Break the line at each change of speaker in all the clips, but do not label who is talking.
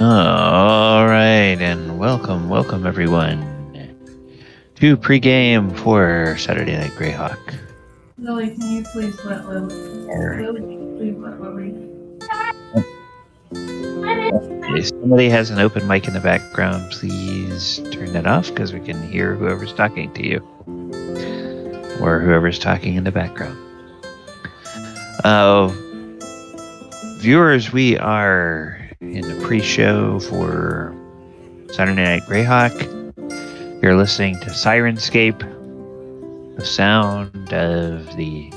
All right, and welcome everyone to Pregame for Saturday Night Greyhawk.
Lily, can you please let Lily? Lily, can you please let Lily?
If somebody has an open mic in the background, please turn that off because we can hear whoever's talking to you or whoever's talking in the background. Viewers, we are in the pre-show for Saturday Night Greyhawk. You're listening to Sirenscape, the sound of the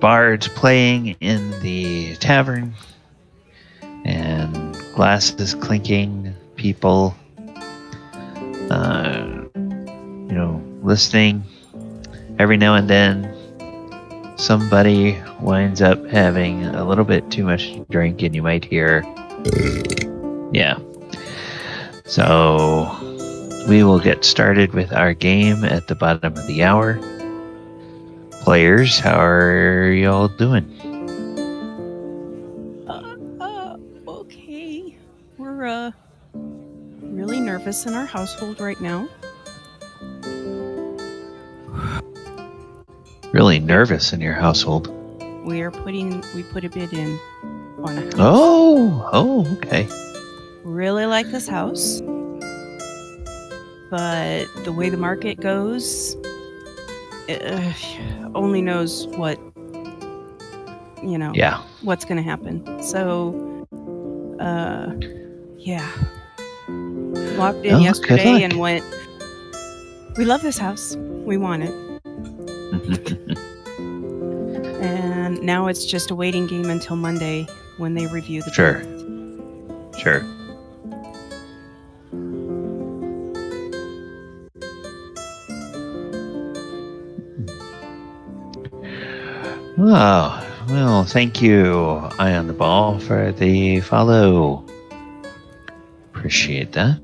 bards playing in the tavern, and glasses clinking, people, listening. Every now and then, somebody winds up having a little bit too much to drink, and you might hear, yeah. So we will get started with our game at the bottom of the hour. Players, how are y'all doing?
Okay. We're really nervous in our household right now.
Really nervous in your household?
We put a bid in on a house.
Oh, okay.
Really like this house, but the way the market goes, only knows what, what's going to happen. So, walked in yesterday and went, we love this house. We want it. And now it's just a waiting game until Monday when they review the
Sure. Oh, well, thank you, Eye on the Ball, for the follow. Appreciate that.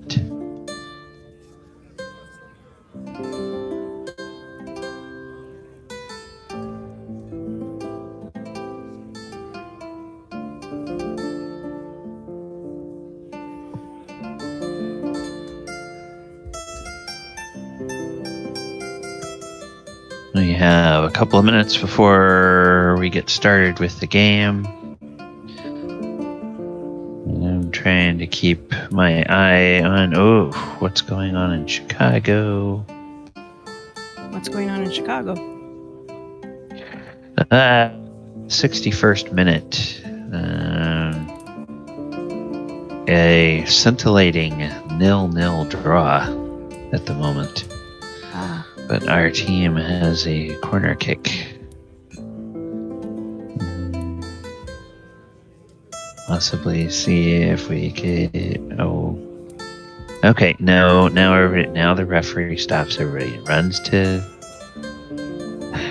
We have a couple of minutes before we get started with the game. I'm trying to keep my eye on, what's going on in Chicago.
What's going on in Chicago?
61st minute. A scintillating 0-0 draw at the moment. But our team has a corner kick. Possibly see if we could. Okay. No. Now the referee stops everybody and runs to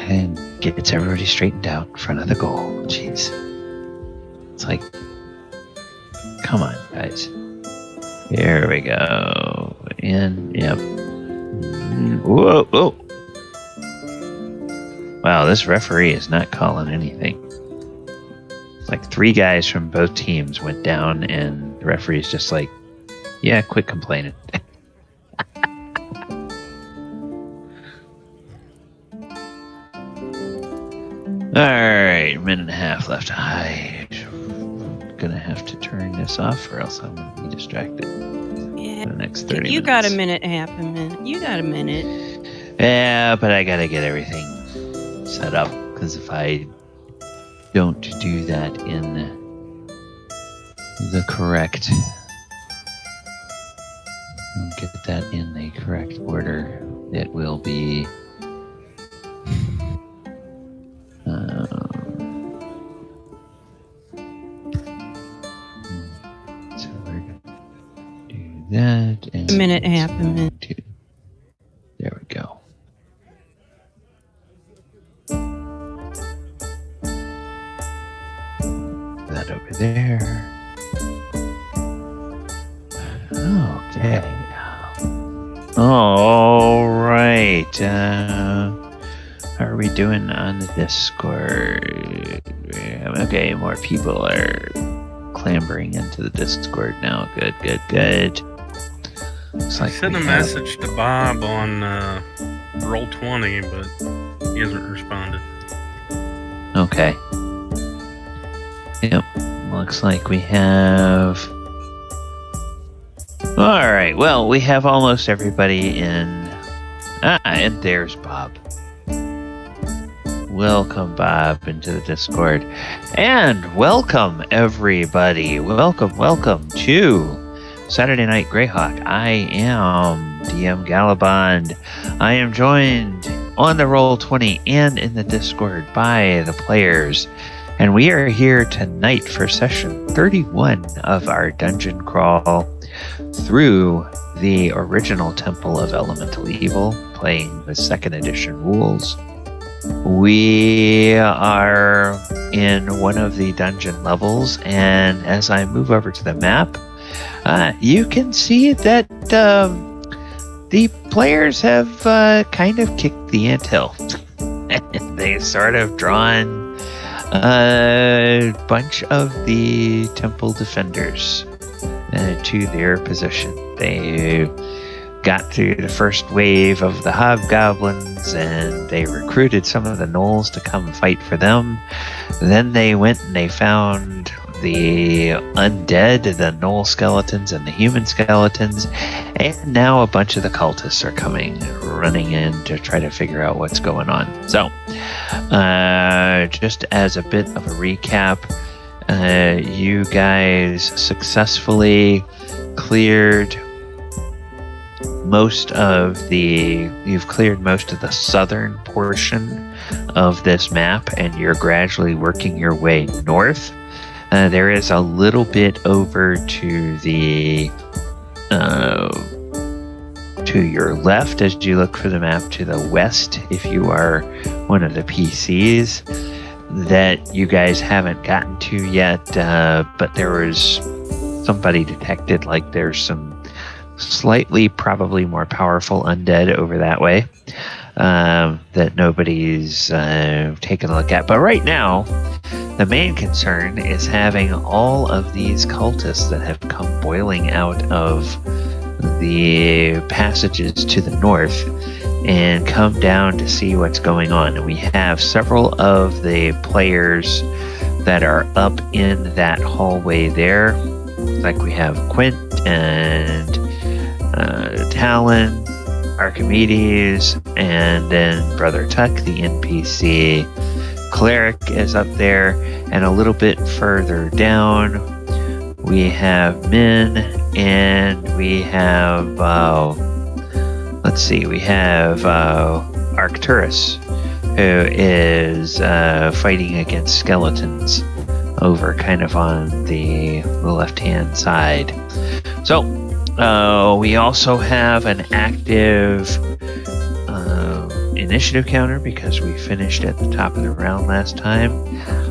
and gets everybody straightened out in front of the goal. Jeez, it's like, come on, guys. Here we go. And yep. Whoa. Wow, this referee is not calling anything. It's like 3 guys from both teams went down, and the referee's just like, yeah, quit complaining. Alright, minute and a half left. I'm gonna have to turn this off, or else I'm gonna be distracted.
Yeah.
For the next 30
you
minutes.
Got a minute, half a minute. You got a minute.
Yeah, but I gotta get everything set up, because if I don't do that in the correct, order, it will be so we're gonna do that, and
a minute and a half, a minute.
There we go. That over there. Okay. All right. How are we doing on the Discord? Okay, more people are clambering into the Discord now. Good. Looks
I
like
sent
we
a
have-
message to Bob on Roll20, but he hasn't responded.
Okay. Yep. Looks like we have. All right. Well, we have almost everybody in. And there's Bob. Welcome, Bob, into the Discord. And welcome, everybody. Welcome to Saturday Night Greyhawk. I am DM Galabond. I am joined on the Roll20 and in the Discord by the players. And we are here tonight for session 31 of our dungeon crawl through the original Temple of Elemental Evil, playing the 2nd edition rules. We are in one of the dungeon levels, and as I move over to the map, you can see that the players have kind of kicked the anthill. They sort of drawn a bunch of the temple defenders to their position. They got through the first wave of the hobgoblins, and they recruited some of the gnolls to come fight for them. Then they went and they found the undead, the gnoll skeletons and the human skeletons, and now a bunch of the cultists are running in to try to figure out what's going on. So, just as a bit of a recap, you guys successfully cleared you've cleared most of the southern portion of this map, and you're gradually working your way north. There is a little bit over to the to your left as you look for the map to the west if you are one of the PCs that you guys haven't gotten to yet, but there was somebody detected like there's some slightly probably more powerful undead over that way that nobody's taken a look at. But right now, the main concern is having all of these cultists that have come boiling out of the passages to the north and come down to see what's going on. And we have several of the players that are up in that hallway there. Like we have Quint and Talon, Archimedes, and then Brother Tuck, the NPC. Cleric is up there, and a little bit further down we have Min, and we have we have Arcturus, who is fighting against skeletons over kind of on the left-hand side. So we also have an active initiative counter because we finished at the top of the round last time.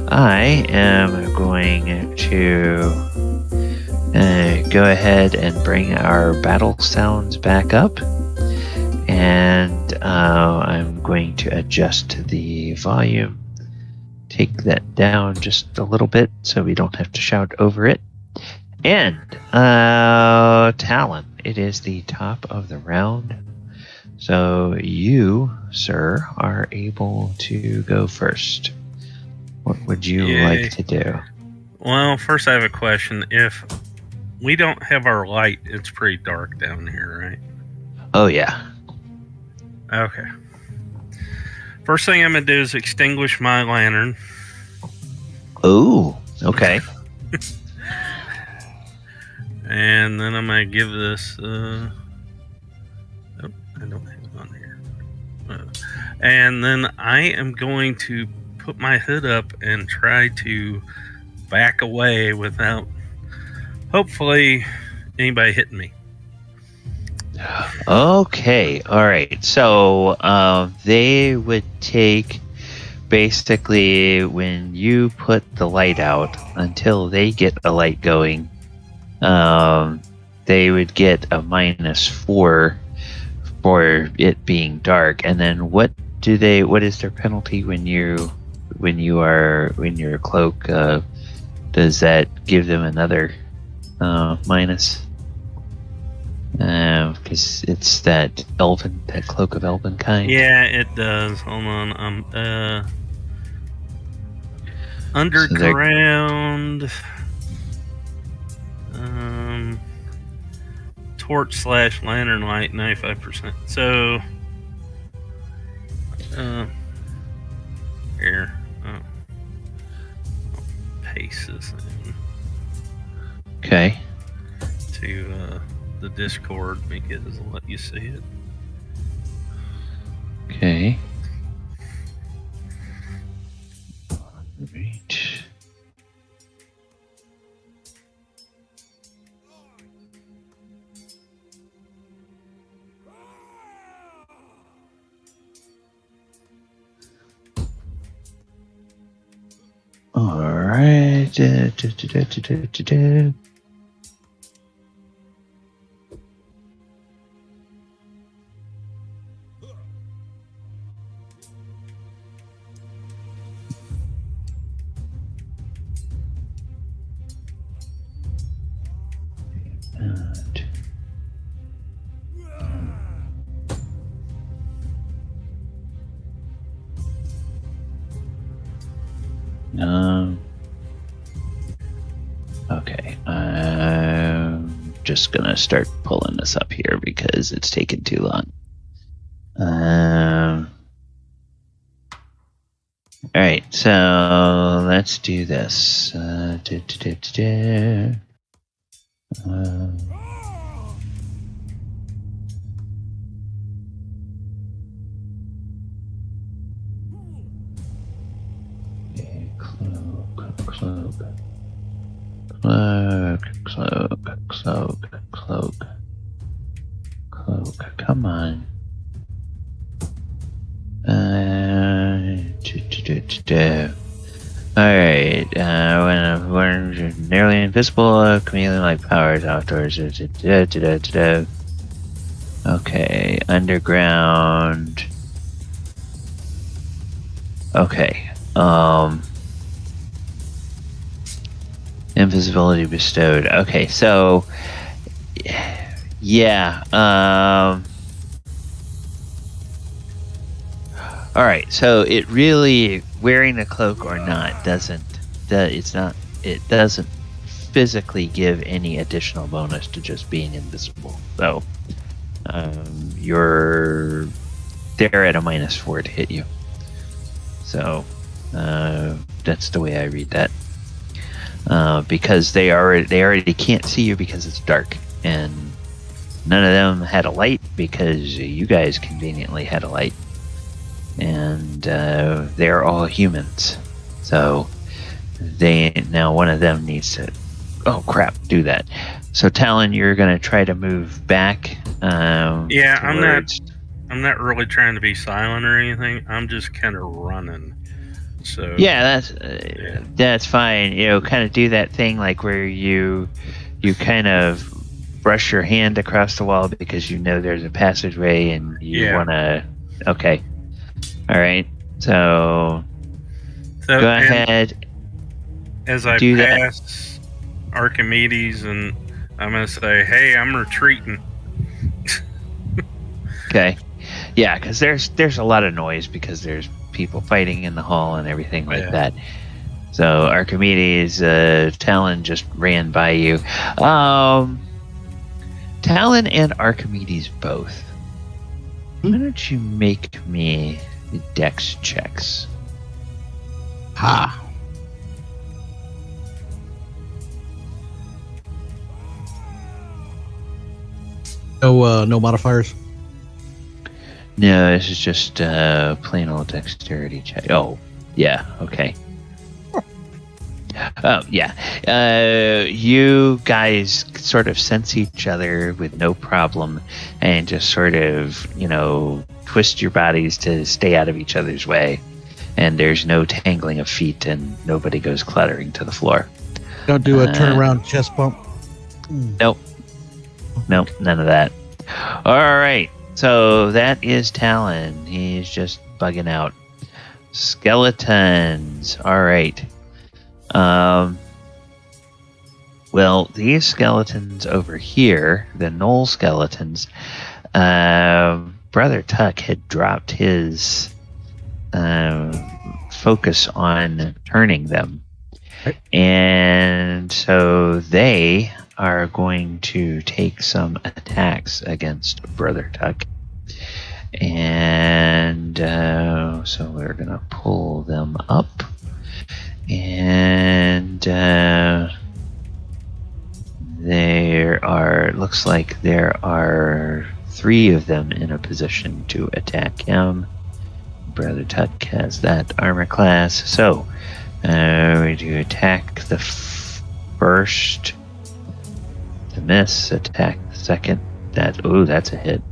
I am going to go ahead and bring our battle sounds back up, and I'm going to adjust the volume, take that down just a little bit so we don't have to shout over it. And Talon, it is the top of the round, so you, sir, are able to go first. What would you like to do?
Well, first I have a question. If we don't have our light, it's pretty dark down here, right?
Oh, yeah.
Okay. First thing I'm going to do is extinguish my lantern.
Oh, okay.
And then I'm going to give this... I don't have it on here. And then I am going to put my hood up and try to back away without, hopefully, anybody hitting me.
Okay, all right. So they would take, basically, when you put the light out, until they get a light going, they would get a -4 for it being dark. And then what is their penalty when your cloak Does that give them another minus? Because it's that cloak of elven kind.
Yeah, it does. Hold on. Underground. Torch / lantern light, 95%. So, here. Paste this in.
Okay.
To the Discord because I'll let you see it.
Okay. Alright. Alright. Okay, I'm just gonna start pulling this up here because it's taken too long. Alright, so let's do this. Okay, cloak. Come on. Alright, when we're nearly invisible, chameleon-like powers outdoors. Okay, underground. Okay, invisibility bestowed. Okay, so yeah, all right, so it really, wearing the cloak or not doesn't physically give any additional bonus to just being invisible. So they're at a -4 to hit you. So that's the way I read that. Because they already can't see you because it's dark, and none of them had a light because you guys conveniently had a light, and they're all humans. So one of them needs to, oh crap, do that. So Talon, you're gonna try to move back.
Yeah, I'm not really trying to be silent or anything. I'm just kind of running. So
yeah, that's fine. You know, kind of do that thing like where you kind of brush your hand across the wall because you know there's a passageway and you want to. Okay, all right. So go ahead.
As I pass Archimedes, and I'm gonna say, "Hey, I'm retreating."
Okay. Yeah, because there's a lot of noise because there's people fighting in the hall and everything like that. So Archimedes, Talon just ran by you. Talon and Archimedes both. Why don't you make me dex checks?
Ha. No modifiers.
No, this is just plain old dexterity check. Oh, yeah, okay. Oh, yeah. You guys sort of sense each other with no problem and just sort of, twist your bodies to stay out of each other's way. And there's no tangling of feet and nobody goes clattering to the floor.
Don't do a turnaround chest bump.
Nope, none of that. All right. So that is Talon. He's just bugging out. Skeletons. All right. Well, these skeletons over here, the knoll skeletons, Brother Tuck had dropped his focus on turning them.
Okay.
And so they are going to take some attacks against Brother Tuck. And so we're going to pull them up. And looks like there are 3 of them in a position to attack him. Brother Tuck has that armor class. So we do attack the first. To miss. Attack the second. That's a hit.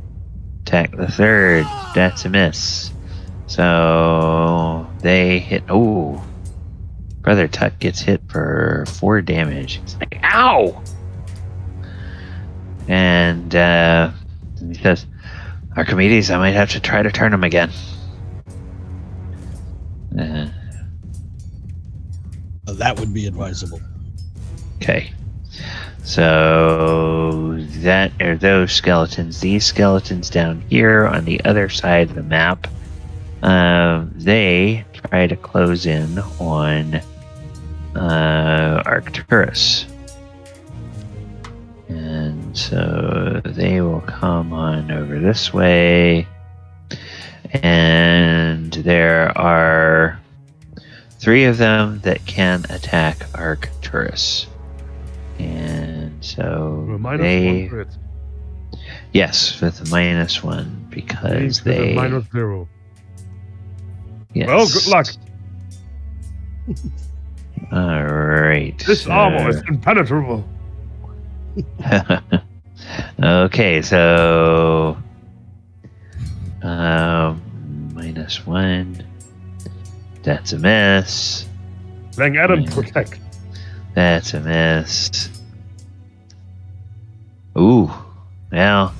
Attack the third. That's a miss. So they hit. Oh, Brother Tuck gets hit for 4 damage. He's like, ow! And he says, Archimedes, I might have to try to turn him again.
That would be advisable.
Okay. So that are those skeletons. These skeletons down here on the other side of the map, they try to close in on Arcturus. And so they will come on over this way. And there are 3 of them that can attack Arcturus. And so
-1 crit.
Yes, with a -1 because
Means with a
they
-0.
yes.
Well, good luck.
All right.
This armor is impenetrable.
Okay, so -1. That's a miss.
Lang Adam protect.
That's a miss. Ooh, well,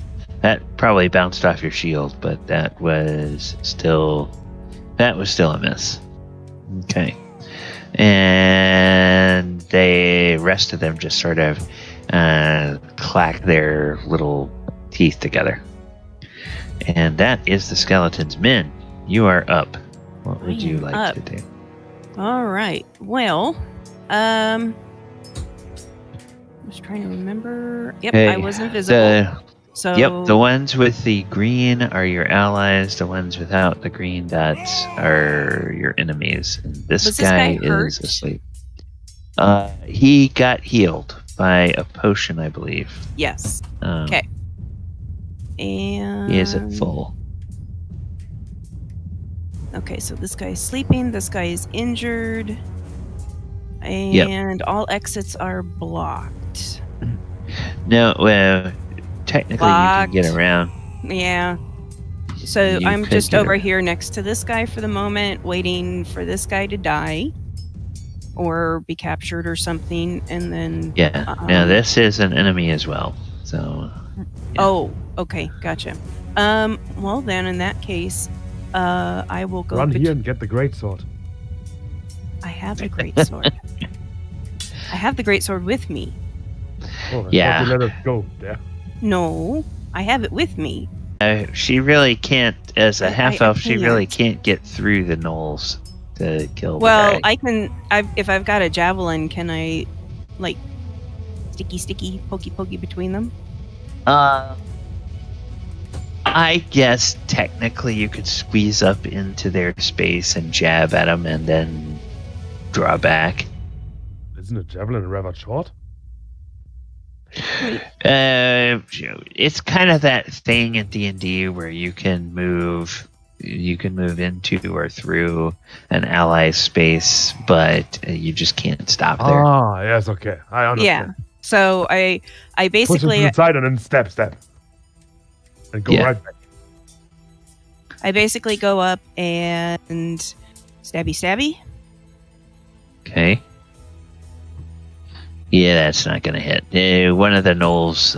that probably bounced off your shield, but that was still a miss. Okay, and the rest of them just sort of clack their little teeth together, and that is the skeletons. Min, you are up. What would you like to do?
All right. Well, I was trying to remember. Yep,
Okay,
I was invisible. So
Yep, the ones with the green are your allies. The ones without the green dots are your enemies. And this
Was
guy
this guy hurt?
is asleep. He got healed by a potion, I believe.
Yes. Okay. And
He is at full.
Okay, so this guy is sleeping. This guy is injured. And all exits are blocked.
No, well, technically you can get around.
Yeah. So
You
I'm
could
just
get
over
around.
here next to this guy for the moment, waiting for this guy to die or be captured or something, and then
Yeah. Now this is an enemy as well. So.
Oh, okay, gotcha. Well then, in that case, I will go.
Run here and get the greatsword.
I have a great sword. I have the great sword with me.
Oh, I
Yeah.
thought you let us go there.
No, I have it with me.
She really can't, as a
I
half elf, she really
can't.
can't get through the knolls to kill
Well,
the guy.
I can. If I've got a javelin, can I, like, sticky, pokey between them?
I guess technically you could squeeze up into their space and jab at them and then draw back.
Isn't a javelin rather short?
It's kind of that thing in D&D where you can move into or through an ally's space, but you just can't stop there.
Ah, yes, okay. I understand.
Yeah. So I
Push him
basically
to the side and then step. And go
Yeah.
right back.
I basically go up and stabby.
Okay. Yeah, that's not going to hit. One of the gnolls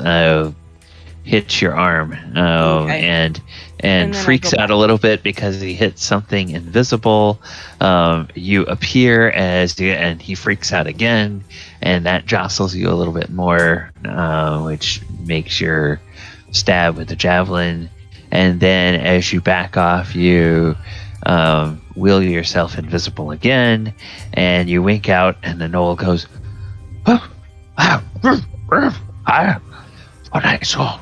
hits your arm,
Okay.
and
And then I
freaks
go
out a little bit because he hits something invisible. You appear and he freaks out again, and that jostles you a little bit more, which makes your stab with the javelin. And then as you back off, you wheel yourself invisible again, and you wink out, and the knoll goes, "Oh, what I saw,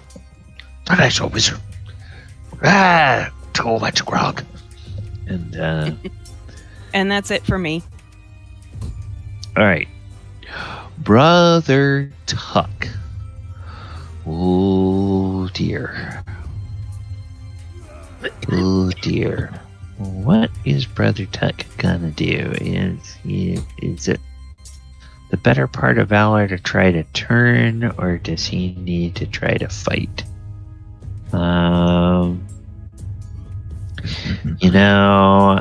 wizard. Too much grog." And
And that's it for me.
all right, Brother Tuck. Oh dear. Oh dear. What is Brother Tuck gonna do? Is it the better part of valor to try to turn, or does he need to try to fight? You know,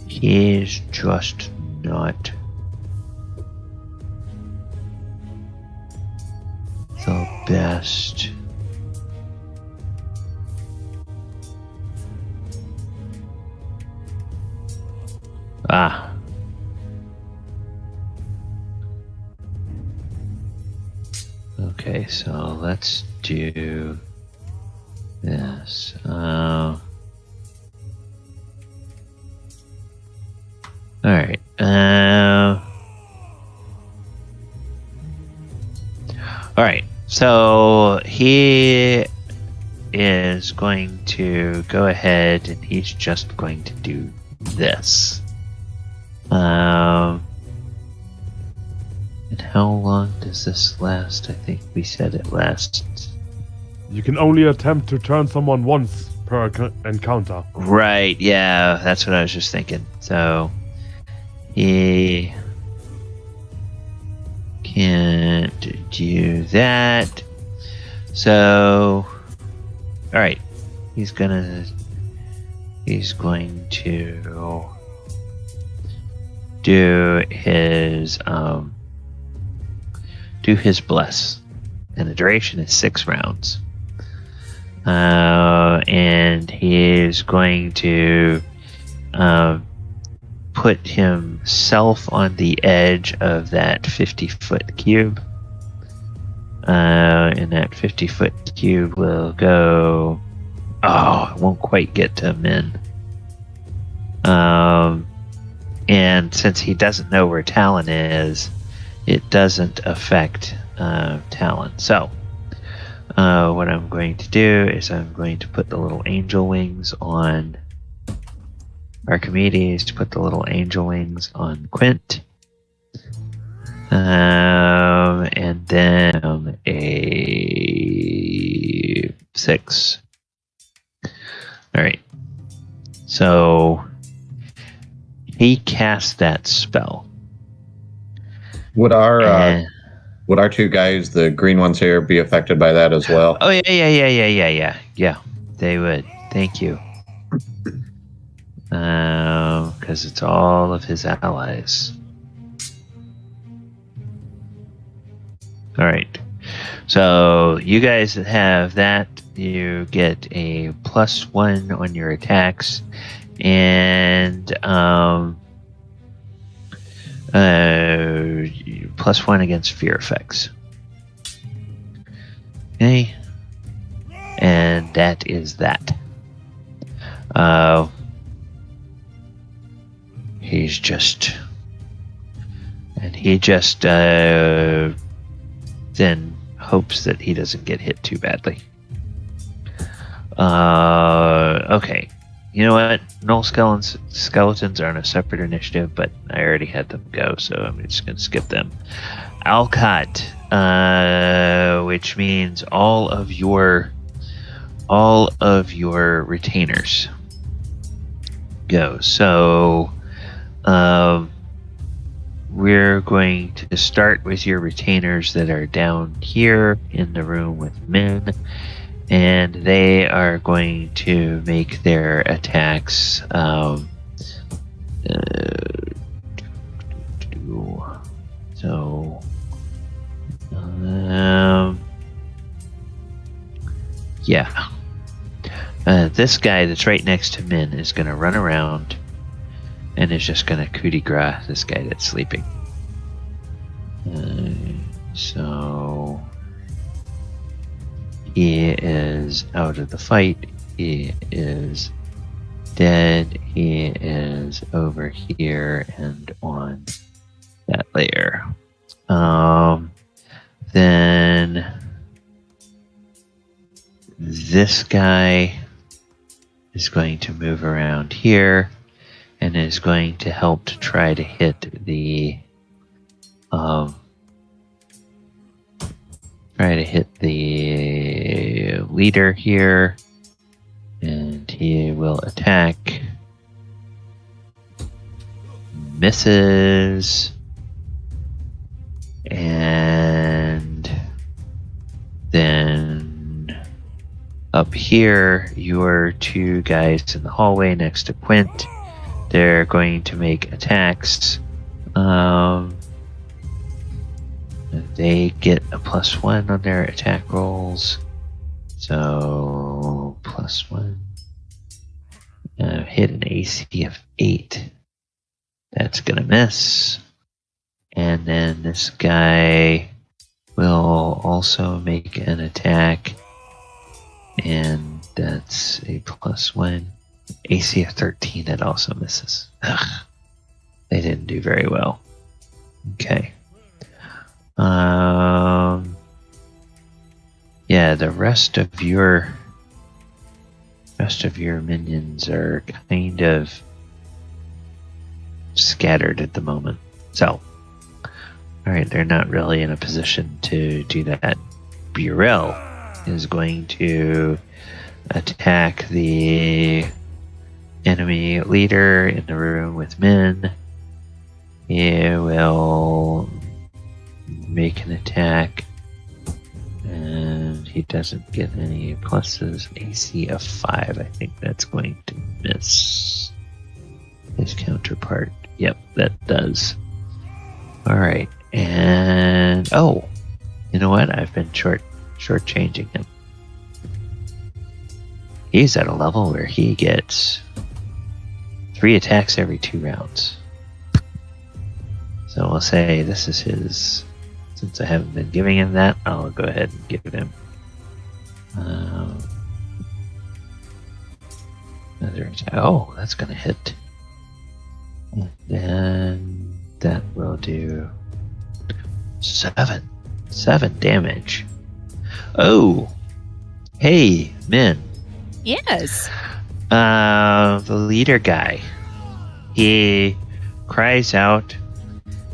he's just not the best. Okay, so let's do this. Alright. Alright, so he is going to go ahead and he's just going to do this. And how long does this last? I think we said it lasts.
You can only attempt to turn someone once per encounter.
Right, yeah, that's what I was just thinking. So, he can't do that. So, alright, he's going to do his bless, and the duration is 6 rounds. And he is going to put himself on the edge of that 50-foot cube. And that 50-foot cube will go... Oh, it won't quite get to Min. And since he doesn't know where Talon is, it doesn't affect Talon. So, what I'm going to do is I'm going to put the little angel wings on Archimedes, to put the little angel wings on Quint. And then a 6. Alright. So, he cast that spell.
Would our two guys, the green ones here, be affected by that as well?
Oh yeah. They would. Thank you. Because it's all of his allies. All right. So you guys that have that, you get a +1 on your attacks, and +1 against fear effects. Okay. And that is that. He just then hopes that he doesn't get hit too badly. Okay. You know what? Null skeletons are on a separate initiative, but I already had them go, so I'm just going to skip them. Alcott, which means all of your retainers go. So, we're going to start with your retainers that are down here in the room with Min. And they are going to make their attacks. Yeah. This guy that's right next to Min is going to run around and is just going to coup de grace this guy that's sleeping. So he is out of the fight. He is dead. He is over here and on that layer. Then this guy is going to move around here and is going to help to try to hit the leader here, and he will attack. Misses. And then up here, your two guys in the hallway next to Quint, they're going to make attacks. They get a +1 on their attack rolls. So +1. Hit an AC of 8. That's gonna miss. And then this guy will also make an attack. And that's a +1. AC of 13, that also misses. Ugh. They didn't do very well. Okay. Yeah, the rest of your minions are kind of scattered at the moment. So, alright, they're not really in a position to do that. Burrell is going to attack the enemy leader in the room with Min. He will make an attack, and he doesn't get any pluses. AC of 5. I think that's going to miss his counterpart. Yep, that does. Alright, and oh, you know what? I've been shortchanging him. He's at a level where he gets 3 attacks every 2 rounds. So we'll say this is his. Since I haven't been giving him that, I'll go ahead and give him another attack. Oh, that's going to hit. And then that will do 7 damage. Oh, hey, Min.
Yes.
The leader guy. He cries out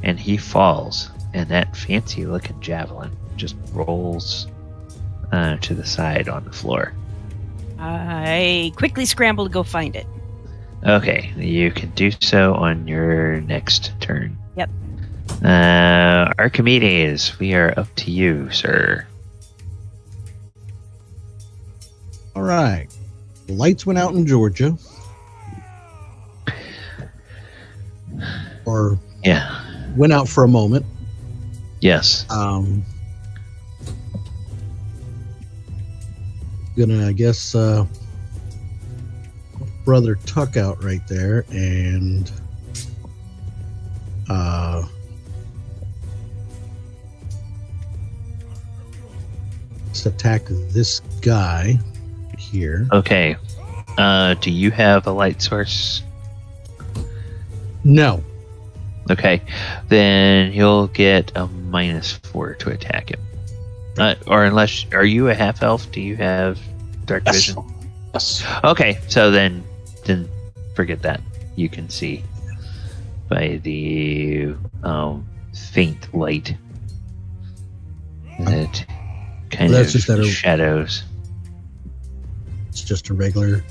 and he falls. And that fancy looking javelin just rolls to the side on the floor.
I quickly scramble to go find it.
Okay, you can do so on your next turn.
Yep.
Archimedes, we are up to you, sir.
All right. The lights went out in Georgia. Or
Yeah.
went out for a moment.
Yes.
Gonna, I guess, Brother Tuck out right there, and let's attack this guy here.
Okay. Do you have a light source?
No.
Okay. Then you'll get a -4 to attack him. Or unless, are you a half elf? Do you have dark vision?
Yes.
Okay, so then forget that. You can see by the faint light that kind
That's
of
just that
shadows.
It's just a regular.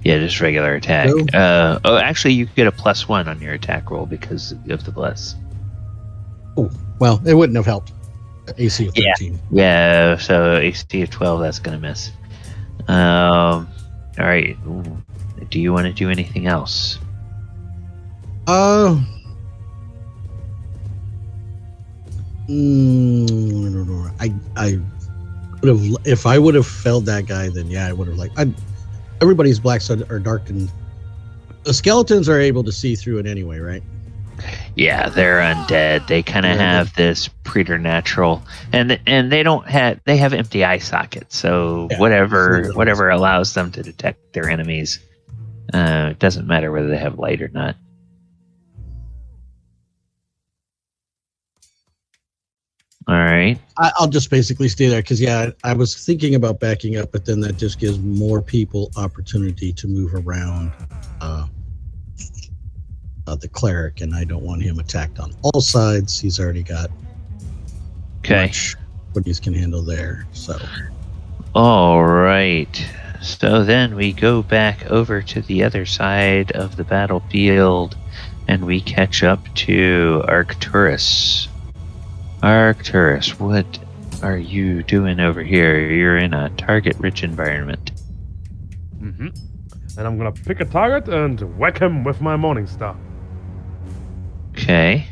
Yeah, just regular attack.
No.
Actually, you get a +1 on your attack roll because of the bless.
Oh, well, it wouldn't have helped. AC of 13.
Yeah, so AC of 12, that's going to miss. All right. Do you want to do anything else?
I don't know. If I would have felled that guy, then yeah, I would have everybody's black are darkened. The skeletons are able to see through it anyway, right?
Yeah, they're undead. They kind of have this preternatural, and they have empty eye sockets. So whatever allows them to detect their enemies, it doesn't matter whether they have light or not. All right.
I'll just basically stay there because I was thinking about backing up, but then that just gives more people opportunity to move around the cleric, and I don't want him attacked on all sides. He's already got what he can handle there. So, all right.
So then we go back over to the other side of the battlefield, and we catch up to Arcturus. Arcturus, what are you doing over here? You're in a target-rich environment.
Mm-hmm. And I'm gonna pick a target and whack him with my Morning Star.
Okay.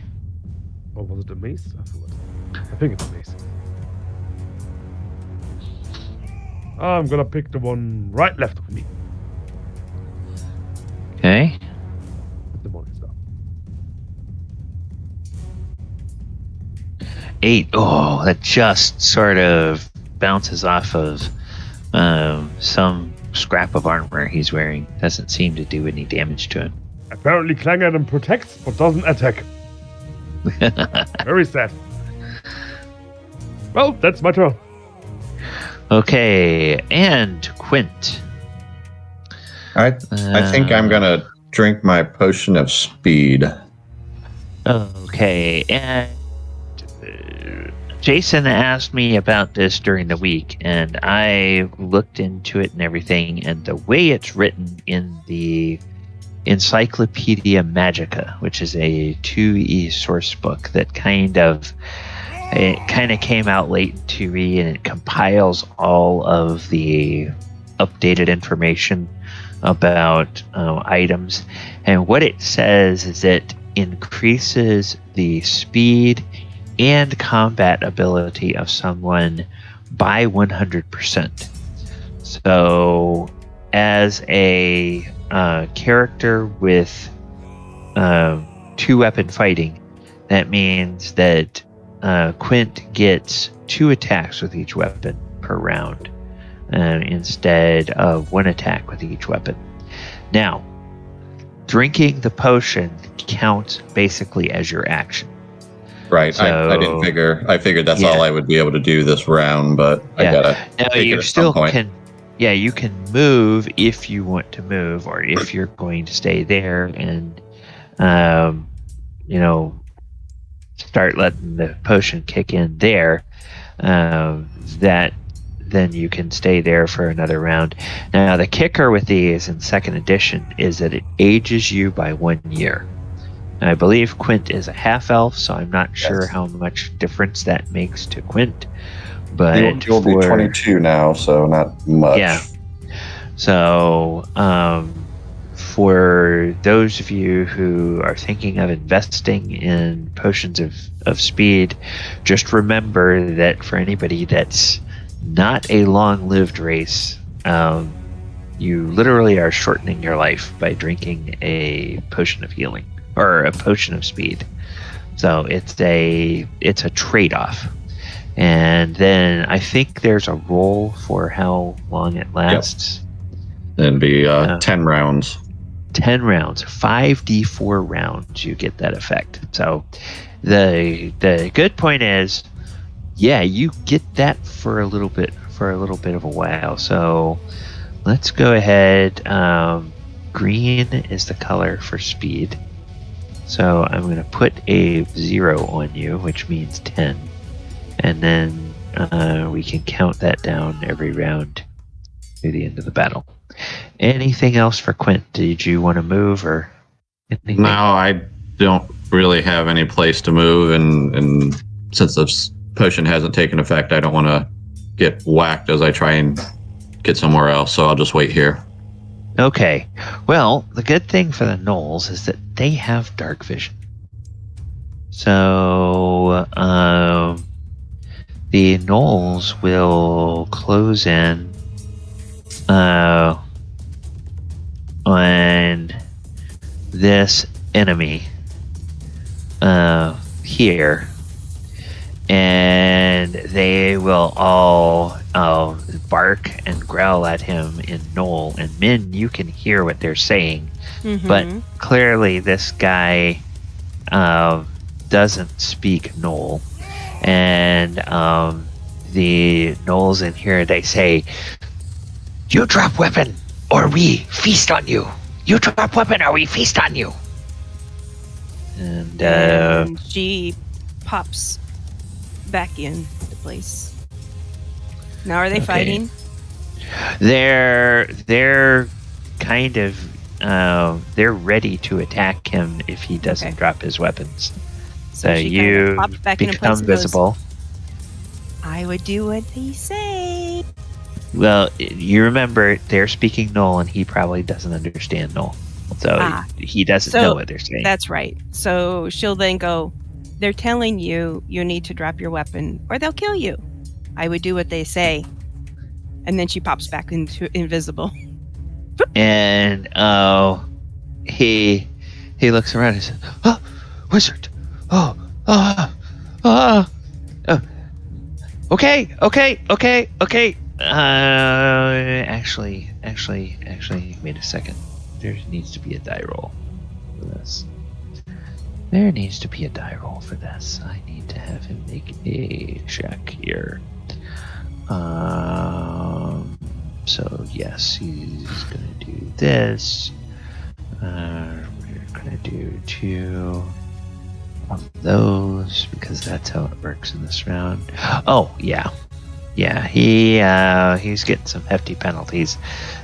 Or was it a mace? I forgot. I think it's a mace. I'm gonna pick the one right left of me.
Okay.
With the Morning Star.
8. Oh, that just sort of bounces off of some scrap of armor he's wearing. Doesn't seem to do any damage to him.
Apparently Clang Item protects, but doesn't attack. Very sad. Well, that's my turn.
Okay, and Quint.
I think I'm gonna drink my potion of speed.
Okay, and Jason asked me about this during the week, and I looked into it and everything, and the way it's written in the Encyclopedia Magica, which is a 2E source book that kind of came out late in 2E, and it compiles all of the updated information about items. And what it says is it increases the speed and combat ability of someone by 100%. So as a character with 2-weapon fighting, that means that Quint gets 2 attacks with each weapon per round instead of 1 attack with each weapon. Now, drinking the potion counts basically as your action.
Right.
So,
I didn't figure. I figured that's all I would be able to do this round, but I gotta.
Now
take
you
it at
still
some point.
can. Yeah, you can move if you want to move, or if you're going to stay there and, start letting the potion kick in there. That then you can stay there for another round. Now the kicker with these in 2nd edition is that it ages you by 1 year. I believe Quint is a half-elf, so I'm not sure how much difference that makes to Quint. But
you'll be 22 now, so not much.
Yeah. So, for those of you who are thinking of investing in potions of speed, just remember that for anybody that's not a long-lived race, you literally are shortening your life by drinking a potion of healing or a potion of speed. So it's a trade-off. And then I think there's a roll for how long it lasts.
Yep. It'd be 10 rounds.
10 rounds, 5d4 rounds, you get that effect. So the good point is, you get that for a little bit of a while. So let's go ahead. Green is the color for speed. So I'm going to put a 0 on you, which means 10. And then we can count that down every round through the end of the battle. Anything else for Quint? Did you want to move or anything?
No, I don't really have any place to move, and since this potion hasn't taken effect, I don't want to get whacked as I try and get somewhere else, so I'll just wait here.
Okay. Well, the good thing for the gnolls is that they have dark vision. So the gnolls will close in on this enemy here, and they will all bark and growl at him in Gnoll. And Min, you can hear what they're saying, but clearly this guy doesn't speak Gnoll. And the gnolls in here, they say, "You drop weapon or we feast on you. You drop weapon or we feast on you." And
she pops back in the place. Now, are they fighting?
They're kind of they're ready to attack him if he doesn't drop his weapons. So you become visible.
I would do what they say.
Well, you remember they're speaking Gnoll, and he probably doesn't understand Gnoll, so he doesn't know what they're saying.
That's right. So she'll then go, "They're telling you you need to drop your weapon, or they'll kill you. I would do what they say." And then she pops back into invisible.
And he looks around and says, "Oh, wizard! Okay. Actually, wait a second. There needs to be a die roll for this. I need to have him make a check here. So yes, he's gonna do this. We're gonna do 2 of those because that's how it works in this round. Oh yeah. He's getting some hefty penalties.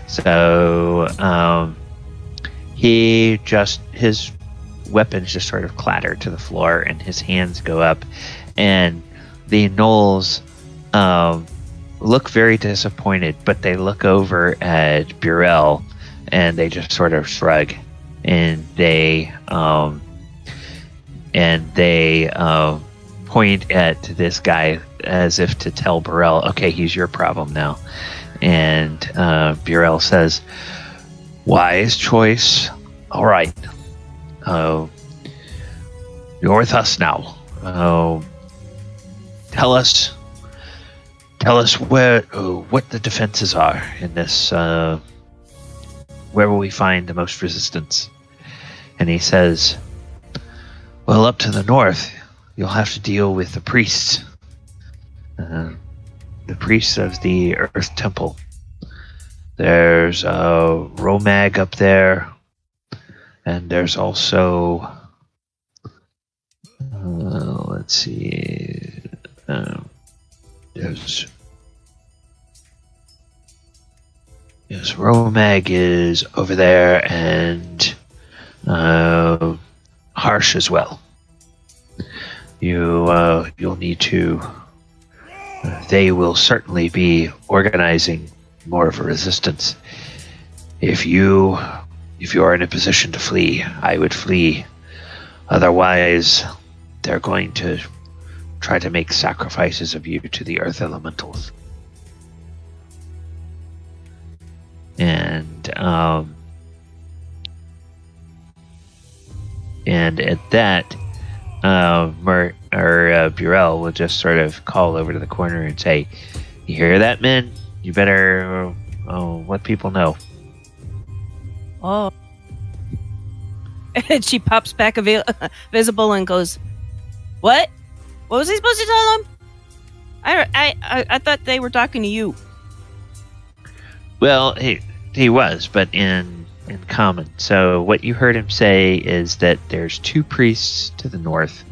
So his weapons just sort of clatter to the floor, and his hands go up, and the gnolls look very disappointed, but they look over at Burrell and they just sort of shrug, and they point at this guy as if to tell Burrell, "Okay, he's your problem now." And Burrell says, "Wise choice. All right. You're with us now. Tell us what the defenses are in this. Where will we find the most resistance?" And he says, "Well, up to the north, you'll have to deal with the priests. The priests of the Earth Temple. There's Romag up there, and there's also let's see, there's Romag is over there, and Harsh as well. You'll need to. They will certainly be organizing more of a resistance. If you are in a position to flee, I would flee. Otherwise, they're going to try to make sacrifices of you to the Earth Elementals." And at that, Burrell will just sort of call over to the corner and say, "You hear that, men? You better let people know."
Oh. And she pops back visible and goes, "What? What was he supposed to tell them? I thought they were talking to you."
Well, he was, but in common. So what you heard him say is that there's 2 priests to the north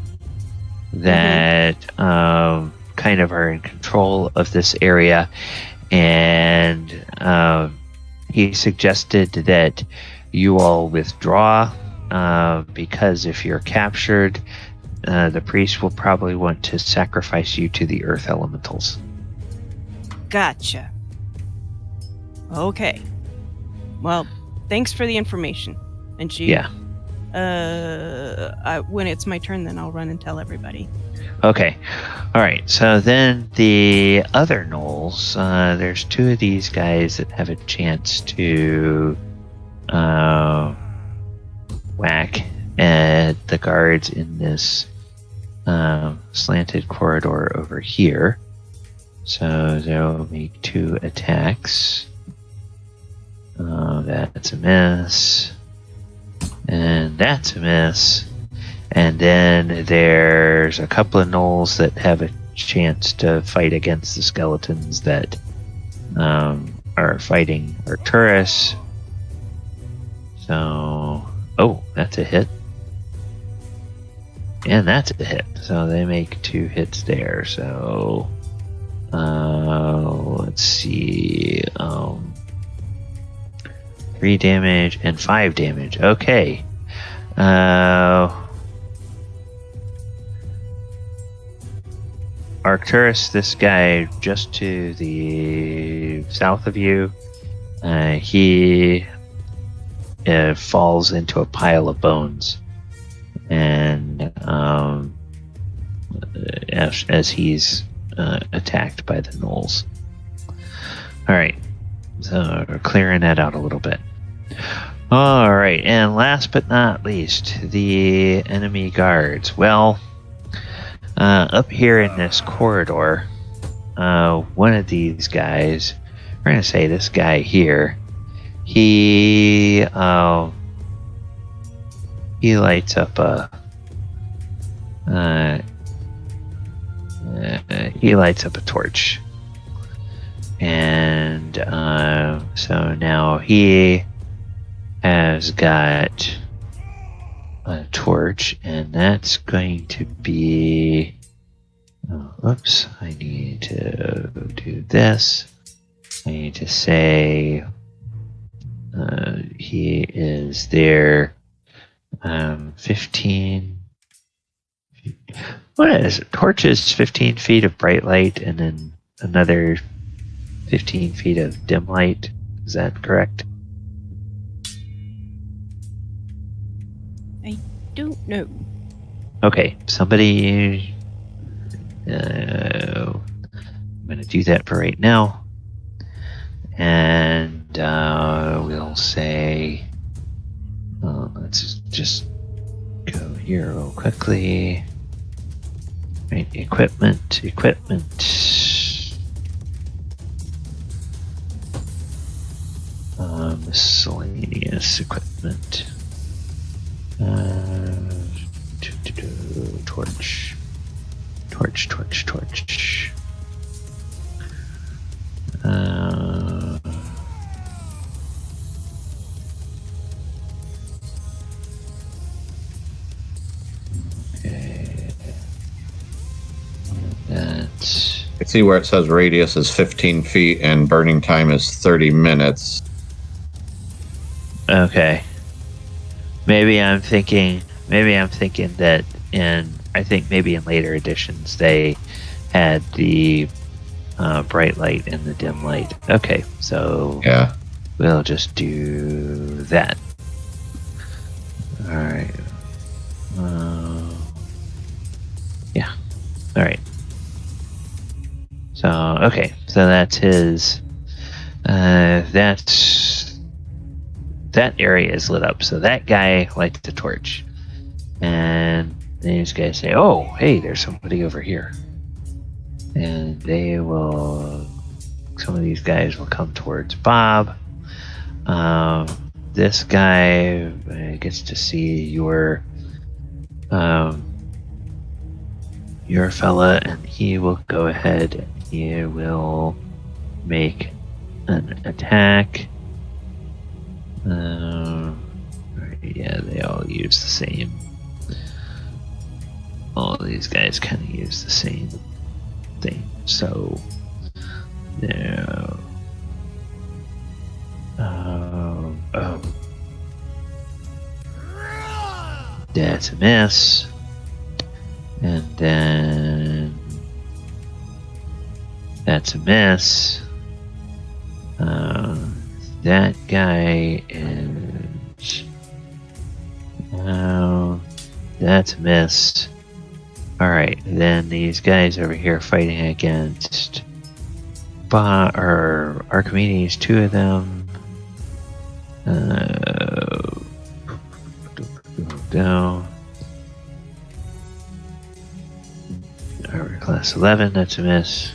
that kind of are in control of this area, and he suggested that you all withdraw because if you're captured, the priest will probably want to sacrifice you to the Earth Elementals.
Gotcha. Okay. Well, thanks for the information. And she...
Yeah.
when it's my turn, then I'll run and tell everybody.
Okay. All right. So then the other gnolls, there's two of these guys that have a chance to whack at the guards in this slanted corridor over here. So they'll make 2 attacks. That's a miss. And that's a miss. And then there's a couple of gnolls that have a chance to fight against the skeletons that are fighting Arcturus. So, that's a hit. And that's a hit. So they make 2 hits there. So, let's see. 3 damage and 5 damage. Okay. Arcturus, this guy just to the south of you, he falls into a pile of bones, and as he's attacked by the gnolls. All right, so we're clearing that out a little bit. All right, and last but not least, the enemy guards. Well, up here in this corridor, one of these guys, we're going to say this guy here, he lights up a torch, and so now he has got a torch, and that's going to be, oops, I need to do this. I need to say he is there 15. What is it? Torch is 15 feet of bright light and then another 15 feet of dim light. Is that correct?
Don't know.
Okay, somebody. I'm going to do that for right now. And we'll say. Let's just go here real quickly. Right, equipment. Miscellaneous equipment. Torch. Okay. That's.
I see where it says radius is 15 feet and burning time is 30 minutes.
Okay. Maybe I'm thinking that I think maybe in later editions they had the bright light and the dim light. Okay, so
Yeah.
we'll just do that. All right. Yeah. All right. So okay, so that's his. That area is lit up, so that guy lights the torch, and these guys say, "Oh, hey, there's somebody over here," and they will. Some of these guys will come towards Bob. This guy gets to see your fella, and he will go ahead and he will make an attack. Yeah, they all use the same. All of these guys kind of use the same thing. So, no. That's a miss. And then that's a miss. That guy is. That's a miss. Alright, then these guys over here fighting against Archimedes, 2 of them. Down. Armor class 11, that's a miss.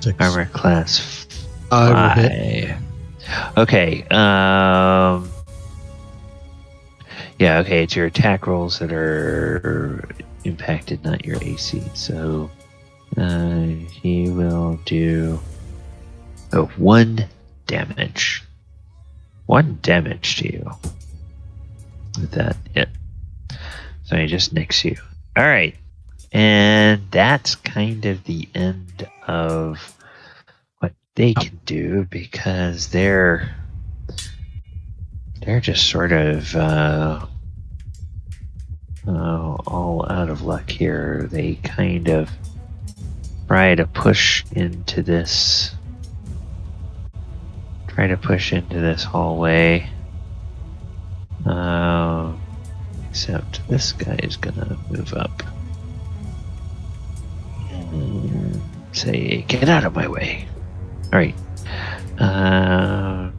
6.
Armor class
5 will hit.
5. Okay, yeah, okay, it's your attack rolls that are impacted, not your AC. So he will do 1 damage. 1 damage to you. With that, yeah. So he just nicks you. Alright. And that's kind of the end of what they can do, because they're just sort of all out of luck here. They kind of try to push into this hallway. Except this guy is gonna move up and say, "Get out of my way!" All right.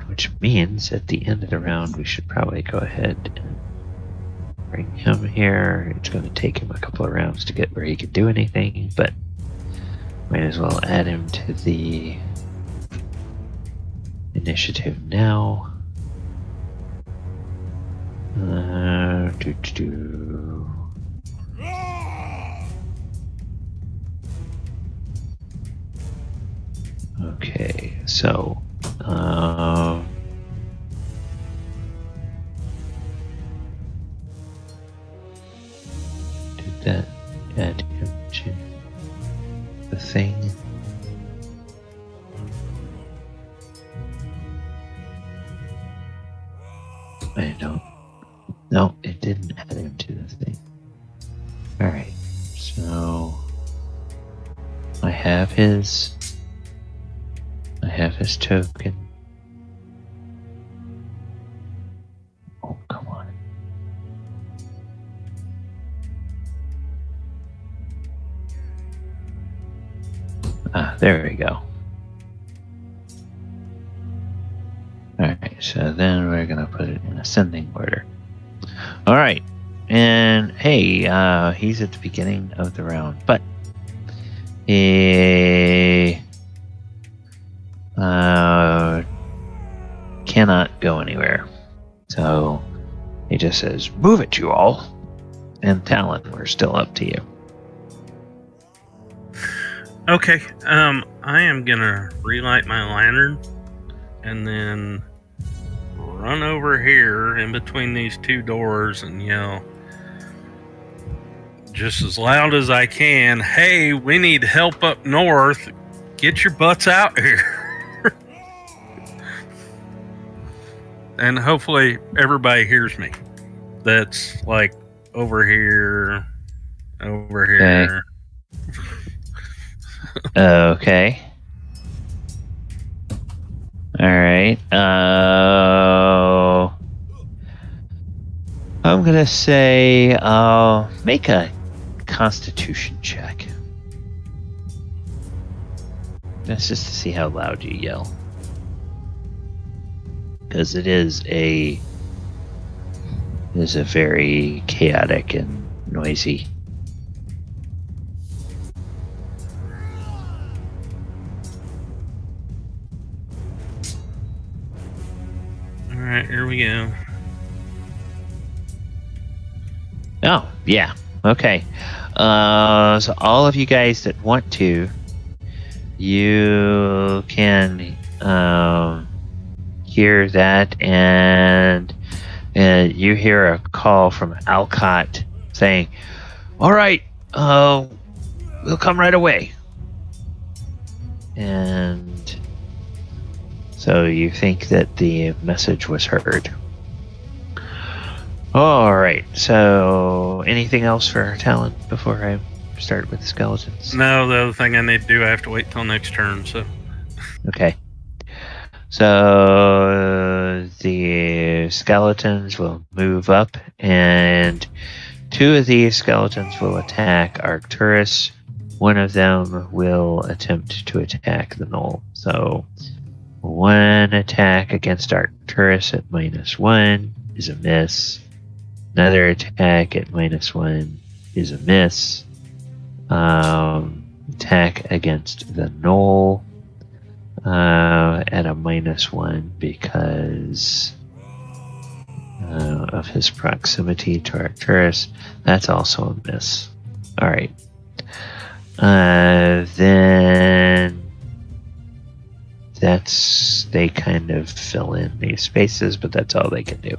Which means at the end of the round, we should probably go ahead and bring him here. It's going to take him a couple of rounds to get where he can do anything, but might as well add him to the initiative now. Okay, so did that add him to the thing? I don't. No, it didn't add him to the thing. Alright, so I have his token. Oh, come on. There we go. Alright, so then we're gonna put it in ascending order. Alright, and hey, he's at the beginning of the round, but he cannot go anywhere. So he just says, "Move it, you all." And Talon, we're still up to you.
Okay, I am gonna relight my lantern and then run over here in between these 2 doors and yell just as loud as I can, "Hey, we need help up north. Get your butts out here." And hopefully everybody hears me. That's like over here, over here.
Okay. Alright. I'm gonna say make a Constitution check. That's just to see how loud you yell. Because it is a very chaotic and noisy.
Alright, here we go.
Oh, yeah. Okay. So all of you guys that want to, you can hear that, and you hear a call from Alcott saying, "All right, we'll come right away." And so you think that the message was heard. All right. So anything else for Talon before I start with the skeletons?
No, the other thing I need to do, I have to wait till next turn. So
Okay. So the skeletons will move up and 2 of these skeletons will attack Arcturus. 1 of them will attempt to attack the Knoll. So 1 attack against Arcturus at -1 is a miss. Another attack at -1 is a miss. Attack against the Knoll at a -1 because of his proximity to Arcturus. That's also a miss. Alright. Then they kind of fill in these spaces, but that's all they can do.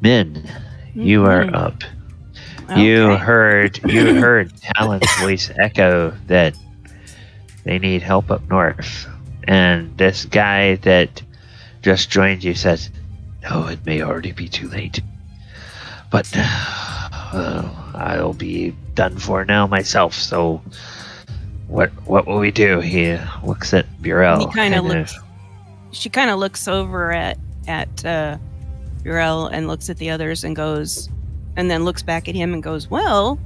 Min, you are up.
Okay.
You heard Talon's voice echo that they need help up north. And this guy that just joined you says, "No, it may already be too late. But I'll be done for now myself, so what will we do?" He looks at Burrell.
She kind of looks over at Burrell and looks at the others and goes, and then looks back at him and goes, "Well,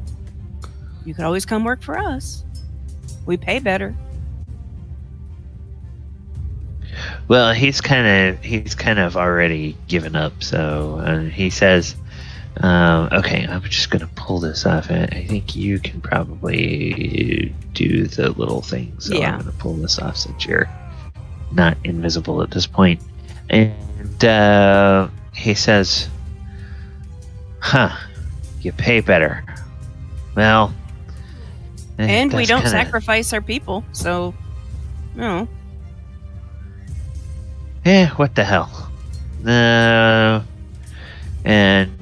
you could always come work for us. We pay better."
Well, he's kind of already given up. So he says, "Okay, I'm just gonna pull this off. I think you can probably do the little things. So
Yeah.
I'm gonna pull this off since you're not invisible at this point." And he says, "Huh? You pay better. Well,
And we
that's
don't
kinda-
sacrifice our people, so no.
What the hell?" And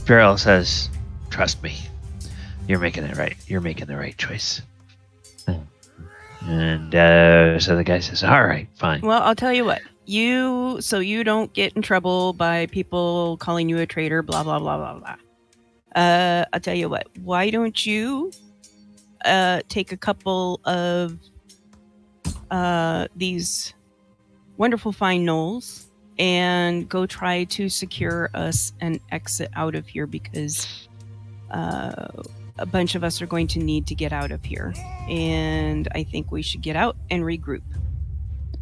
Beryl says, "Trust me, you're making it right. You're making the right choice." And so the guy says, "All right, fine."
Well, I'll tell you what. You don't get in trouble by people calling you a traitor, blah blah blah blah blah. I'll tell you what. Why don't you take a couple of these wonderful fine knolls and go try to secure us an exit out of here, because a bunch of us are going to need to get out of here, and I think we should get out and regroup,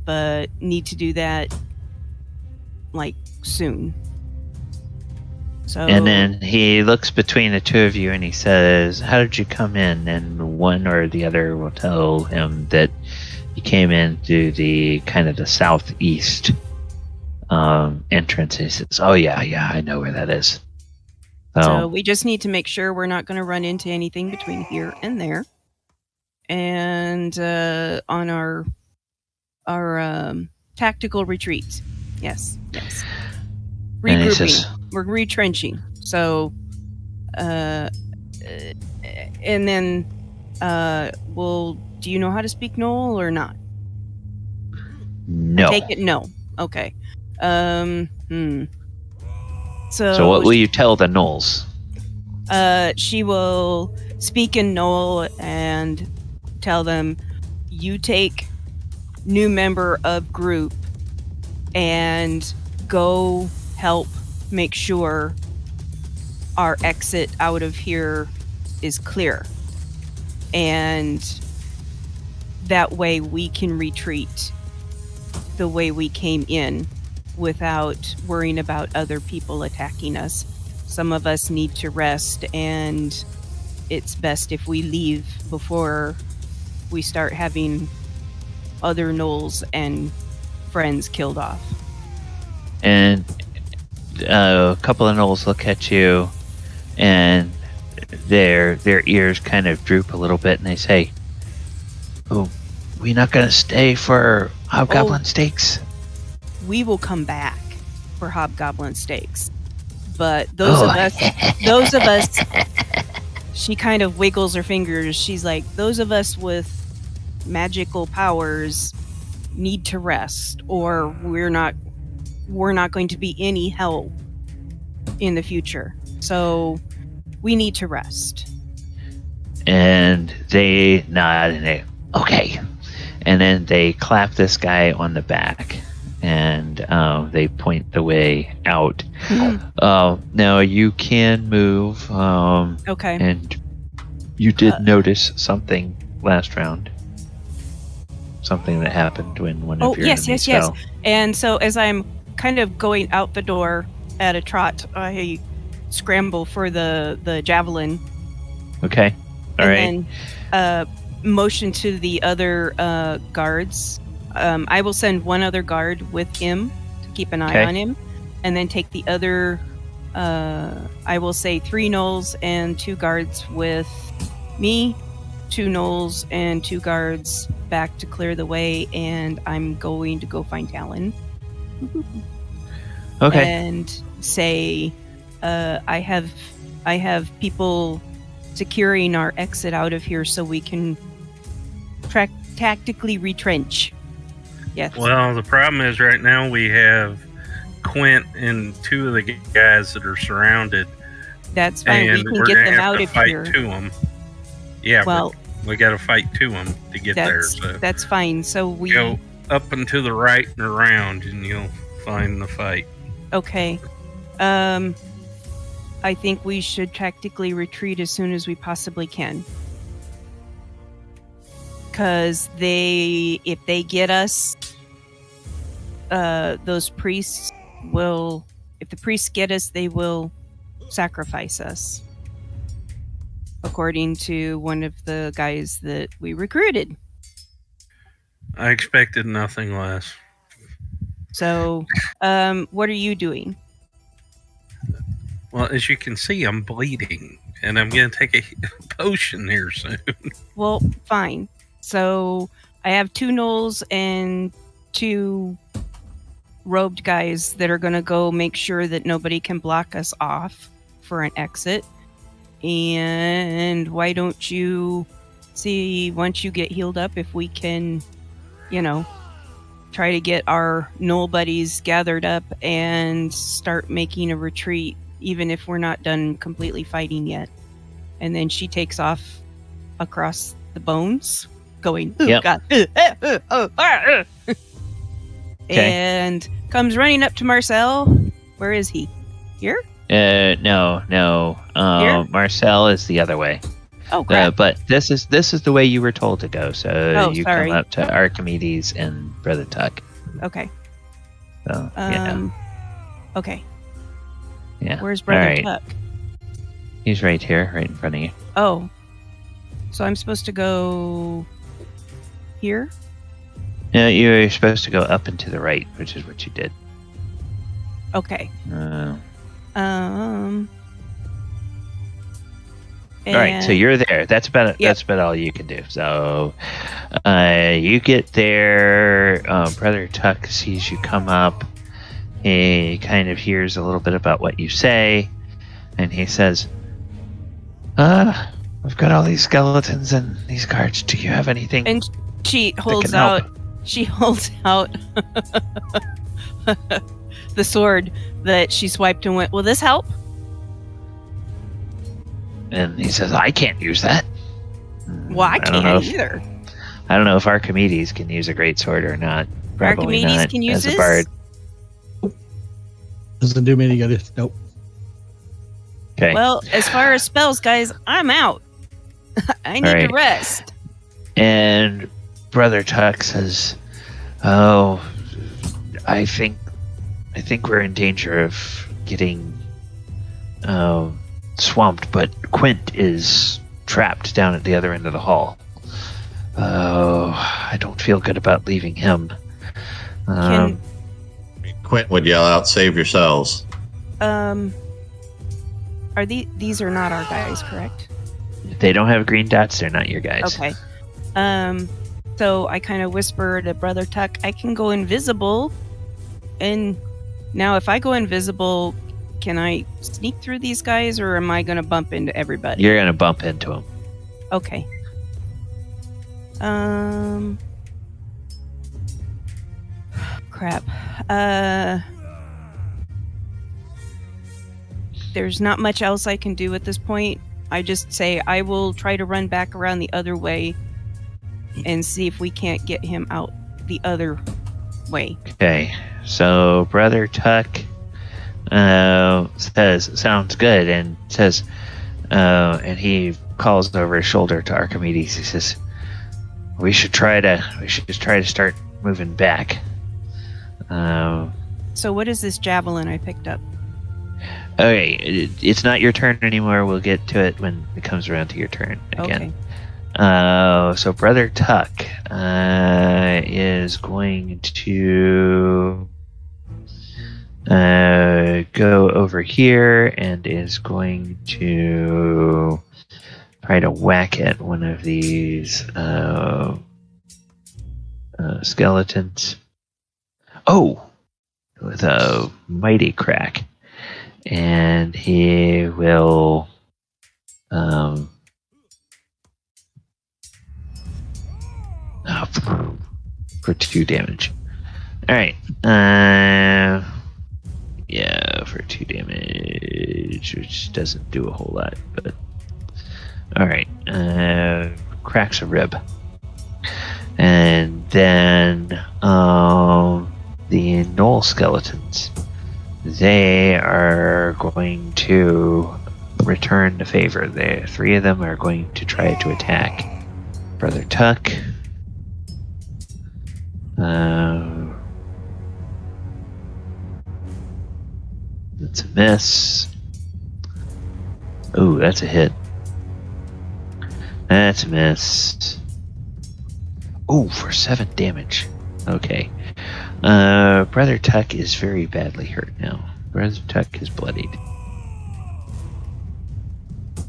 but need to do that like soon. So,
And then he looks between the 2 of you and he says, "How did you come in?" And one or the other will tell him that you came in through the kind of the southeast entrance. He says, "Oh yeah, I know where that is."
So we just need to make sure we're not going to run into anything between here and there. And on our tactical retreat. Yes.
And he
Regrouping.
says,
We're retrenching. So, and then, do you know how to speak Knoll or not?
"No."
Take it no. Okay.
So what will you tell the Knolls?
She will speak in Knoll and tell them, you take new member of group and go help make sure our exit out of here is clear. And that way we can retreat the way we came in without worrying about other people attacking us. Some of us need to rest, and it's best if we leave before we start having other Knolls and friends killed off.
And a couple of Knolls look at you, and their ears kind of droop a little bit, and they say, "Oh, we not gonna stay for hobgoblin steaks?"
We will come back for hobgoblin steaks, but those of us, she kind of wiggles her fingers. She's like, those of us with magical powers need to rest, or we're not going to be any help in the future. So we need to rest.
And they nod and they, "Okay." And then they clap this guy on the back. and they point the way out. Now you can move,
Okay.
and you did notice something last round. Something that happened when one of your enemies fell.
And so as I'm kind of going out the door at a trot, I scramble for the javelin.
Okay. All right.
And then motion to the other guards. I will send one other guard with him to keep an eye on him, and then take the other. I will say 3 gnolls and 2 guards with me, 2 gnolls and 2 guards back to clear the way, and I'm going to go find Talon.
Okay.
And say, I have people securing our exit out of here so we can tactically retrench. Yes.
Well, the problem is right now we have Quint and 2 of the guys that are surrounded.
That's fine.
And
We can get them out of
fight
here.
To them. Yeah.
Well,
we got to fight to them to get there. So
that's fine. So we
go up and to the right and around, and you'll find the fight.
Okay. I think we should tactically retreat as soon as we possibly can. Because if they get us, those priests will, if the priests get us, they will sacrifice us. According to one of the guys that we recruited.
I expected nothing less.
So, what are you doing?
Well, as you can see, I'm bleeding, and I'm going to take a potion here soon.
Well, fine. So, I have 2 gnolls and 2 robed guys that are going to go make sure that nobody can block us off for an exit. And why don't you see, once you get healed up, if we can, try to get our gnoll buddies gathered up and start making a retreat, even if we're not done completely fighting yet. And then she takes off across the bones, going, "Oh,
Yep.
God." And comes running up to Marcel. Where is he? Here?
No.
Here?
Marcel is the other way.
Oh, crap.
But this is the way you were told to go. So you
sorry.
come up to Archimedes and Brother Tuck.
Okay.
So yeah.
Okay.
Yeah.
Where's Brother
All right.
Tuck?
He's right here, right in front of you.
Oh. So I'm supposed to go here?
No, you're supposed to go up and to the right, which is what you did.
Okay.
All right, so you're there. That's about
Yep.
That's about all you can do. So, you get there. Brother Tuck sees you come up. He kind of hears a little bit about what you say, and he says, "We've got all these skeletons and these guards. Do you have anything?"
And she holds
can help.
out. She holds out the sword that she swiped and went, "Will this help?"
And he says, "I can't use that."
Well, I
don't know
can't
if-
either.
I don't know if Archimedes can use a great sword or not. Probably
Archimedes
not
can use
as
this?
a bard.
Doesn't do me any good. Nope.
Okay.
Well, as far as spells, guys, I'm out. I need
right.
to rest.
And Brother Tuck says, "Oh, I think we're in danger of getting swamped, but Quint is trapped down at the other end of the hall. Oh, I don't feel good about leaving him."
Quint would yell out, "Save yourselves."
Are these are not our guys, correct?
If they don't have green dots, they're not your guys.
Okay. So I kind of whisper to Brother Tuck, I can go invisible. And now if I go invisible, can I sneak through these guys, or am I going to bump into everybody?
You're gonna bump into them.
Okay. Crap. There's not much else I can do at this point. I just say I will try to run back around the other way and see if we can't get him out the other way.
Okay. So Brother Tuck says, sounds good, and says, and he calls over his shoulder to Archimedes. He says, we should just try to start moving back.
So what is this javelin I picked up?
Okay, it's not your turn anymore. We'll get to it when it comes around to your turn again.
Okay.
So Brother Tuck is going to go over here and is going to try to whack at one of these skeletons. Oh, with a mighty crack. And he will for 2 damage. Alright. Yeah, for 2 damage, which doesn't do a whole lot, but alright. Cracks a rib. And then the gnoll skeletons, they are going to return the favor. The 3 of them are going to try to attack Brother Tuck. That's a miss. Ooh, that's a hit. That's a miss. Ooh, for 7 damage. Okay. Brother Tuck is very badly hurt now. Brother Tuck is bloodied.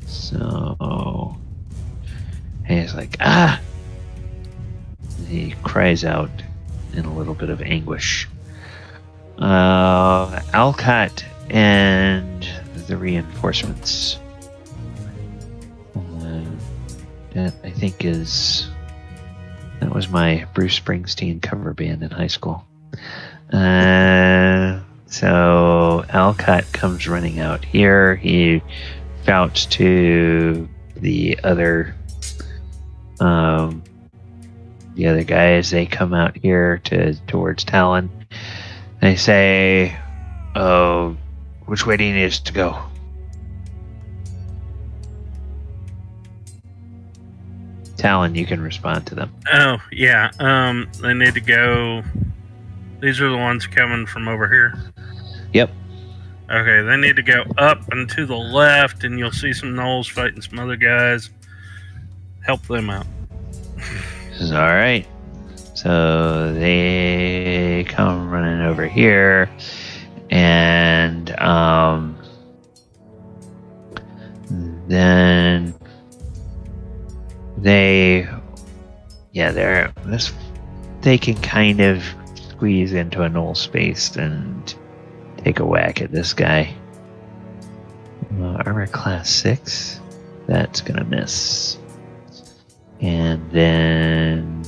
So he's like, ah! He cries out in a little bit of anguish. Alcott and the reinforcements. That I think that was my Bruce Springsteen cover band in high school. So Alcott comes running out here. He shouts to the other guys. They come out here towards Talon. They say, "Oh, which way do you need us to go?" Talon, you can respond to them.
Oh, yeah. They need to go. These are the ones coming from over here.
Yep.
Okay, they need to go up and to the left, and you'll see some gnolls fighting some other guys. Help them out.
All right. So they come running over here, and then they can kind of squeeze into a null space and take a whack at this guy. Armor class 6, that's gonna miss. And then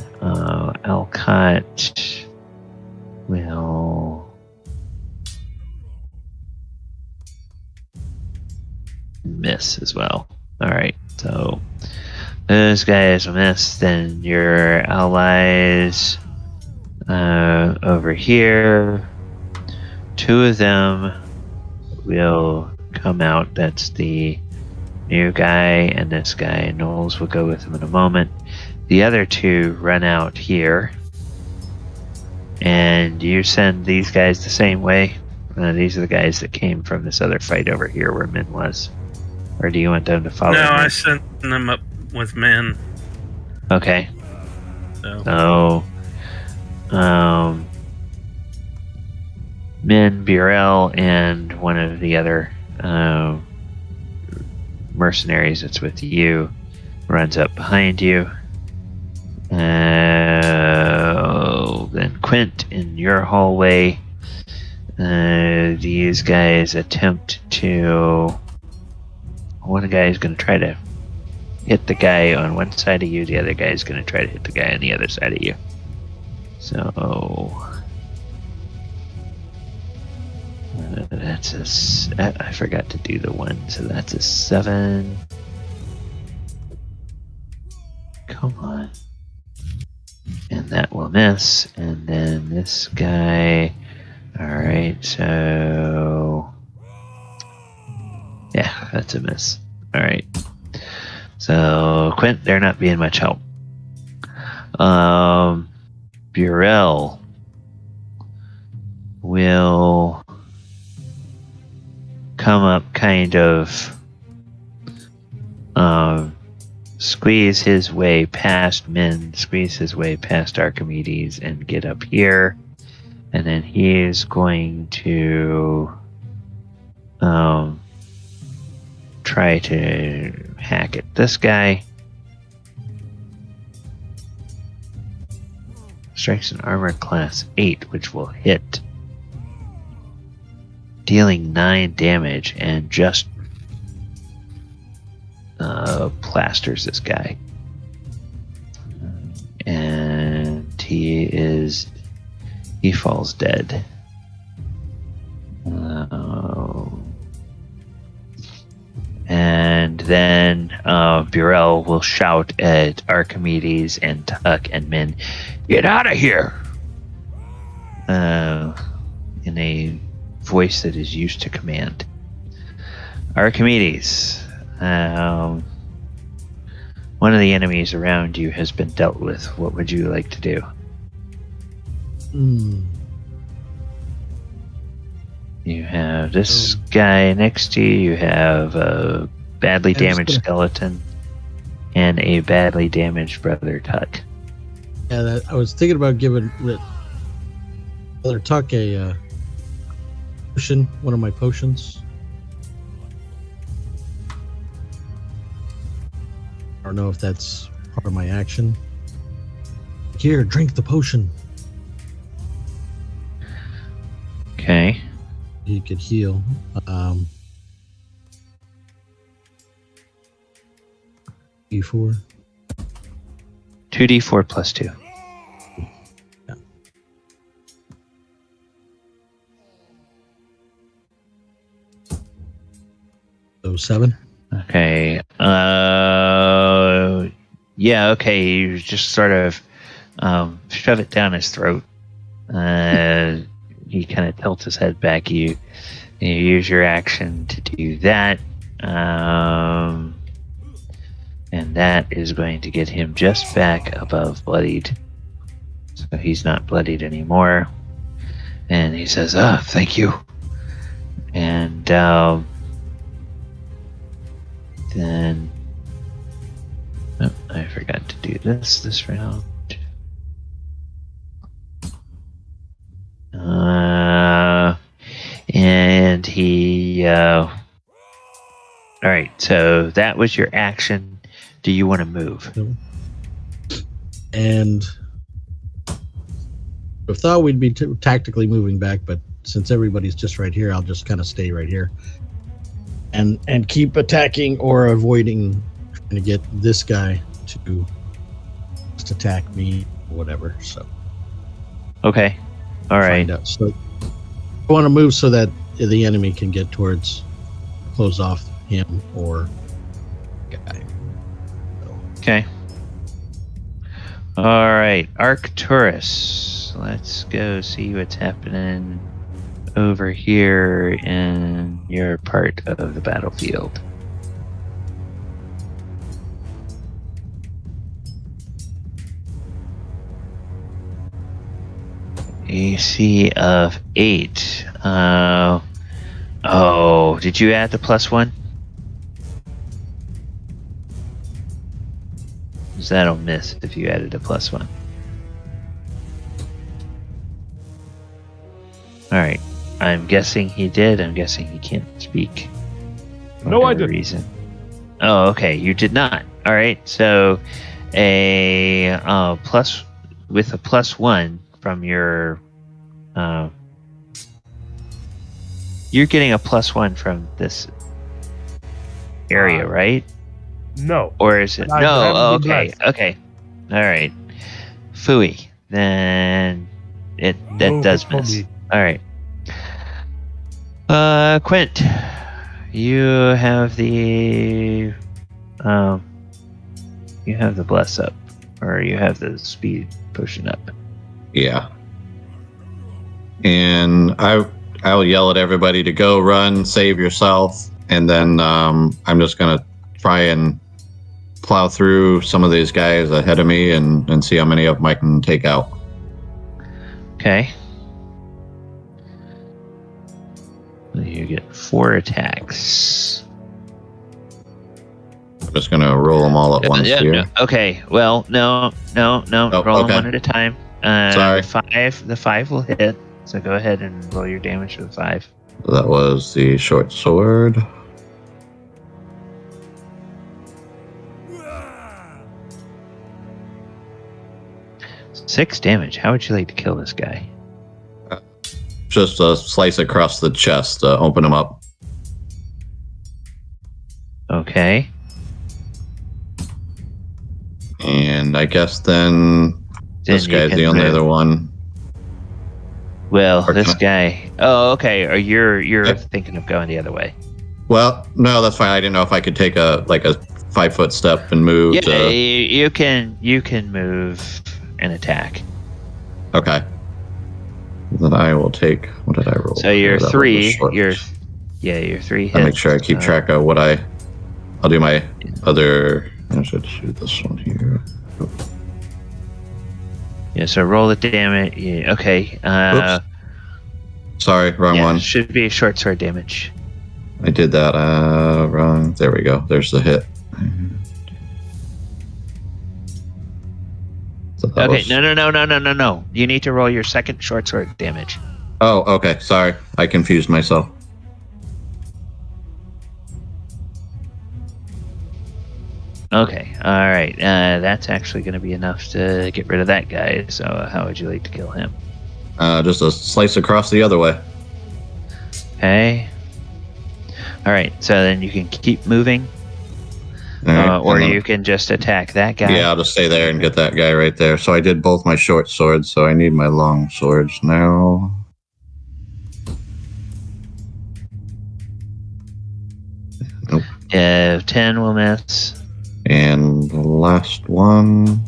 Alcott will miss as well. Alright, so those guys will miss. Then your allies over here, 2 of them will come out. That's the new guy and this guy. Knowles will go with him in a moment. The other 2 run out here, and you send these guys the same way. These are the guys that came from this other fight over here where Min was. Or do you want them to follow?
No,
Min?
I sent them up with men.
Okay.
So
Min, Burrell, and one of the other mercenaries that's with you runs up behind you. Then Quint in your hallway. These guys attempt to. One guy is going to try to hit the guy on one side of you. The other guy is going to try to hit the guy on the other side of you. So that's I forgot to do the 1, so that's a 7. Come on. And that will miss. And then this guy All right, so yeah, that's a miss. All right, so Quint, they're not being much help. Burrell will come up, kind of squeeze his way past Min, squeeze his way past Archimedes, and get up here. And then he is going to try to hack at this guy. Strikes an armor class 8, which will hit, dealing 9 damage, and just plasters this guy. And he falls dead. And then Burrell will shout at Archimedes and Tuck and Min, "Get out of here!" In a voice that is used to command. Archimedes, one of the enemies around you has been dealt with. What would you like to do? You have this guy next to you. You have a badly damaged skeleton and a badly damaged Brother Tuck.
Yeah, I was thinking about giving Brother Tuck a potion, one of my potions. I don't know if that's part of my action. Here, drink the potion.
Okay.
He could heal. 2d4.
2d4 plus 2.
Yeah. So 7.
Okay. Yeah, okay. You just sort of shove it down his throat. He kind of tilts his head back. You use your action to do that. And that is going to get him just back above bloodied. So he's not bloodied anymore. And he says, thank you. And then... Oh, I forgot to do this round. And he... Alright, so that was your action. Do you want to move?
And I thought we'd be tactically moving back, but since everybody's just right here, I'll just kind of stay right here and keep attacking or avoiding trying to get this guy to just attack me or whatever. So
okay, all right.
So I want to move so that the enemy can get towards, close off him or guy.
Okay. All right, Arcturus. Let's go see what's happening over here in your part of the battlefield. AC of 8. Oh, did you add the +1? That'll miss if you added a +1. Alright. I'm guessing he did. I'm guessing he can't speak.
No, I didn't.
Reason. Oh, okay. You did not. Alright. So a plus with a +1 from your you're getting a +1 from this area, right?
No.
Or is it? No. Oh, okay. Okay. All right. Phooey. Then that does miss. All right. Quint, you have the bless up, or you have the speed potion up.
Yeah. And I'll yell at everybody to go, run, save yourself, and then I'm just gonna try and plow through some of these guys ahead of me and see how many of them I can take out.
Okay. You get 4 attacks.
I'm just gonna roll them all at once here.
No. Okay. Well, no.
Oh,
Roll
okay.
them one at a time.
Sorry.
The 5 will hit. So go ahead and roll your damage for the 5.
That was the short sword.
Six damage. How would you like to kill this guy?
Just a slice across the chest to open him up.
Okay.
And I guess then this
you
guy's
can
the only
move.
other one.
Well,
Or
this
can
guy. Oh, okay. Or you're
Yep.
thinking of going the other way.
Well, no, that's fine. I didn't know if I could take a 5-foot step and move.
Yeah, you can move and attack.
Okay. Then I will take. What did I roll?
So you're
That was
3.
short.
You're 3 hits.
I make sure I keep track of what I'll do my other. I should shoot this one here.
Yeah. So roll the damage. Yeah, okay.
Oops. Sorry, wrong one.
Should be short sword damage.
I did that wrong. There we go. There's the hit. So that
Okay.
was-
No. You need to roll your second short sword damage.
Oh, okay. Sorry, I confused myself.
Okay. All right. That's actually going to be enough to get rid of that guy. So how would you like to kill him?
Just a slice across the other way.
Okay. All right. So then you can keep moving,
All right,
or
and then-
you can just attack that guy.
Yeah, I'll just stay there and get that guy right there. So I did both my short swords, so I need my long swords now. Nope.
10 will miss.
And the last one.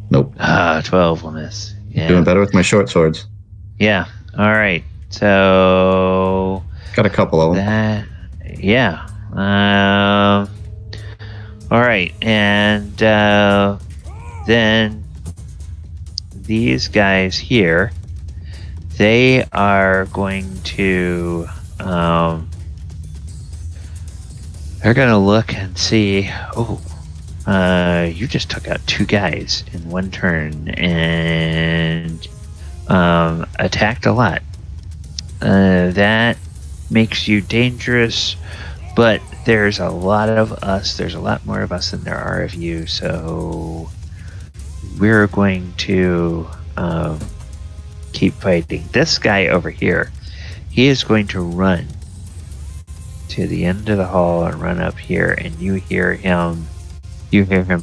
Nope.
12 will miss. Yeah.
Doing better with my short swords.
Yeah. All right. So
Got a couple of them.
that. Yeah. All right. And then these guys here, they are going to. They're going to look and see. Oh, you just took out 2 guys in one turn and attacked a lot. That makes you dangerous, but there's a lot of us. There's a lot more of us than there are of you, so we're going to keep fighting. This guy over here, he is going to run to the end of the hall and run up here, and you hear him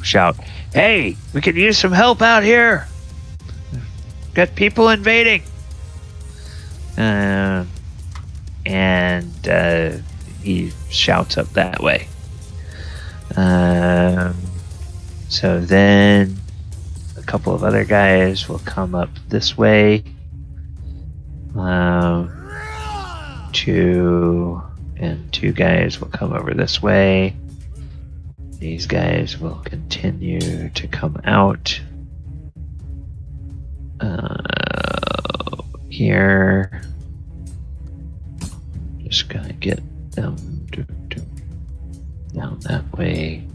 shout, "Hey, we could use some help out here. Got people invading." And he shouts up that way. So then a couple of other guys will come up this way. 2 guys will come over this way. These guys will continue to come out here. Just gonna get them down that way.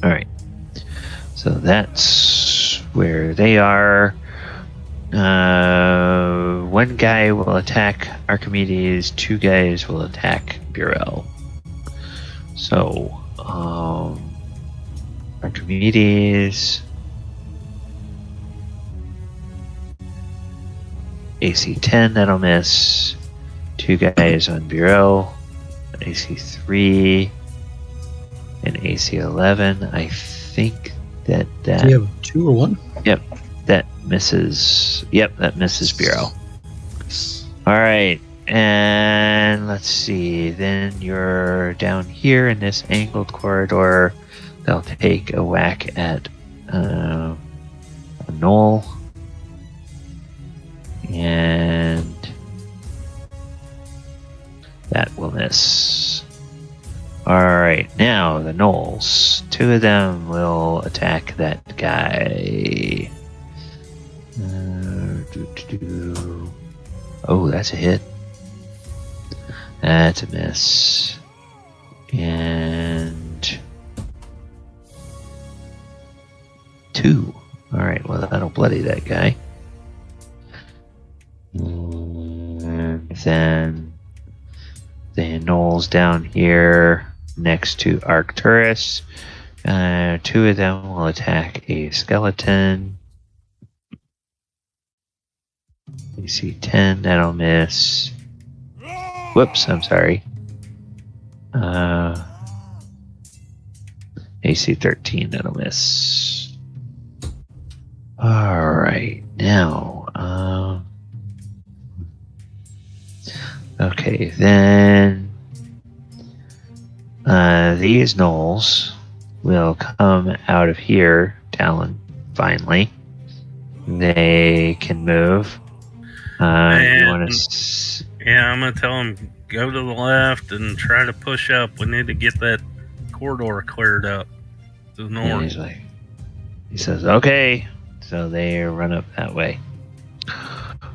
All right. So that's where they are. 1 guy will attack Archimedes. 2 guys will attack Burrell. So, Archimedes, AC 10, that'll miss. 2 guys on Burrell, AC 3, and AC 11. I think that.
Do you have 2 or 1?
Yep, that misses. Yep, that misses Bureau. All right, and let's see. Then you're down here in this angled corridor. They'll take a whack at a knoll. And that will miss. Alright, now the gnolls. 2 of them will attack that guy. Oh, that's a hit. That's a miss. And 2. Alright, well, that'll bloody that guy. And then the gnolls down here next to Arcturus. 2 of them will attack a skeleton. AC 10, that'll miss. Whoops, I'm sorry. AC 13, that'll miss. Alright, now, okay, then these gnolls will come out of here, Talon, finally. They can move. You want to...
Yeah, I'm going to tell them, go to the left and try to push up. We need to get that corridor cleared up to the north.
Yeah, he says, okay. So they run up that way.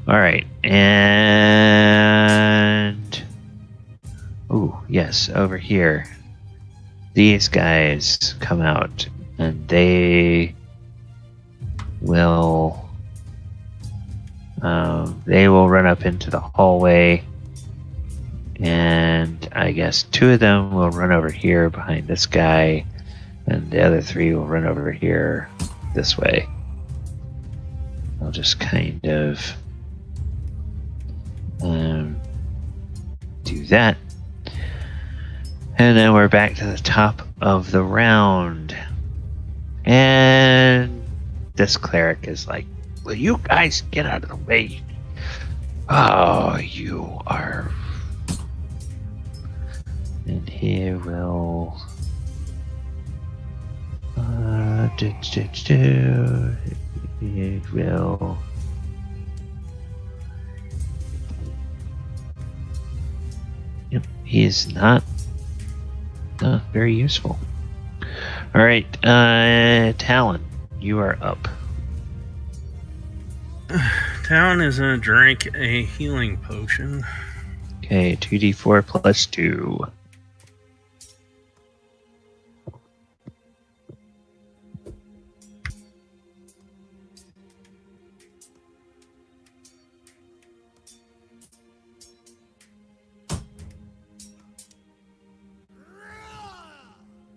Alright, and... Ooh, yes, over here. These guys come out, and they will run up into the hallway, and I guess 2 of them will run over here behind this guy, and the other 3 will run over here this way. I'll just kind of do that. And then we're back to the top of the round. And this cleric is like, will you guys get out of the way? Oh, you are... And he will... He will... Yep, he is not very useful. Alright, Talon, you are up.
Talon is going to drink a healing potion.
Okay, 2d4 plus 2.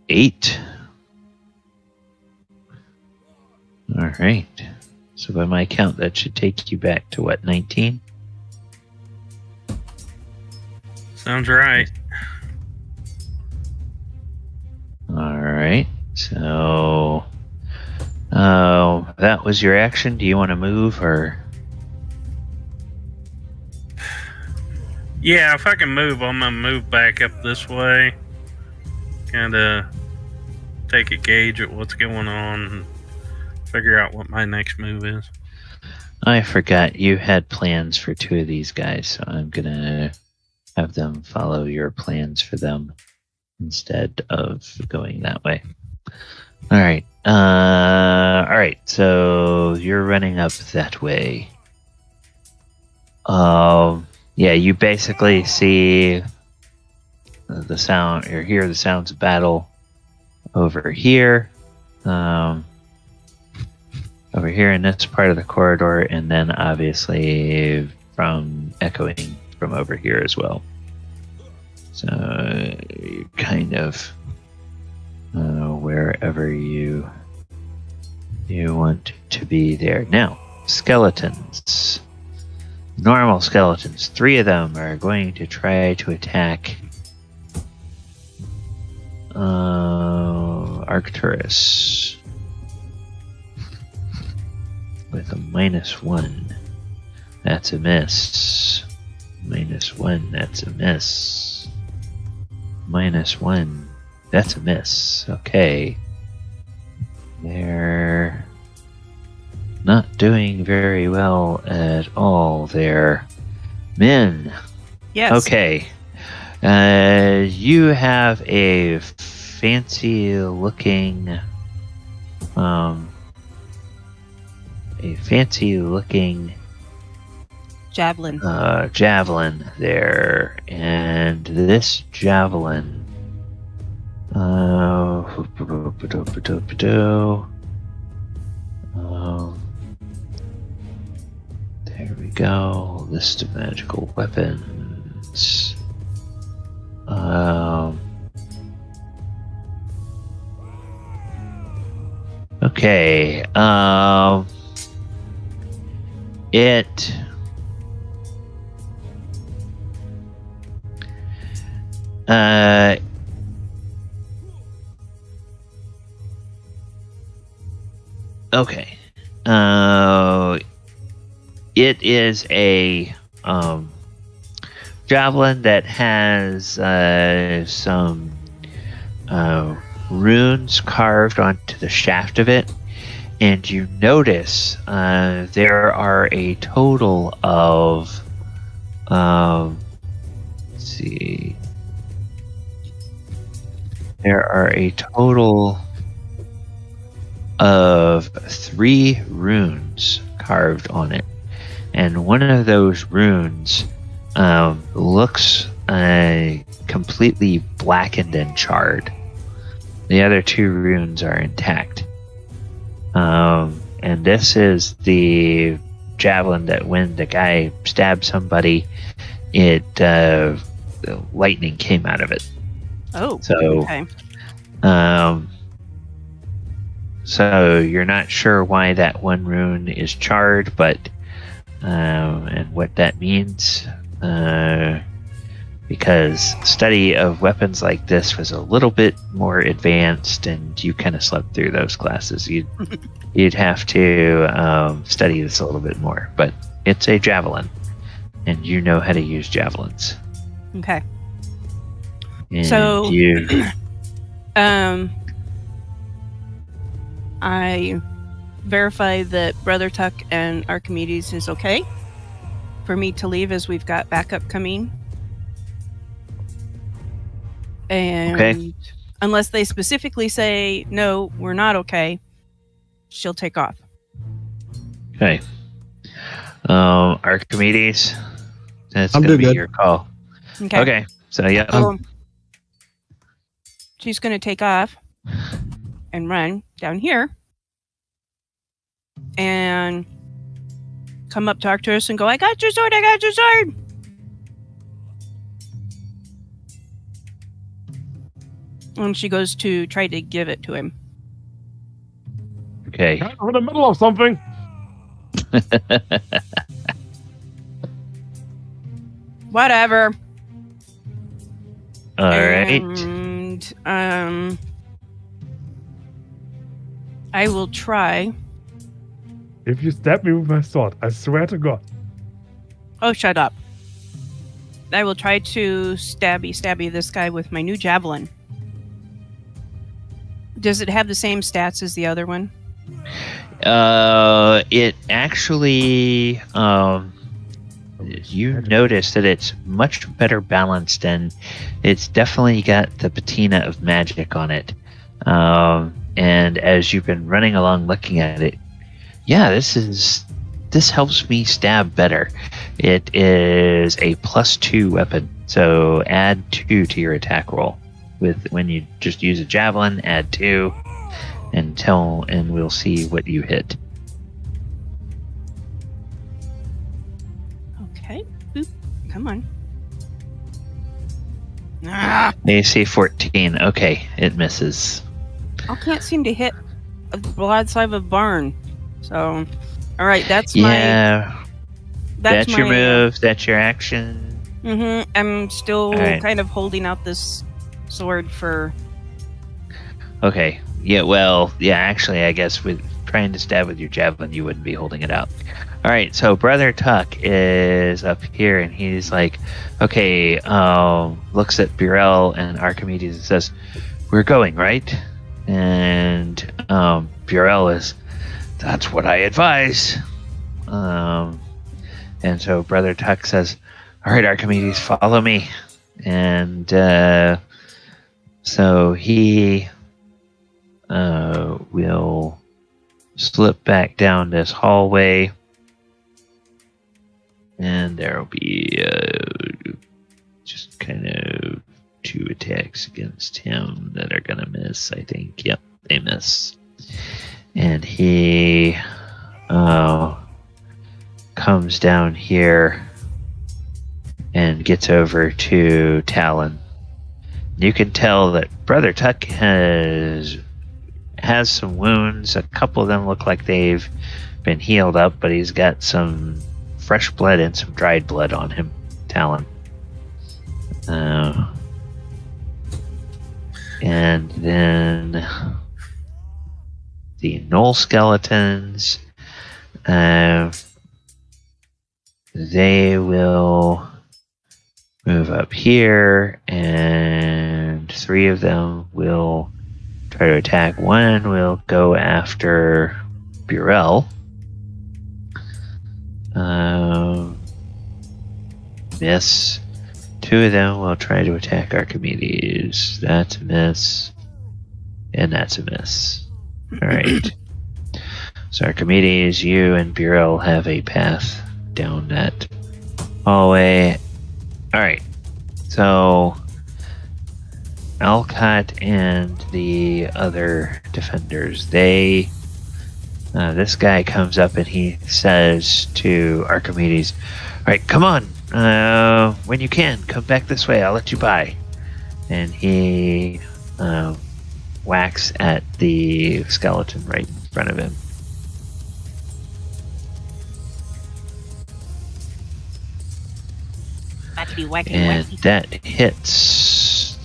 Eight. All right. So by my count, that should take you back to what, 19?
Sounds right.
All right. So, that was your action. Do you want to move or?
Yeah, if I can move, I'm gonna move back up this way. Kind of take a gauge at what's going on and figure out what my next move is.
I forgot you had plans for 2 of these guys, so I'm gonna have them follow your plans for them instead of going that way. All right. All right. So you're running up that way. Yeah, you basically see the sound, or hear the sounds of battle over here. Over here in this part of the corridor, and then obviously from echoing from over here as well. So you kind of wherever you want to be there. Now, skeletons. Normal skeletons. 3 of them are going to try to attack Arcturus with a -1. That's a miss. -1. That's a miss. -1. That's a miss. Okay. They're not doing very well at all there. Min.
Yes.
Okay. You have a fancy looking
Javelin.
javelin there, and this javelin there we go. List of magical weapons. Okay. It. Okay. It is a javelin that has some runes carved onto the shaft of it, and you notice there are a total of let's see, there are a total of 3 runes carved on it, and one of those runes looks completely blackened and charred. The other 2 runes are intact. And this is the javelin that when the guy stabbed somebody, lightning came out of it.
Oh,
So,
okay.
So you're not sure why that one rune is charred, but and what that means, because study of weapons like this was a little bit more advanced, and you kind of slept through those classes. You'd have to study this a little bit more, but it's a javelin, and you know how to use javelins.
Okay.
And
So,
you,
I verify that Brother Tuck and Archimedes is okay for me to leave, as we've got backup coming. And
Okay.
unless they specifically say, no, we're not okay, she'll take off.
okay. Archimedes, that's
I'm
going to
doing
be
good.
your call.
Okay.
Okay. So, yeah.
So she's going to take off and run down here and come up, talk to us, and go, I got your sword, I got your sword. And she goes to try to give it to him.
Okay.
Kind of in the middle of something.
Whatever.
All right.
And I will try.
If you stab me with my sword, I swear to God.
Oh, shut up. I will try to stabby this guy with my new javelin. Does it have the same stats as the other one?
It actually, you notice that it's much better balanced, and it's definitely got the patina of magic on it. And as you've been running along looking at it, yeah, this helps me stab better. It is a +2 weapon, so add 2 to your attack roll. When you just use a javelin, add 2, and we'll see what you hit.
Okay. Boop. Come on. Ah!
AC 14. Okay, it misses.
I can't seem to hit a broadside of a barn. So, all right, that's
Yeah, that's your
my,
move. That's your action.
I'm still
All right.
kind of holding out this sword for.
Okay. Yeah. Well. Yeah. Actually, I guess with trying to stab with your javelin, you wouldn't be holding it out. All right. So Brother Tuck is up here, and he's like, okay. Looks at Burrell and Archimedes and says, "We're going, right?" And Burrell is That's what I advise. And so Brother Tuck says, all right, Archimedes, follow me. And so he will slip back down this hallway. And there will be just kind of 2 attacks against him that are going to miss, I think. Yep, they miss. And he comes down here and gets over to Talon. You can tell that Brother Tuck has some wounds. A couple of them look like they've been healed up, but he's got some fresh blood and some dried blood on him, Talon. And then the Knoll skeletons, they will move up here, and 3 of them will try to attack. 1 will go after Burrell. Miss. 2 of them will try to attack Archimedes. That's a miss. And that's a miss. Alright. So Archimedes, you and Burrell have a path down that hallway. Alright. So Alcott and the other defenders, they this guy comes up and he says to Archimedes, alright, come on. When you can, come back this way. I'll let you by. And he whacks at the skeleton right in front of him. And that hits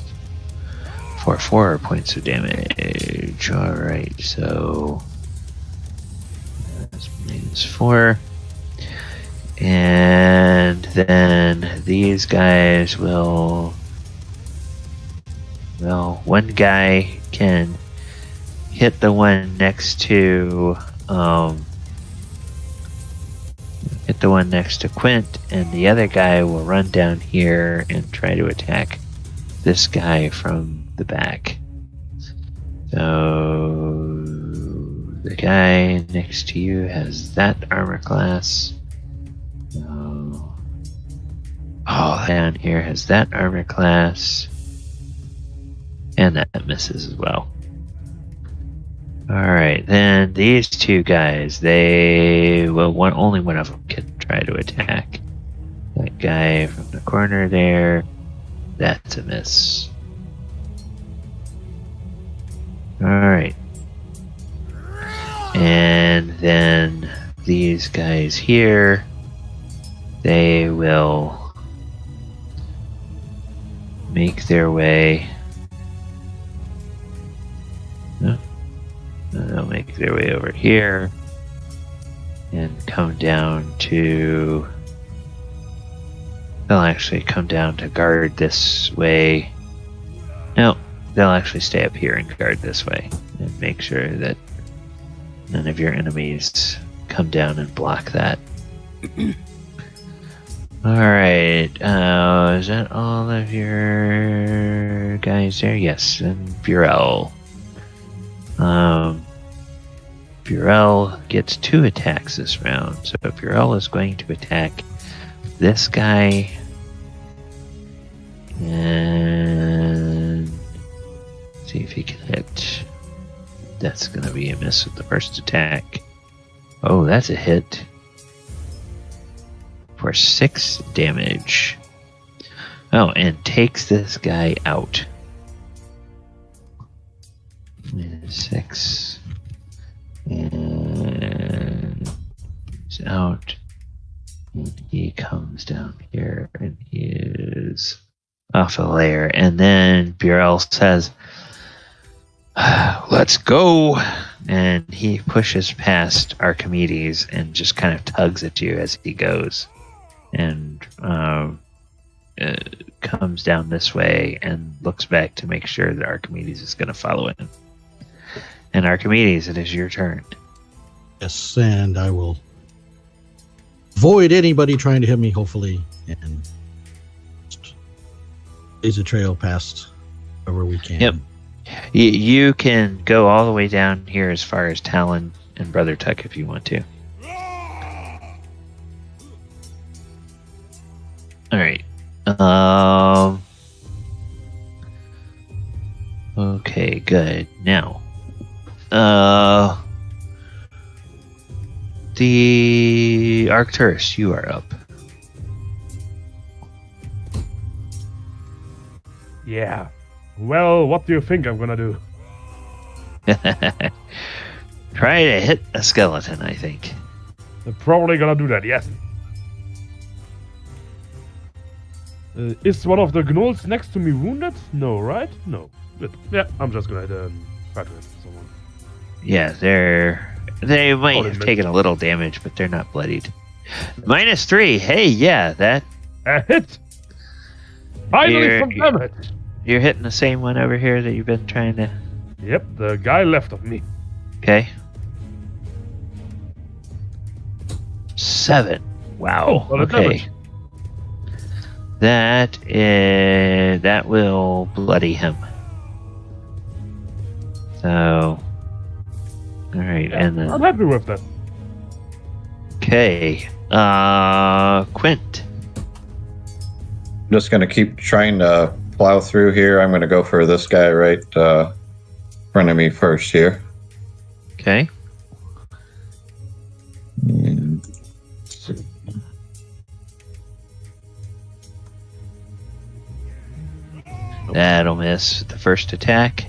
for 4 points of damage. Alright, so that's -4. And then these guys will... Well, one guy can hit the one next to... hit the one next to Quint, and the other guy will run down here and try to attack this guy from the back. So... the guy next to you has that armor class. Oh, down here has that armor class. And that misses as well. Alright, then these 2 guys, only one of them can try to attack. That guy from the corner there, that's a miss. Alright. And then these guys here, they will make their way. They'll make their way over here and come down to... They'll actually come down to guard this way. No, they'll actually stay up here and guard this way and make sure that none of your enemies come down and block that. Alright, is that all of your guys there? Yes, and Burrell. Burrell gets 2 attacks this round, so Burrell is going to attack this guy and see if he can hit. That's going to be a miss with the first attack. Oh, that's a hit for 6 damage. Oh, and takes this guy out. -6. And he's out. And he comes down here and he is off a layer. And then Burrell says, let's go. And he pushes past Archimedes and just kind of tugs at you as he goes. And comes down this way and looks back to make sure that Archimedes is going to follow him. And Archimedes, it is your turn.
Yes, and I will avoid anybody trying to hit me, hopefully, and just blaze a trail past wherever we can.
Yep. You can go all the way down here as far as Talon and Brother Tuck if you want to. All right. Okay, good. Now, the Arcturus, you are up.
Yeah. Well, what do you think I'm gonna do?
Try to hit a skeleton, I think.
I'm probably gonna do that, yes. Is one of the gnolls next to me wounded? No, right? No. Good. Yeah, I'm just gonna try to hit someone.
Yeah, they might
Oh, they
have
missed.
taken a little damage, but they're not bloodied. -3. Hey, yeah, that
A hit! Finally
You're-
some damage!
you're hitting the same one over here that you've been trying to.
Yep, the guy left of me.
Okay. 7. Wow.
Oh, well,
okay.
damage.
That will bloody him. So. All right,
Yeah,
and then
I'm happy with that.
okay. Quint.
I'm just going to keep trying to plow through here. I'm going to go for this guy right in front of me first here.
Okay.
And
That'll miss the first attack.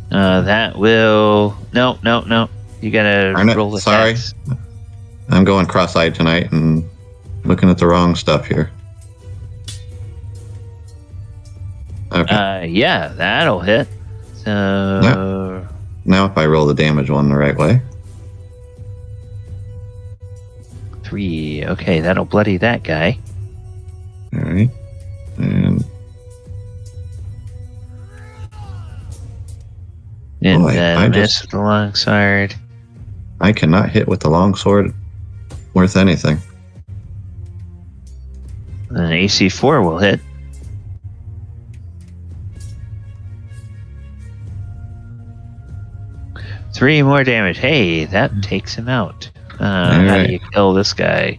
That will no. You gotta
Darn it,
roll the
sorry.
attacks.
I'm going cross-eyed tonight and looking at the wrong stuff here. Okay.
Yeah, that'll hit. So
Now if I roll the damage one the right way.
3. Okay, that'll bloody that guy.
All right.
And
Boy, I
miss
just-
with the long sword.
I cannot hit with the longsword worth anything.
An AC4 will hit. Three more damage. Hey, that takes him out. How
Alright.
do you kill this guy?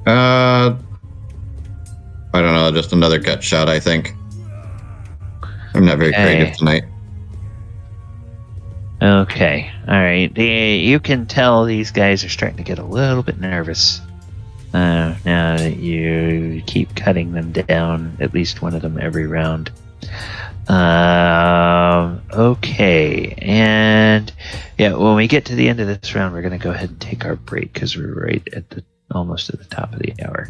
I don't know, just another gut shot, I think. I'm not very
Okay.
creative tonight.
Okay. Alright. You can tell these guys are starting to get a little bit nervous. Now that you keep cutting them down, at least one of them every round. Okay. And yeah, when we get to the end of this round, we're going to go ahead and take our break because we're right at the almost at the top of the hour.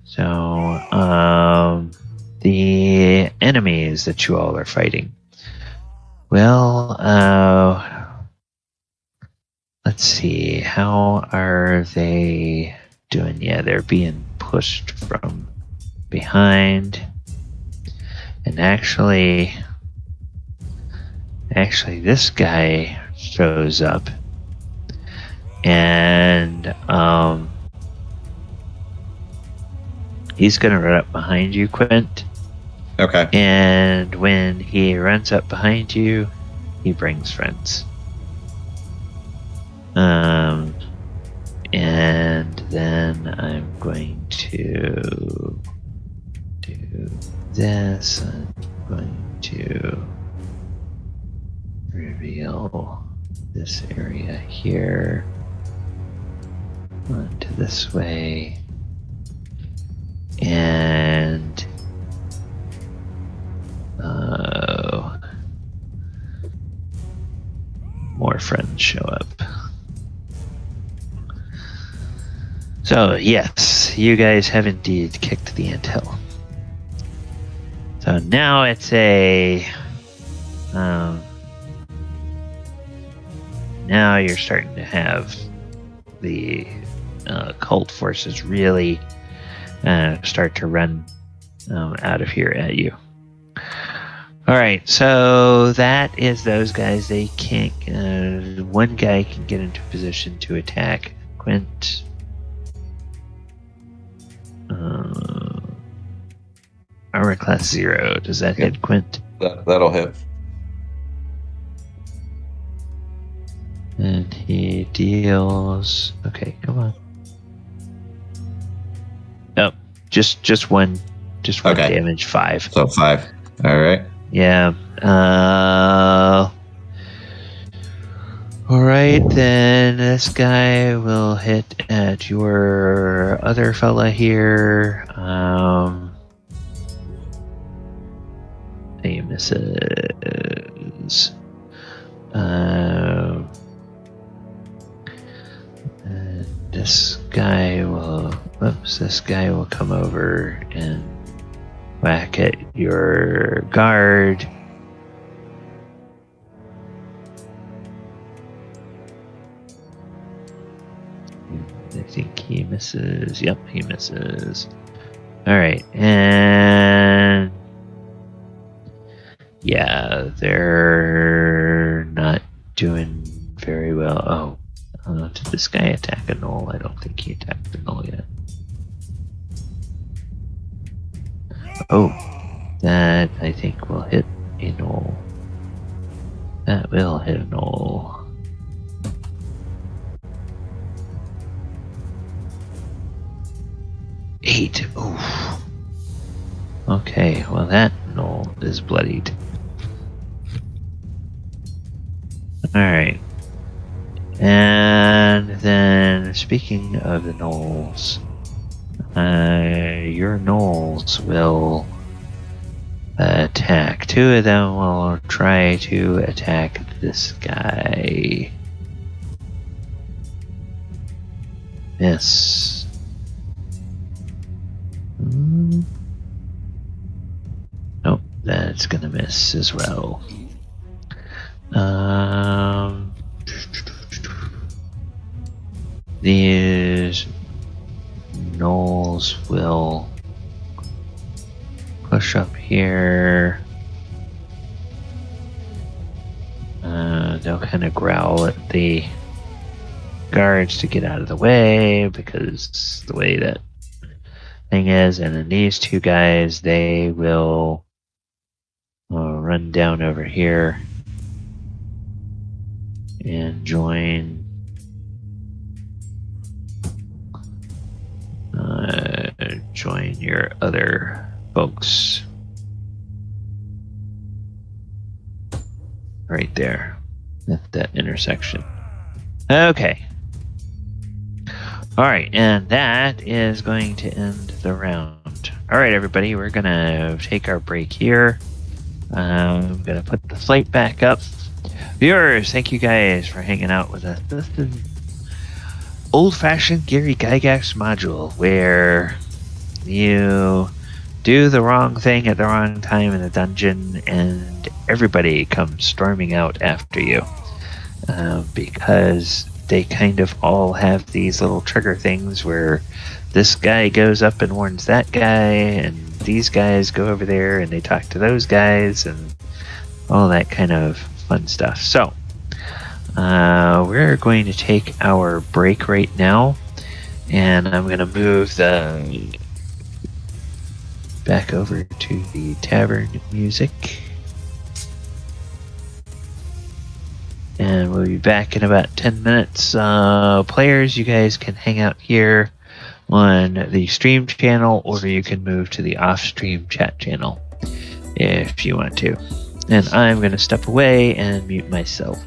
So, the enemies that you all are fighting. Well, let's see. How are they doing? Yeah, they're being pushed from behind. And actually, this guy shows up. And, he's going to run up behind you, Quint.
Okay.
And when he runs up behind you, he brings friends. And then I'm going to do this. I'm going to reveal this area here onto this way. And more friends show up. So yes, you guys have indeed kicked the Anthill. So now it's a now you're starting to have the cult forces really start to run out of here at you. All right, so that is those guys. They can't. One guy can get into position to attack Quint. Armor class 0. Does that hit Quint?
That'll hit.
And he deals. Okay, come on. Oh, just one
Okay.
damage. 5.
So 5. All right.
Yeah. All right, then this guy will hit at your other fella here. He misses. And this guy will. Whoops! This guy will come over and whack at your guard. I think he misses. Yep, he misses. Alright, and yeah, they're not doing very well. Oh, did this guy attack a knoll? I don't think he attacked the knoll yet. Oh, that I think will hit a knoll. That will hit a knoll. Eight. Oof. Okay, well that knoll is bloodied. Alright. And then, speaking of the gnolls, your gnolls will attack. 2 of them will try to attack this guy. Miss. Nope, that's gonna miss as well. These gnolls will push up here. They'll kind of growl at the guards to get out of the way because the way that thing is. And then these 2 guys, they will run down over here and join your other folks right there at that intersection. Okay. All right, and that is going to end the round. All right, everybody, we're gonna take our break here. I'm gonna put the slate back up. Viewers, thank you guys for hanging out with us. This is old-fashioned Gary Gygax module where you do the wrong thing at the wrong time in a dungeon and everybody comes storming out after you because they kind of all have these little trigger things where this guy goes up and warns that guy and these guys go over there and they talk to those guys and all that kind of fun stuff. So we're going to take our break right now, and I'm going to move the back over to the tavern music, and we'll be back in about 10 minutes. Players, you guys can hang out here on the stream channel, or you can move to the off-stream chat channel if you want to. And I'm going to step away and mute myself.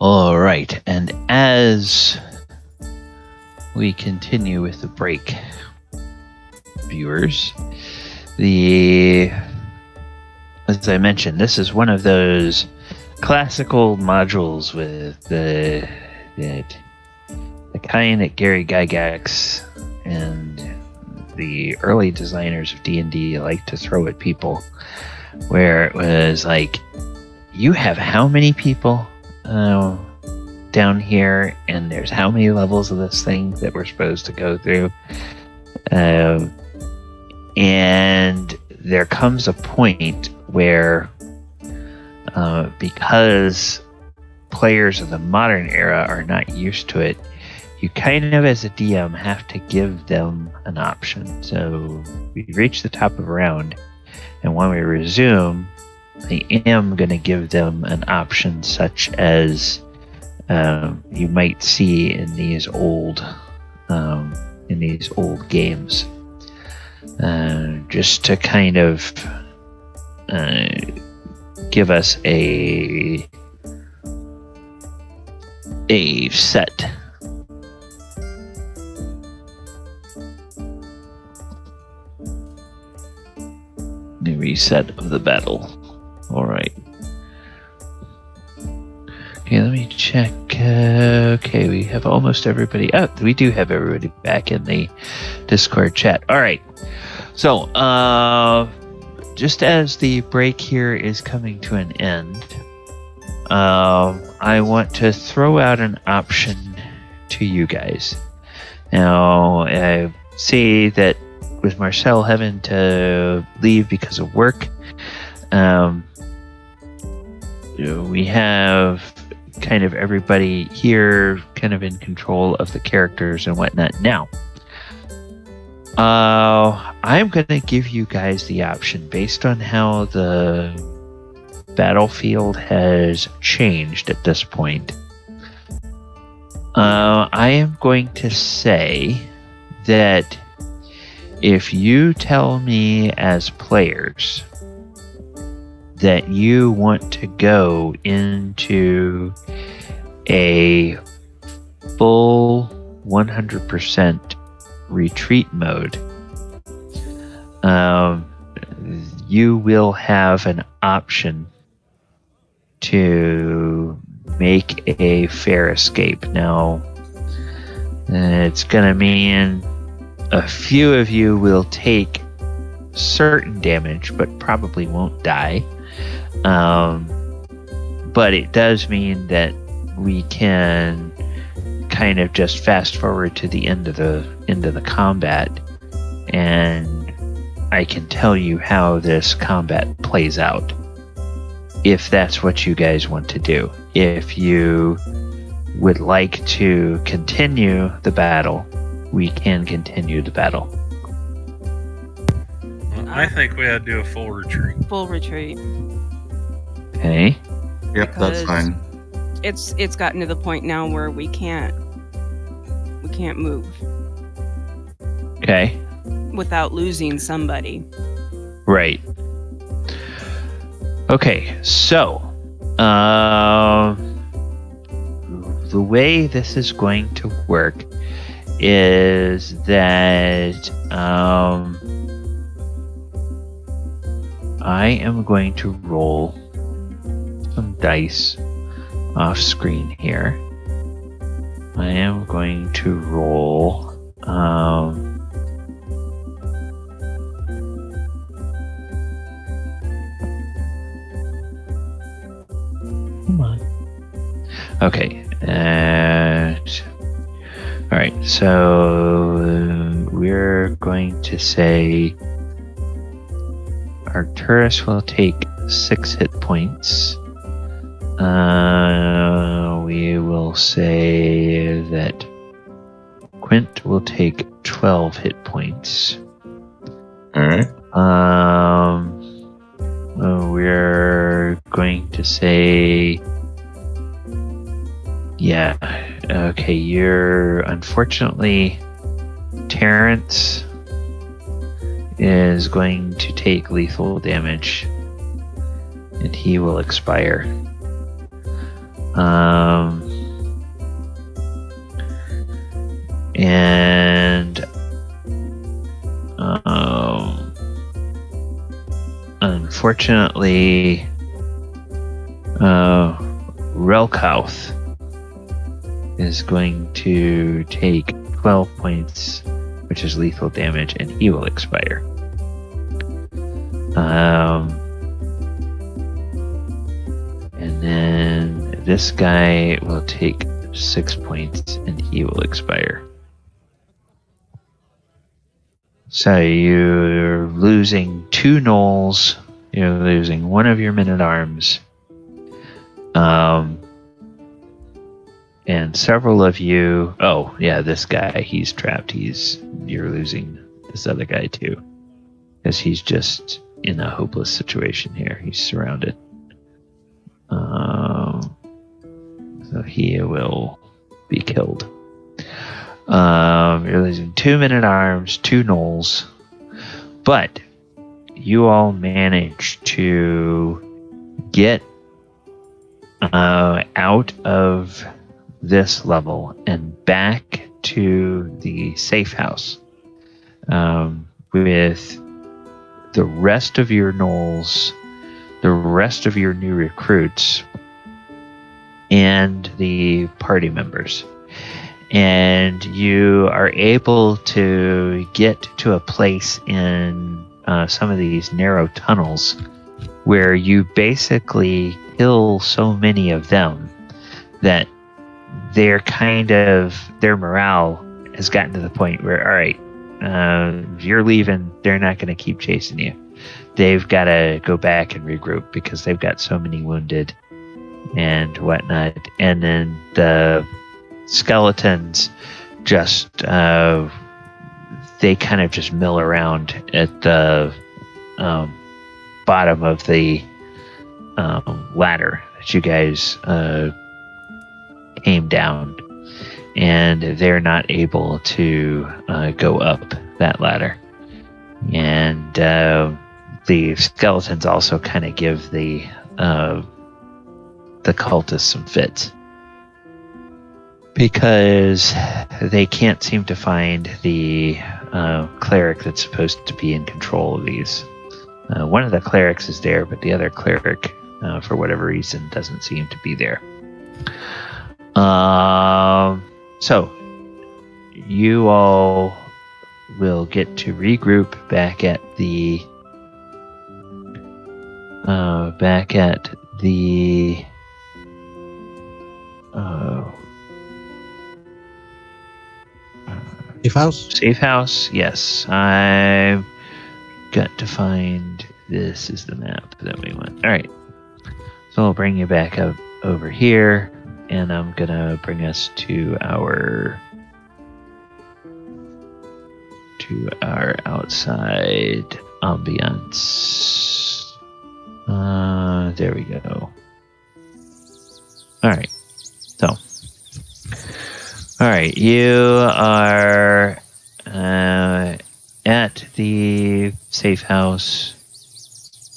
All right, and as we continue with the break, viewers, as I mentioned, this is one of those classical modules with the kind that Gary Gygax and the early designers of D&D like to throw at people, where it was like, you have how many people down here, and there's how many levels of this thing that we're supposed to go through, and there comes a point where because players of the modern era are not used to it, you kind of as a DM have to give them an option. So we reach the top of a round, and when we resume, I am going to give them an option such as you might see in these old games, just to kind of give us a set. A reset of the battle. All right. Okay, let me check. Okay, we have almost everybody. Oh, we do have everybody back in the Discord chat. All right. So, just as the break here is coming to an end, I want to throw out an option to you guys. Now, I see that with Marcel having to leave because of work, we have kind of everybody here kind of in control of the characters and whatnot. Now, I'm going to give you guys the option based on how the battlefield has changed at this point. I am going to say that if you tell me as players that you want to go into a full 100% retreat mode, you will have an option to make a fair escape. Now, it's going to mean a few of you will take certain damage, but probably won't die. But it does mean that we can kind of just fast forward to the end of the combat, and I can tell you how this combat plays out. if that's what you guys want to do. If you would like to continue the battle, we can continue the battle.
I think we had to do a full retreat.
Full retreat.
Okay.
Yep, that's
Because-
fine.
It's gotten to the point now where we can't move
Okay.
without losing somebody.
Right. Okay, so the way this is going to work is that I am going to roll some dice off screen here. I am going to roll come on. Okay, and all right, so we're going to say Arcturus will take 6 hit points. We will say that Quint will take 12 hit points.
All right.
We're going to say, yeah, okay, you're unfortunately, Terrence is going to take lethal damage and he will expire. And unfortunately, Relkauth is going to take 12 points, which is lethal damage, and he will expire. And then this guy will take 6 points, and he will expire. So you're losing 2 gnolls. You're losing 1 of your men-at-arms. And several of you... Oh, yeah, this guy, he's trapped. You're losing this other guy, too. Because he's just in a hopeless situation here. He's surrounded. So he will be killed. You're losing 2 men-at-arms, 2 gnolls. But you all managed to get out of this level and back to the safe house with the rest of your gnolls, the rest of your new recruits, and the party members. And you are able to get to a place in some of these narrow tunnels where you basically kill so many of them that their morale has gotten to the point where, all right, you're leaving, they're not going to keep chasing you. They've got to go back and regroup because they've got so many wounded and whatnot. And then the skeletons just they kind of just mill around at the bottom of the ladder that you guys came down, and they're not able to go up that ladder. And the skeletons also kind of give the cultists some fits because they can't seem to find the cleric that's supposed to be in control of these. One of the clerics is there, but the other cleric, for whatever reason, doesn't seem to be there. So you all will get to regroup back at the
Safe house?
Safe house, yes. I've got to find... This is the map that we want. All right. So I'll bring you back up over here, and I'm gonna bring us to our outside ambience. There we go. All right. So, all right, you are at the safe house,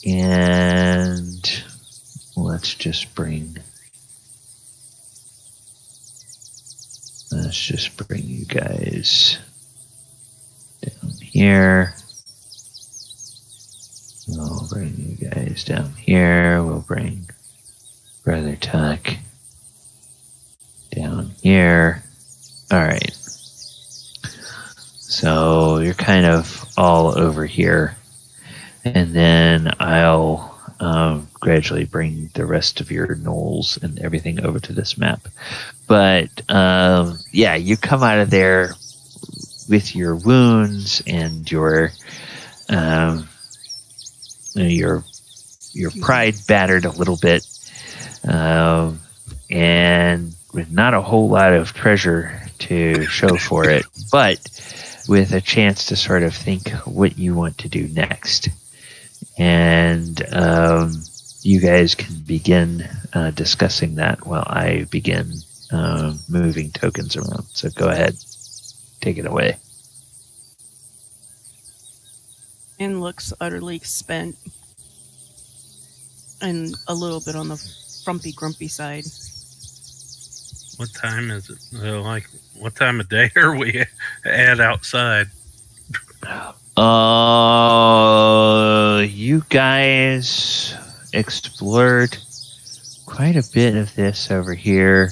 and let's just bring you guys down here. We'll bring you guys down here. We'll bring Brother Tuck down here. All right. So you're kind of all over here. And then I'll gradually bring the rest of your gnolls and everything over to this map. But yeah, you come out of there with your wounds and your pride battered a little bit, and with not a whole lot of treasure to show for it, but with a chance to sort of think what you want to do next. And you guys can begin discussing that while I begin moving tokens around. So go ahead, take it away.
And looks utterly spent and a little bit on the frumpy grumpy side.
What time is it? What time of day are we at outside?
You guys explored quite a bit of this over here.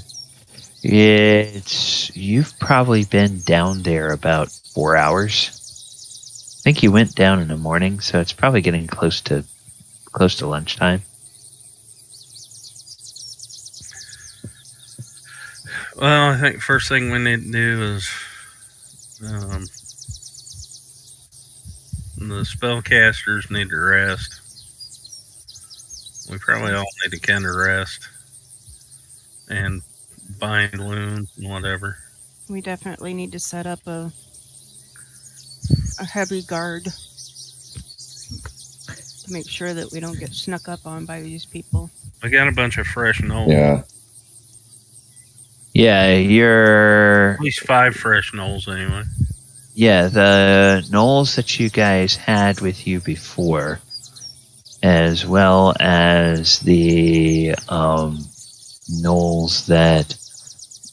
You've probably been down there about 4 hours. I think you went down in the morning, so it's probably getting close to lunchtime.
Well, I think first thing we need to do is the spellcasters need to rest. We probably all need to kind of rest and bind wounds and whatever.
We definitely need to set up a heavy guard to make sure that we don't get snuck up on by these people.
We got a bunch of fresh gnolls.
Yeah.
Yeah, you're...
At least 5 fresh gnolls anyway.
Yeah, the gnolls that you guys had with you before, as well as the gnolls that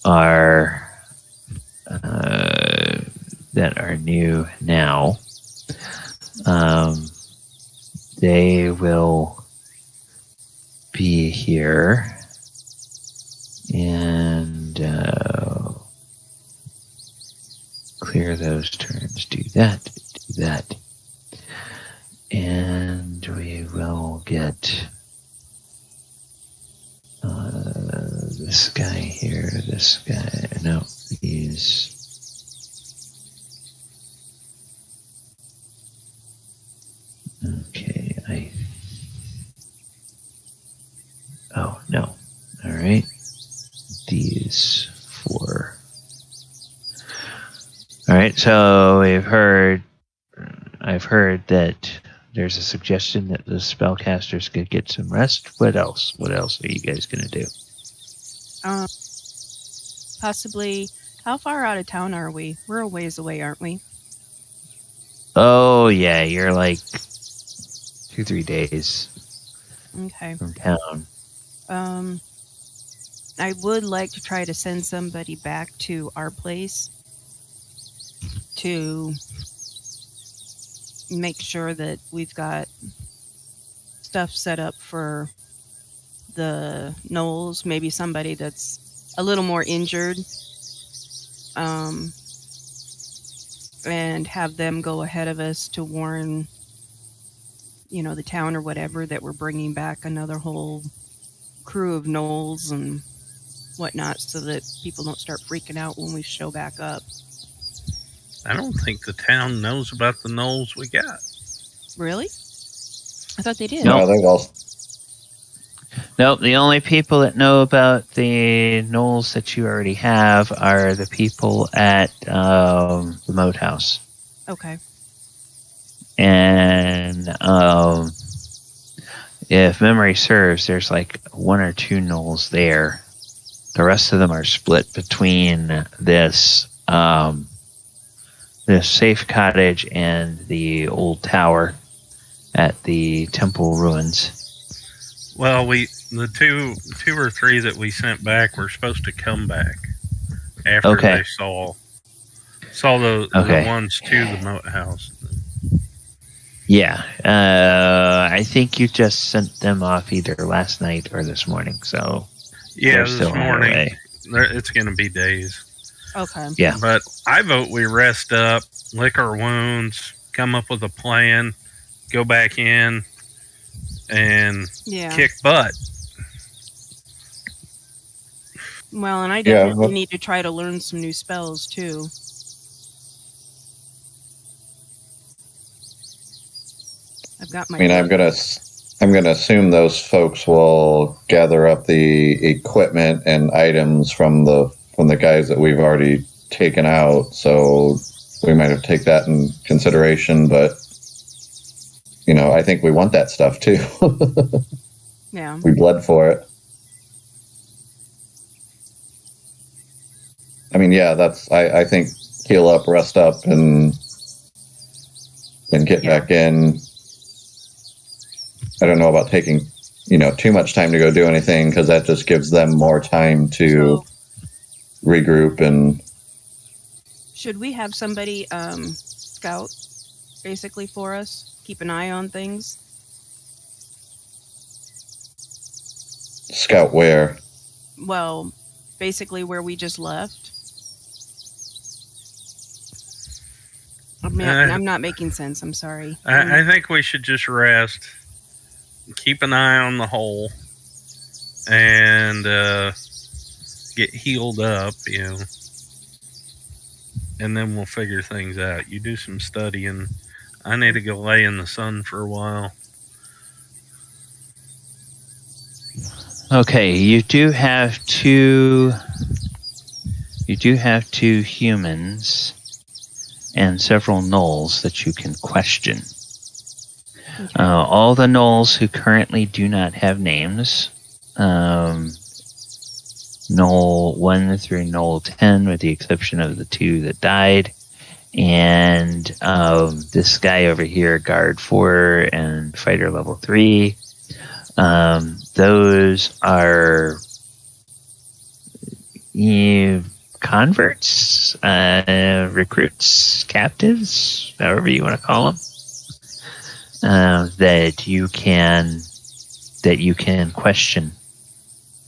are new now, they will be here, and clear those turns, do that, and we will get this guy here, no, he's okay. Oh no, all right, these 4. All right, so I've heard that there's a suggestion that the spellcasters could get some rest. What else? What else are you guys gonna do?
Possibly, how far out of town are we? We're a ways away, aren't we?
Oh yeah, you're like 2-3 days
Okay.
from town.
I would like to try to send somebody back to our place to make sure that we've got stuff set up for the gnolls, maybe somebody that's a little more injured, and have them go ahead of us to warn, the town or whatever that we're bringing back another whole crew of gnolls and whatnot, so that people don't start freaking out when we show back up.
I don't think the town knows about the gnolls we got.
Really? I thought they did.
No.
I think
Nope, the only people that know about the gnolls that you already have are the people at the moat house.
Okay.
And if memory serves, there's like 1 or 2 gnolls there. The rest of them are split between this safe cottage and the old tower at the temple ruins.
Well, the two or three that we sent back were supposed to come back after they saw the ones to the moat house.
Yeah, I think you just sent them off either last night or this morning. So
yeah, this morning. It's going to be days.
Okay.
Yeah,
but I vote we rest up, lick our wounds, come up with a plan, go back in, and kick butt.
Well, and I definitely need to try to learn some new spells too. I've got my.
I mean, I'm gonna assume those folks will gather up the equipment and items from the guys that we've already taken out. So we might have to take that in consideration, but I think we want that stuff too.
Yeah.
We bled for it. I mean, yeah, I think heal up, rest up, and get back in. I don't know about taking, too much time to go do anything, because that just gives them more time to regroup. And
should we have somebody scout basically for us? Keep an eye on things?
Scout where?
Well, basically where we just left. I'm not making sense. I'm sorry.
I think we should just rest, keep an eye on the hole, and get healed up, and then we'll figure things out. You do some studying. I need to go lay in the sun for a while.
Okay, you do have two humans and several gnolls that you can question. Okay. All the gnolls who currently do not have names, Gnoll 1 through Gnoll 10, with the exception of the 2 that died, and this guy over here, Guard 4 and Fighter Level 3. Those are converts, recruits, captives, however you want to call them, that you can question.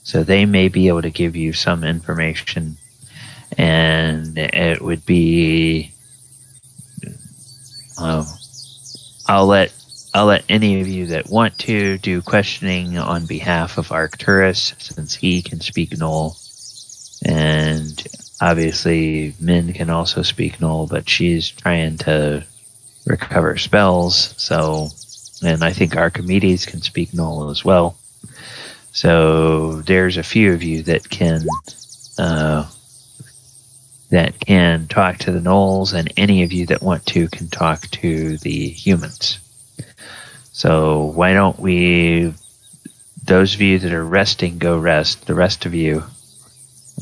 So they may be able to give you some information, and it would be. I'll let any of you that want to do questioning on behalf of Arcturus, since he can speak Gnoll, and obviously Min can also speak Gnoll, but she's trying to recover spells. So, and I think Archimedes can speak Gnoll as well. So there's a few of you that can talk to the gnolls, and any of you that want to can talk to the humans. So why don't those of you that are resting, go rest. The rest of you,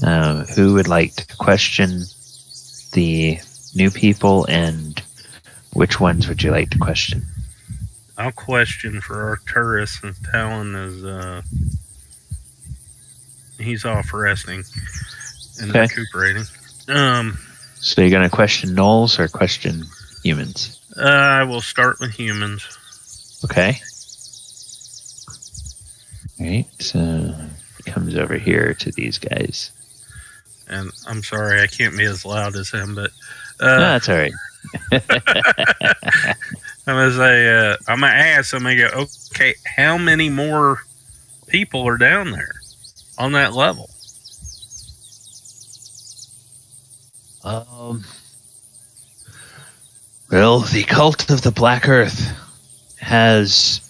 who would like to question the new people, and which ones would you like to question?
I'll question for Arcturus, since Talon is he's off resting and recuperating.
So you're going to question gnolls or question humans?
I will start with humans.
Okay. All right. So it comes over here to these guys.
And I'm sorry, I can't be as loud as him, but
no, that's all right.
I'm gonna say, I'm gonna ask. I'm gonna go. Okay, how many more people are down there on that level?
Well, the cult of the Black Earth has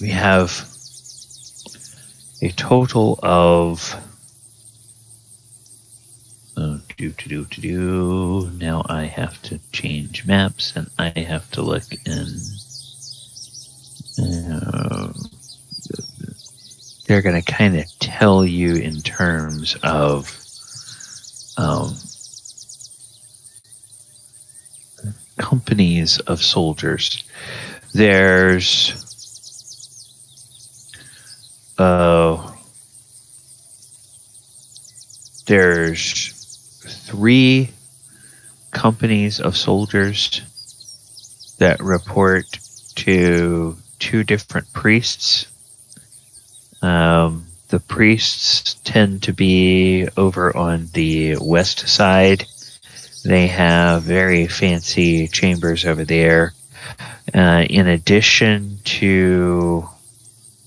we have a total of now I have to change maps and I have to look in they're going to kind of tell you in terms of companies of soldiers. There's three companies of soldiers that report to two different priests. The priests tend to be over on the west side. They have very fancy chambers over there. In addition to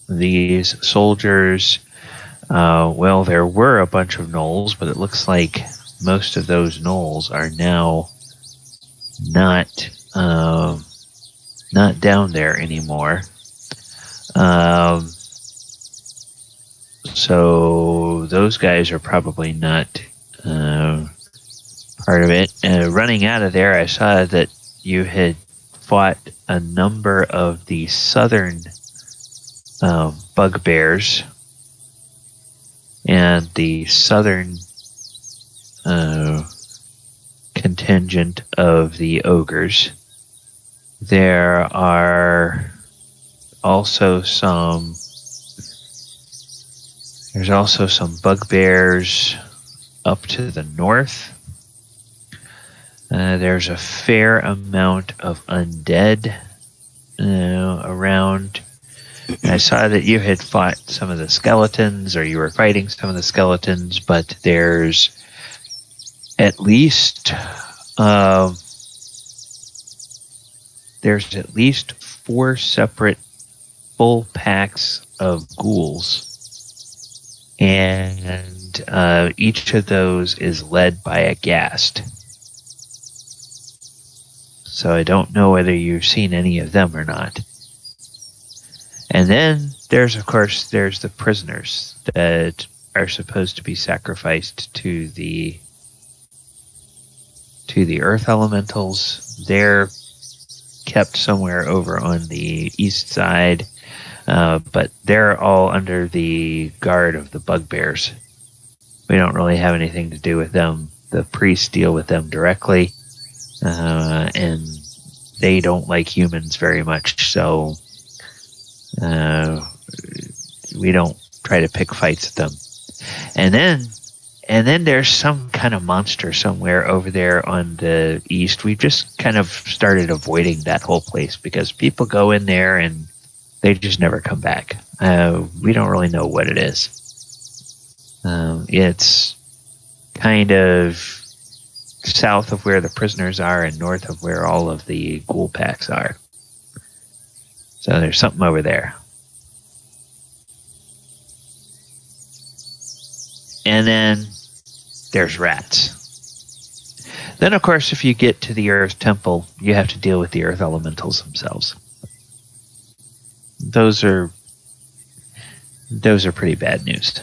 these soldiers, well, there were a bunch of gnolls, but it looks like most of those gnolls are now not down there anymore. So those guys are probably not part of it. Running out of there, I saw that you had fought a number of the southern bugbears and the southern contingent of the ogres. There are also some bugbears up to the north. There's a fair amount of undead around. I saw that you had fought some of the skeletons, or you were fighting some of the skeletons, but there's at least 4 separate full packs of ghouls, and each of those is led by a ghast. So I don't know whether you've seen any of them or not. And then there's the prisoners that are supposed to be sacrificed to the earth elementals. They're kept somewhere over on the east side, but they're all under the guard of the bugbears. We don't really have anything to do with them. The priests deal with them directly, and they don't like humans very much, so we don't try to pick fights with them. And then there's some kind of monster somewhere over there on the east. We've just kind of started avoiding that whole place because people go in there and they just never come back. We don't really know what it is. It's kind of south of where the prisoners are and north of where all of the ghoul packs are. So there's something over there. And then there's rats. Then, of course, if you get to the Earth Temple, you have to deal with the Earth Elementals themselves. Those are pretty bad news.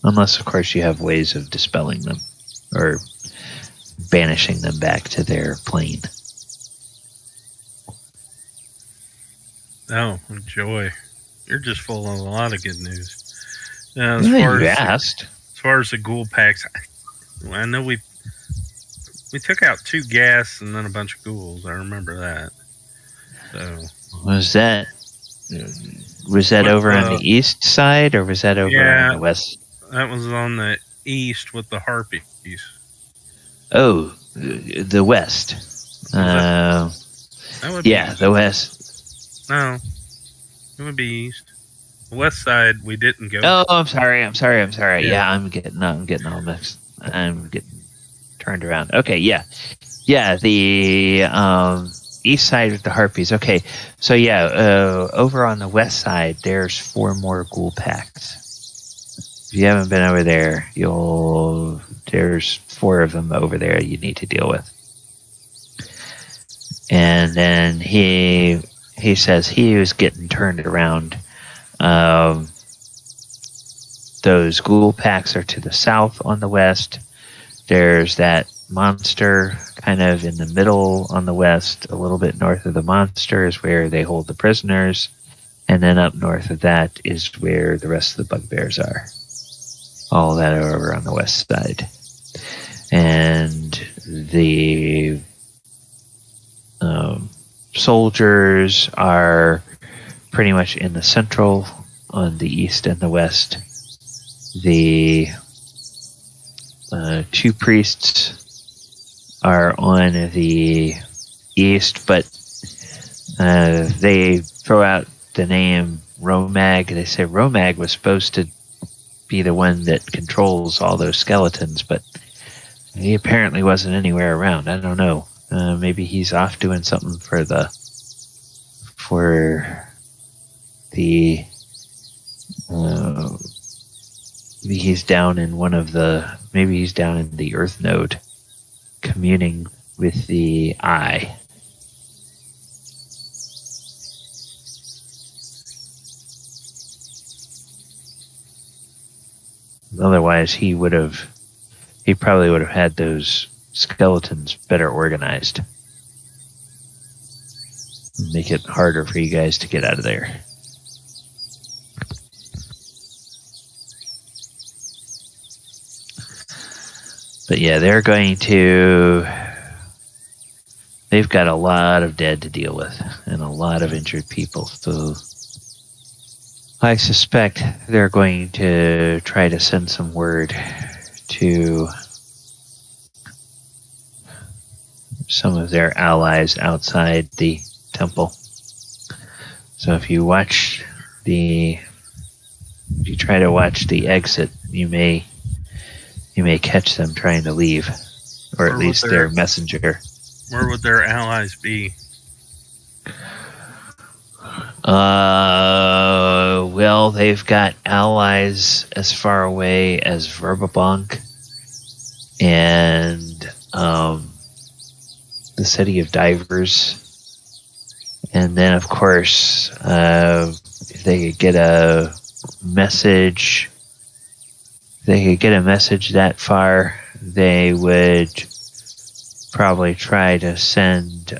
Unless, of course, you have ways of dispelling them or banishing them back to their plane.
Oh, joy. You're just full of a lot of good news.
As
far as the ghoul packs, I know we took out 2 ghasts and then a bunch of ghouls. I remember that. So
was that over on the east side, or was that over on the west?
That was on the east with the harpies.
Oh, the west. The west.
No, it would be east. The west side we didn't go.
Oh, I'm sorry. Yeah, I'm getting all mixed. I'm getting turned around. Okay, yeah. The east side with the harpies. Okay, so over on the west side, there's 4 more ghoul packs. If you haven't been over there, there's 4 of them over there you need to deal with. And then he says he was getting turned around. Those ghoul packs are to the south on the west. There's that monster kind of in the middle on the west. A little bit north of the monster is where they hold the prisoners. And then up north of that is where the rest of the bugbears are. All that are over on the west side. And the soldiers are pretty much in the central on the east and the west. The two priests are on the east, but they throw out the name Romag. They say Romag was supposed to be the one that controls all those skeletons, but he apparently wasn't anywhere around. I don't know. Maybe he's off doing something for the maybe he's down in the Earth node communing with the Eye. Otherwise, he probably would have had those skeletons better organized. Make it harder for you guys to get out of there. But yeah, they've got a lot of dead to deal with and a lot of injured people. So I suspect they're going to try to send some word to some of their allies outside the temple. So if you try to watch the exit, you may catch them trying to leave, or at least their messenger.
Where would their allies be?
Well, they've got allies as far away as Verbabonk and the city of Divers. And then, of course, if they could get a message that far, they would probably try to send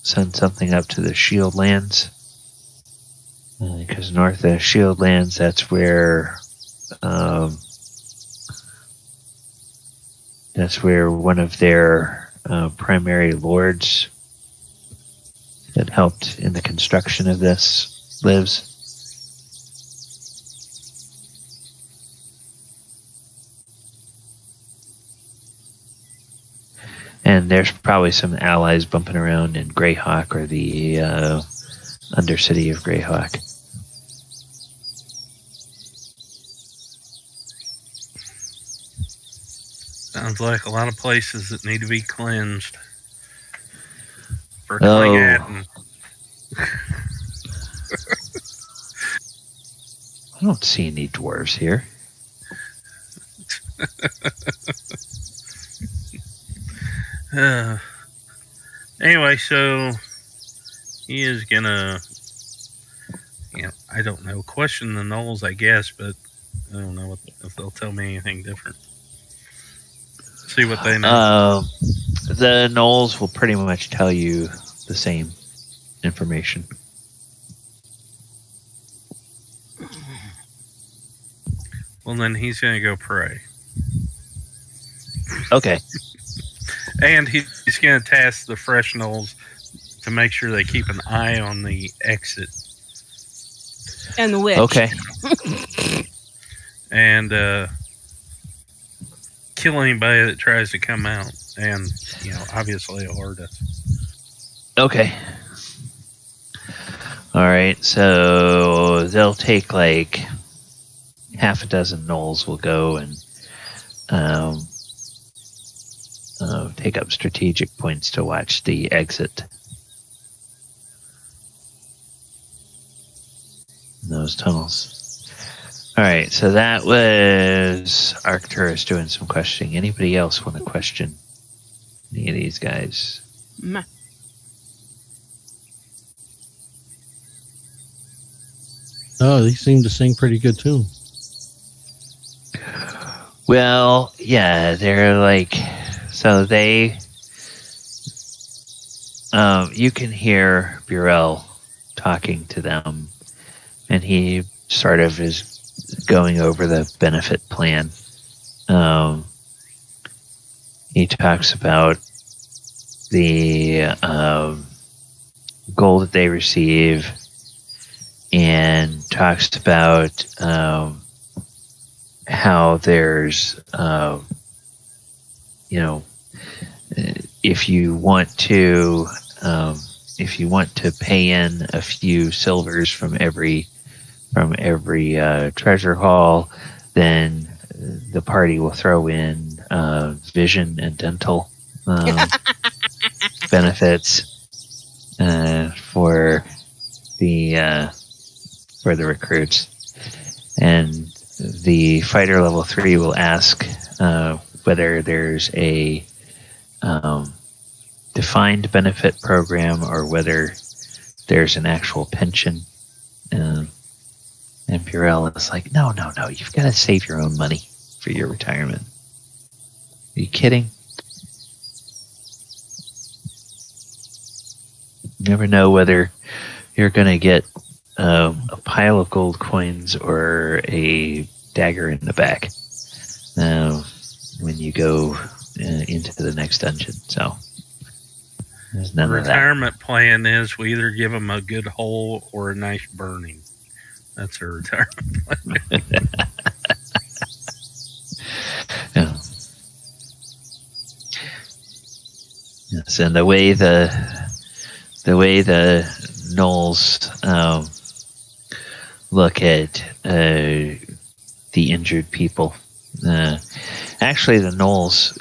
something up to the Shieldlands, because north of Shieldlands, that's where one of their primary lords that helped in the construction of this lives. And there's probably some allies bumping around in Greyhawk or the Undercity of Greyhawk.
Sounds like a lot of places that need to be cleansed for Clingatin.
I don't see any dwarves here.
Anyway, so he is gonna, I don't know, question the gnolls, I guess, but I don't know if they'll tell me anything different. See what they know.
The gnolls will pretty much tell you the same information.
Well, then he's gonna go pray.
Okay.
And he's going to task the fresh gnolls to make sure they keep an eye on the exit.
And the witch.
Okay.
And kill anybody that tries to come out. And, obviously alert us.
Okay. All right. So they'll take like half a dozen gnolls will go and take up strategic points to watch the exit. Those tunnels. All right, so that was Arcturus doing some questioning. Anybody else want to question any of these guys.
Meh.
Oh, they seem to sing pretty good too.
Well, yeah, they're like, so they, you can hear Burrell talking to them, and he sort of is going over the benefit plan. He talks about the gold that they receive, and talks about how there's, if you want to pay in a few silvers from every treasure haul, then the party will throw in vision and dental benefits for the recruits, and the fighter level 3 will ask whether there's a defined benefit program or whether there's an actual pension. And Burrell is like, no, you've got to save your own money for your retirement. Are you kidding? You never know whether you're going to get a pile of gold coins or a dagger in the back when you go into the next dungeon. So there's none of that.
Retirement plan is we either give them a good hole or a nice burning. That's their retirement plan.
Yeah. Yes, and the way the gnolls look at the injured people. Actually, the gnolls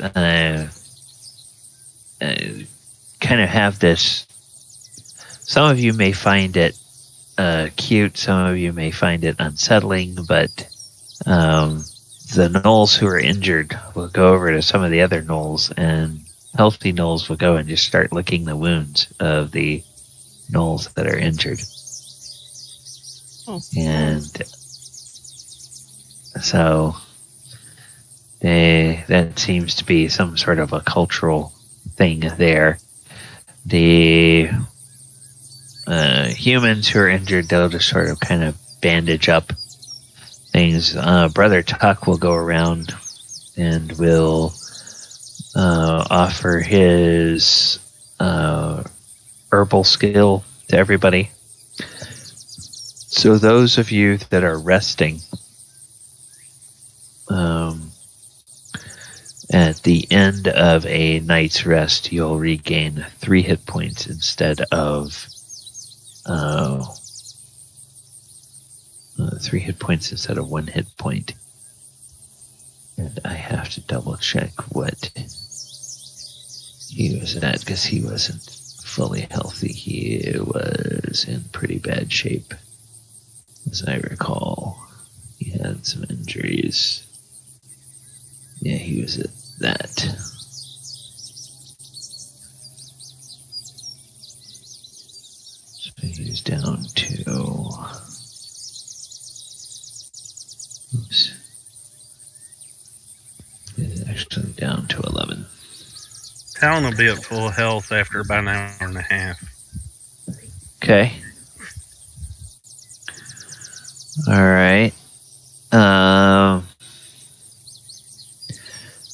kind of have this. Some of you may find it cute. Some of you may find it unsettling. But the gnolls who are injured will go over to some of the other gnolls, and healthy gnolls will go and just start licking the wounds of the gnolls that are injured.
Oh.
And so that seems to be some sort of a cultural thing there. The humans who are injured, they'll just sort of kind of bandage up things. Brother Tuck will go around and will offer his herbal skill to everybody. So those of you that are resting, at the end of a night's rest, you'll regain 3 hit points instead of 3 hit points instead of 1 hit point. And I have to double check what he was at, because he wasn't fully healthy. He was in pretty bad shape, as I recall. He had some injuries. Yeah, he was at that. So he was down to... Oops. He's actually down to 11.
Talon will be at full health after about an hour and a half.
Okay. All right.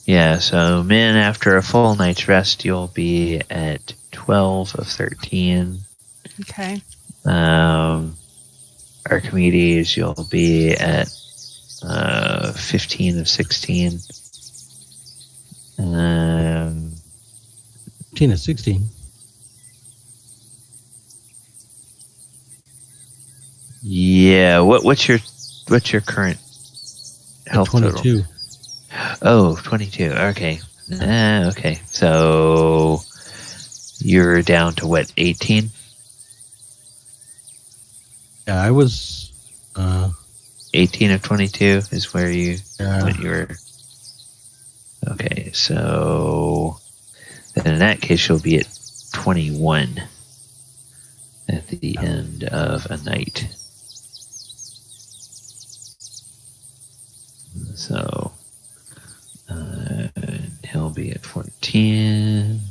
Yeah, so Min, after a full night's rest, you'll be at 12 of 13.
Okay.
Archimedes, you'll be at 15 of 16.
15 of 16.
Yeah, what's your current health
22.
total? Oh, 22. Okay. Okay. So you're down to what, 18?
Yeah, I was
18 of 22 is where you
Yeah.
what you were. Okay, so then in that case you'll be at 21 at the end of a night. So he'll be at 14.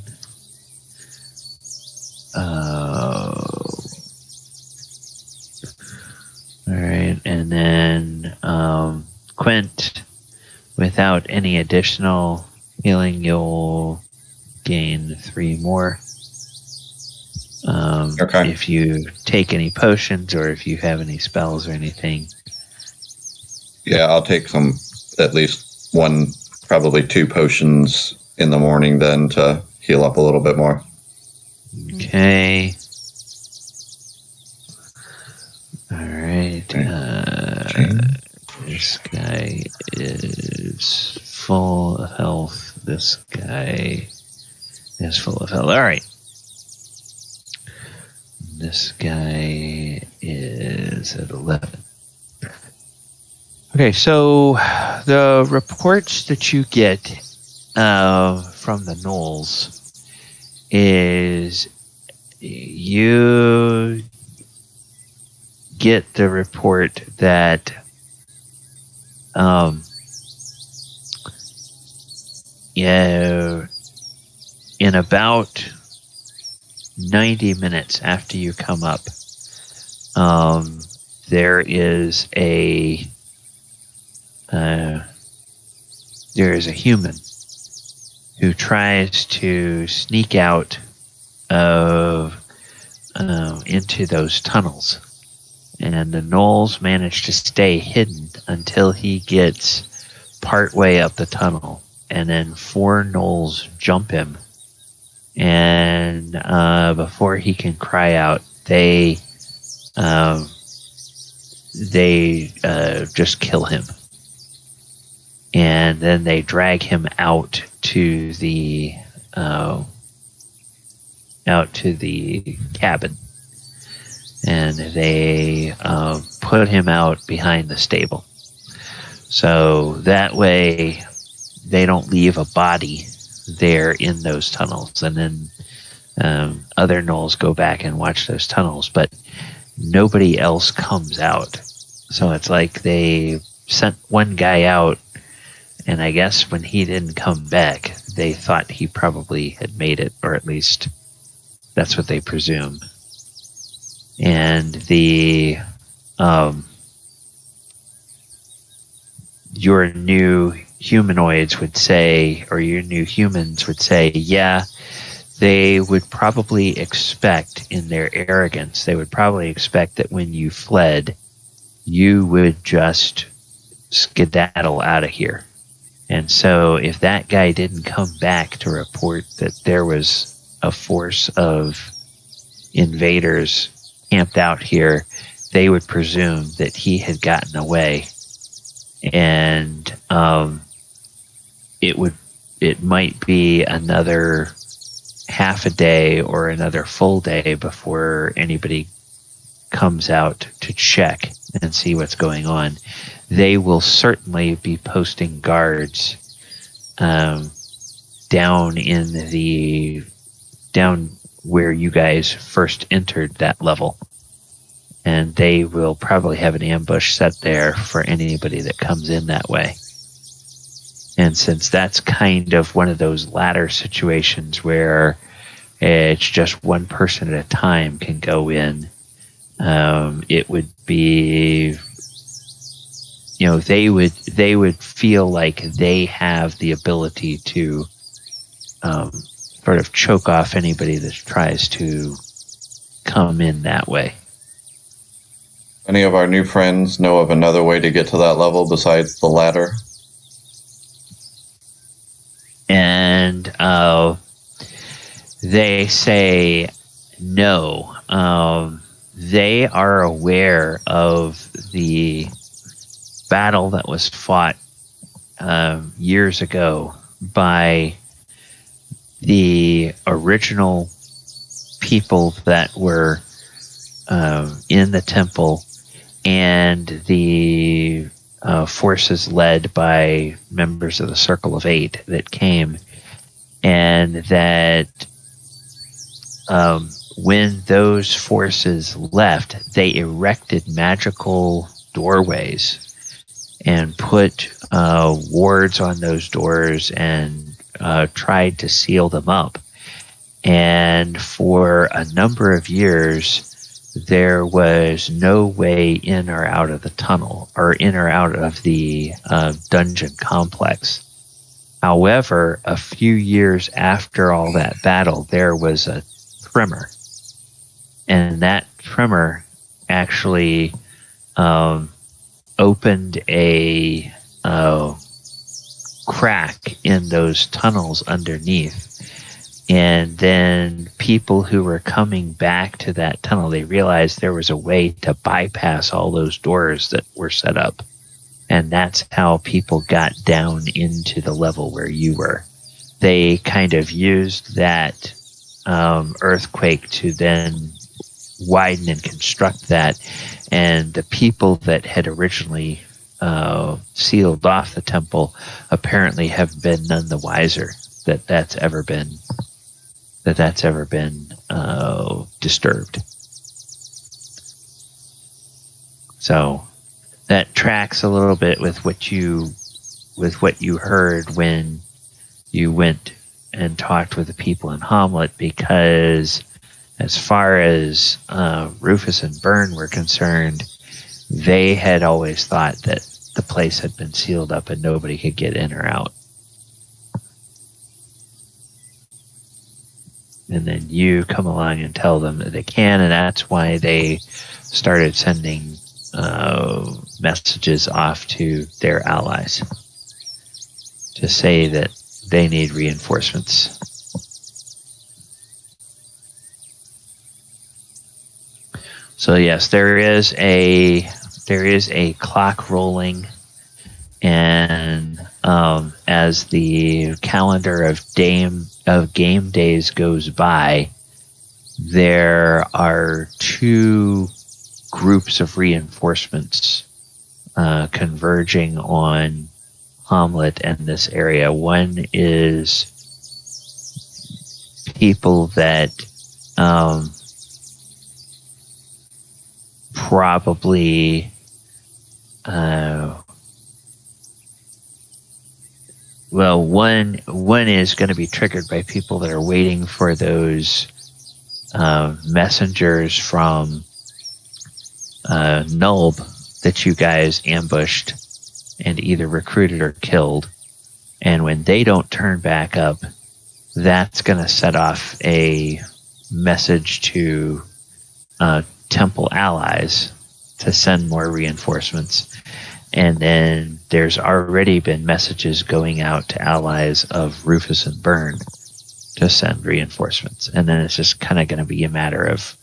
Alright, and then Quint, without any additional healing, you'll gain 3 more.
Okay.
If you take any potions or if you have any spells or anything.
Yeah, I'll take some, at least 1, probably 2 potions in the morning then to heal up a little bit more.
Okay. Alright. This guy is full of health. This guy is full of health. Alright. This guy is at 11. Okay, so the reports that you get from the gnolls is you get the report that in about 90 minutes after you come up, there is a human who tries to sneak out of into those tunnels, and the gnolls manage to stay hidden until he gets part way up the tunnel, and then 4 gnolls jump him, and before he can cry out, they just kill him. And then they drag him out to the cabin, and they put him out behind the stable. So that way, they don't leave a body there in those tunnels. And then other gnolls go back and watch those tunnels, but nobody else comes out. So it's like they sent one guy out, and I guess when he didn't come back, they thought he probably had made it, or at least that's what they presume. And the your new humanoids would say, or your new humans would say, yeah, they would probably expect, in their arrogance, they would probably expect that when you fled, you would just skedaddle out of here. And so if that guy didn't come back to report that there was a force of invaders camped out here, they would presume that he had gotten away. And it might be another half a day or another full day before anybody comes out to check and see what's going on. They will certainly be posting guards down where you guys first entered that level, and they will probably have an ambush set there for anybody that comes in that way. And since that's kind of one of those ladder situations where it's just one person at a time can go in, it would be, they would feel like they have the ability to sort of choke off anybody that tries to come in that way.
Any of our new friends know of another way to get to that level besides the ladder?
And they say no. They are aware of the battle that was fought years ago by the original people that were in the temple and the forces led by members of the Circle of Eight that came and that when those forces left, they erected magical doorways and put wards on those doors and tried to seal them up. And for a number of years, there was no way in or out of the tunnel or in or out of the dungeon complex. However, a few years after all that battle, there was a tremor. And that tremor actually opened a crack in those tunnels underneath. And then people who were coming back to that tunnel, they realized there was a way to bypass all those doors that were set up. And that's how people got down into the level where you were. They kind of used that earthquake to then widen and construct that. And the people that had originally sealed off the temple apparently have been none the wiser that that's ever been disturbed. So that tracks a little bit with what you heard when you went and talked with the people in Hommlet, because as far as Rufus and Byrne were concerned, they had always thought that the place had been sealed up and nobody could get in or out. And then you come along and tell them that they can, and that's why they started sending messages off to their allies to say that they need reinforcements. So yes, there is a clock rolling, and as the calendar of game days goes by, there are two groups of reinforcements converging on Hommlet and this area. One is people that probably one is going to be triggered by people that are waiting for those messengers from Nulb that you guys ambushed and either recruited or killed. And when they don't turn back up, that's going to set off a message to temple allies to send more reinforcements. And then there's already been messages going out to allies of Rufus and Byrne to send reinforcements. And then it's just kind of going to be a matter of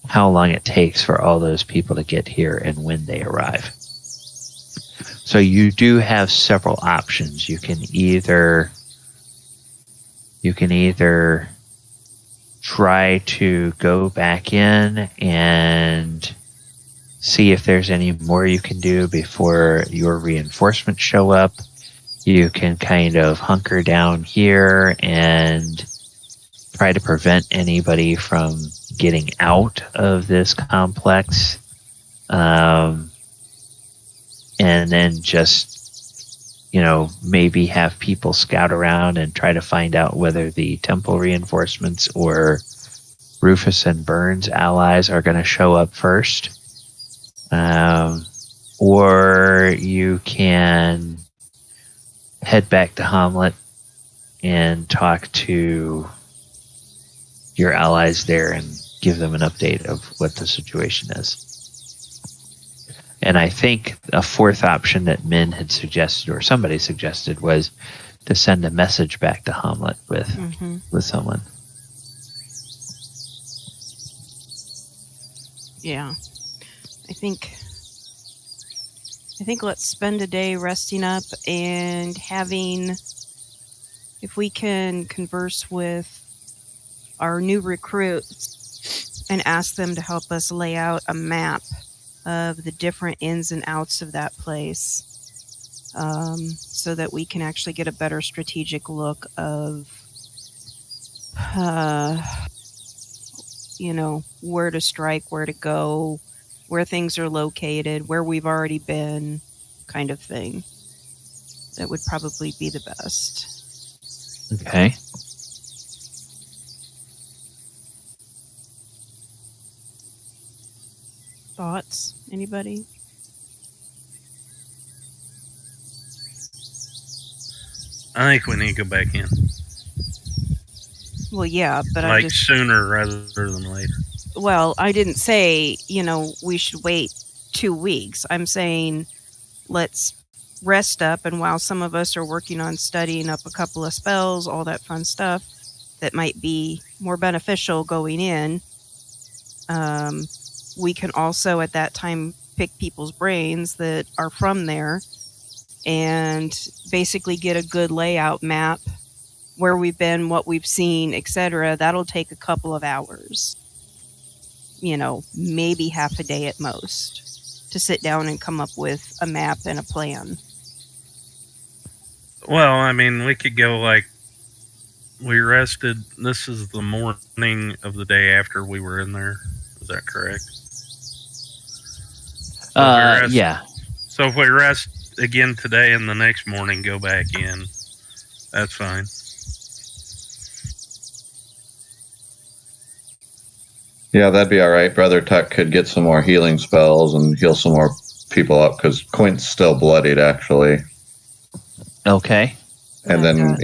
how long it takes for all those people to get here and when they arrive. So you do have several options. You can either try to go back in and see if there's any more you can do before your reinforcements show up. You can kind of hunker down here and try to prevent anybody from getting out of this complex. And then just, maybe have people scout around and try to find out whether the temple reinforcements or Rufus and Byrne's allies are going to show up first. Or you can head back to Hommlet and talk to your allies there and give them an update of what the situation is. And I think a fourth option that Min had suggested, or somebody suggested, was to send a message back to Hommlet with someone.
Yeah. I think let's spend a day resting up and if we can converse with our new recruits and ask them to help us lay out a map of the different ins and outs of that place, so that we can actually get a better strategic look of where to strike, where to go, where things are located, where we've already been, kind of thing. That would probably be the best.
Okay.
Thoughts? Anybody?
I think we need to go back in.
Well, yeah, but
like sooner rather than later.
Well, I didn't say, we should wait 2 weeks. I'm saying let's rest up, and while some of us are working on studying up a couple of spells, all that fun stuff that might be more beneficial going in, we can also at that time pick people's brains that are from there and basically get a good layout map, where we've been, what we've seen, etc. That'll take a couple of hours. Maybe half a day at most to sit down and come up with a map and a plan.
Well, I mean, we could go like, we rested. This is the morning of the day after we were in there. Is that correct?
Yeah.
So if we rest again today and the next morning go back in, that's fine.
Yeah, that'd be all right. Brother Tuck could get some more healing spells and heal some more people up, because Quint's still bloodied, actually.
Okay.
And then,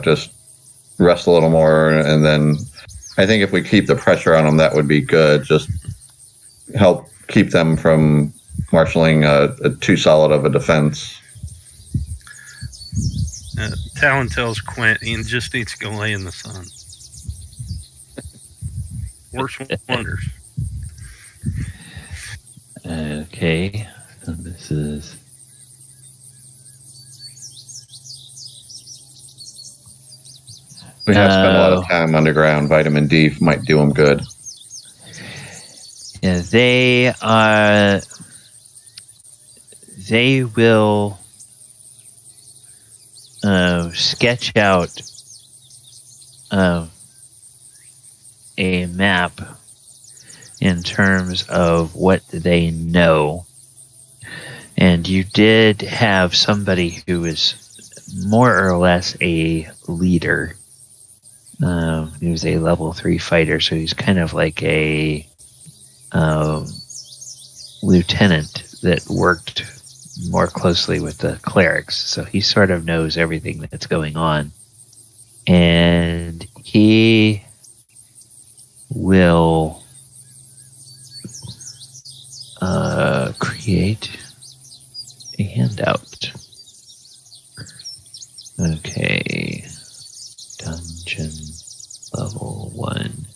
just rest a little more. And then I think if we keep the pressure on them, that would be good. Just help keep them from marshaling too solid of a defense.
Talon tells Quint he just needs to go lay in the sun. Works wonders.
Okay. So this is...
We have spent a lot of time underground. Vitamin D might do them good.
Yeah, they will sketch out a map in terms of what they know. And you did have somebody who was more or less a leader. He was a level 3 fighter, so he's kind of like a lieutenant that worked more closely with the clerics. So he sort of knows everything that's going on. And he will create a handout. Okay. Dungeon level 1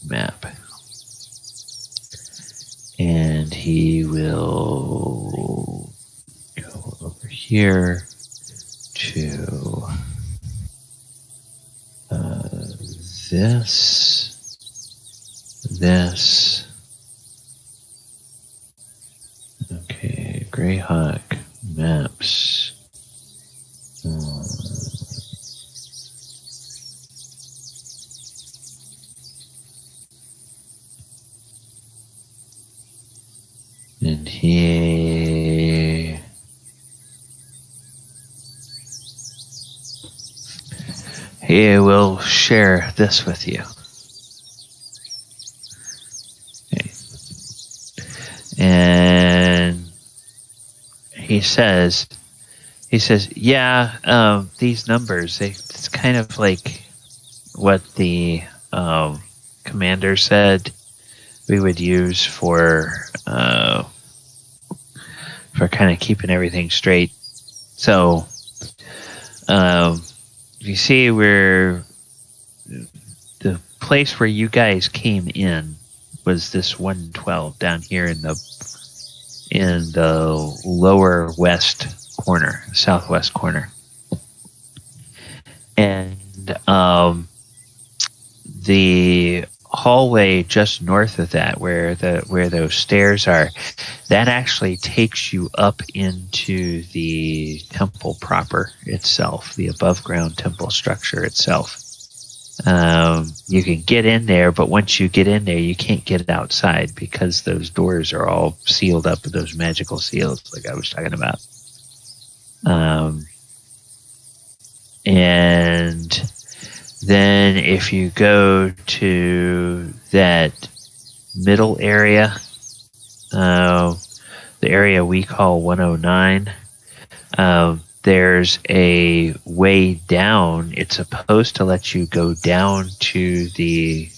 map. And he will go over here to this. Okay, Greyhawk maps. And he will share this with you. Okay. And he says, yeah, these numbers, it's kind of like what the commander said we would use for kind of keeping everything straight. So, you see where the place where you guys came in was this 112 down here in the lower west corner, southwest corner. And the hallway just north of that, where those stairs are, that actually takes you up into the temple proper itself, the above ground temple structure itself. You can get in there, but once you get in there, you can't get outside because those doors are all sealed up with those magical seals, like I was talking about. And then if you go to that middle area, the area we call 109, there's a way down. It's supposed to let you go down to the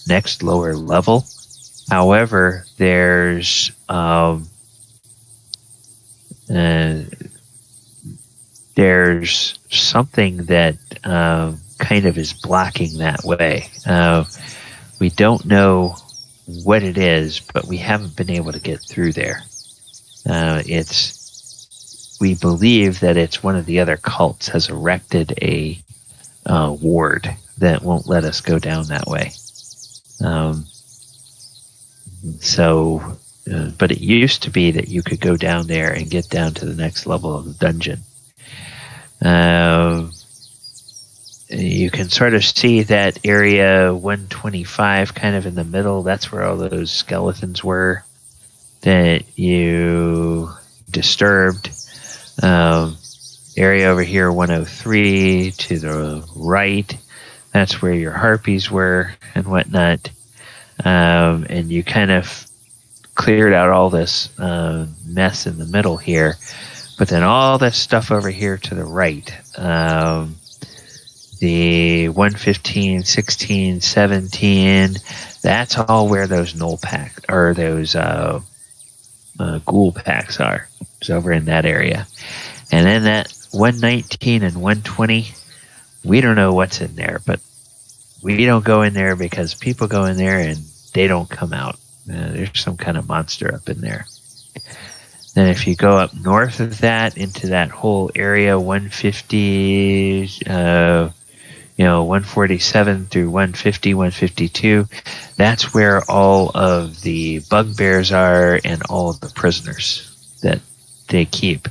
next lower level. However, there's something that kind of is blocking that way. We don't know what it is, but we haven't been able to get through there. We believe that it's one of the other cults has erected a ward that won't let us go down that way. But it used to be that you could go down there and get down to the next level of the dungeon. You can sort of see that area 125 kind of in the middle. That's where all those skeletons were that you disturbed. Area over here 103 to the right, that's where your harpies were and whatnot. And you kind of cleared out all this mess in the middle here. But then all this stuff over here to the right, the 115, 16, 17, that's all where those null packs, or those ghoul packs are. It's over in that area. And then that 119 and 120, we don't know what's in there, but we don't go in there because people go in there and they don't come out. There's some kind of monster up in there. Then if you go up north of that into that whole area, 150, 147 through 150, 152, that's where all of the bugbears are and all of the prisoners that they keep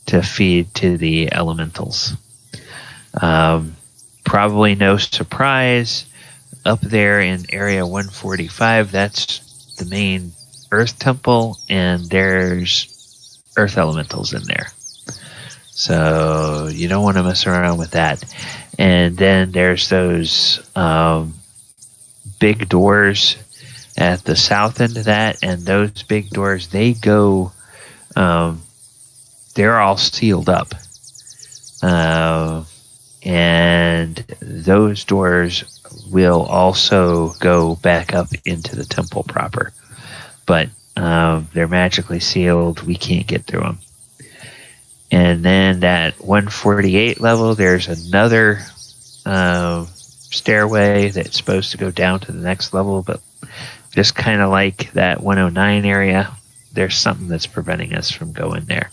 to feed to the elementals. Probably no surprise, up there in area 145, that's the main Earth Temple, and there's Earth Elementals in there. So you don't want to mess around with that. And then there's those big doors at the south end of that, and those big doors, they go, they're all sealed up. And those doors will also go back up into the temple proper. But they're magically sealed. We can't get through them. And then that 148 level, there's another stairway that's supposed to go down to the next level, but just kind of like that 109 area, there's something that's preventing us from going there.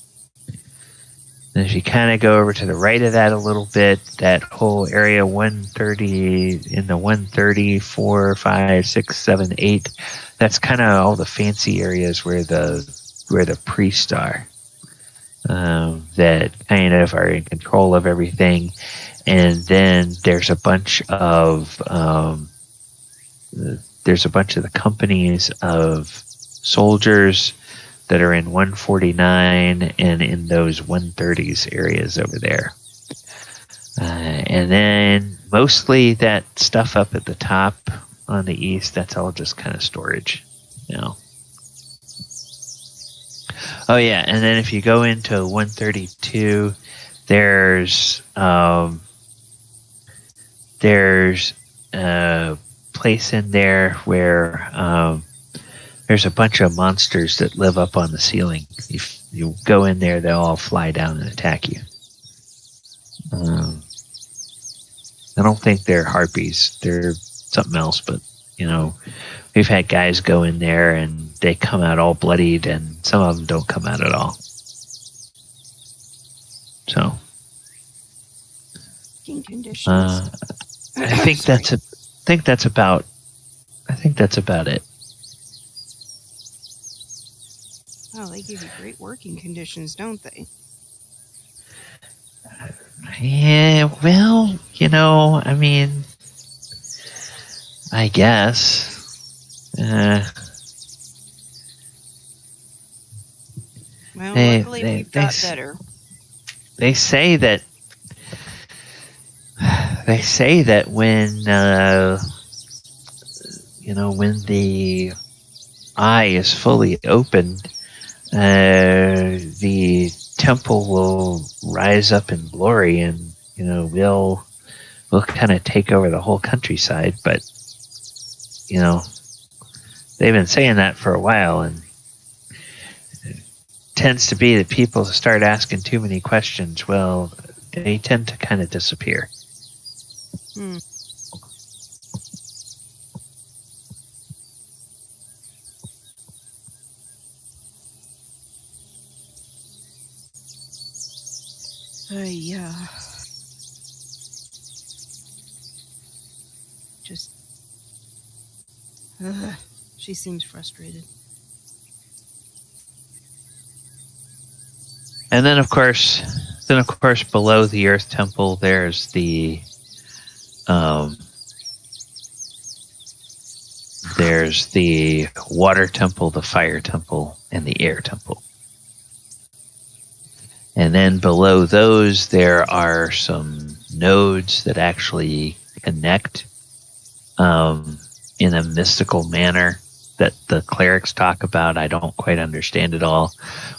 And if you kind of go over to the right of that a little bit, that whole area 130, in the 130, 4, 5, 6, 7, 8, that's kind of all the fancy areas where the priests are, that kind of are in control of everything. And then there's a bunch of the companies of soldiers that are in 149 and in those 130s areas over there. And then mostly that stuff up at the top on the east, that's all just kind of storage, Oh yeah, and then if you go into 132, there's a place in there where there's a bunch of monsters that live up on the ceiling. If you go in there, they'll all fly down and attack you. I don't think they're harpies. They're something else, but, we've had guys go in there and they come out all bloodied, and some of them don't come out at all. So,
Conditions.
I think that's about think that's about it.
Oh, they give you great working conditions, don't they?
Yeah, well, I mean, I guess.
Well,
They-
luckily
they-
we've
they
got
s-
better.
They say that when when the eye is fully opened, the temple will rise up in glory, and we'll kind of take over the whole countryside. But they've been saying that for a while, and it tends to be that people start asking too many questions. Well, they tend to kind of disappear.
Yeah. Just. She seems frustrated.
And then, of course, below the Earth Temple, there's the Water Temple, the Fire Temple, and the Air Temple. And then below those, there are some nodes that actually connect in a mystical manner that the clerics talk about. I don't quite understand it all,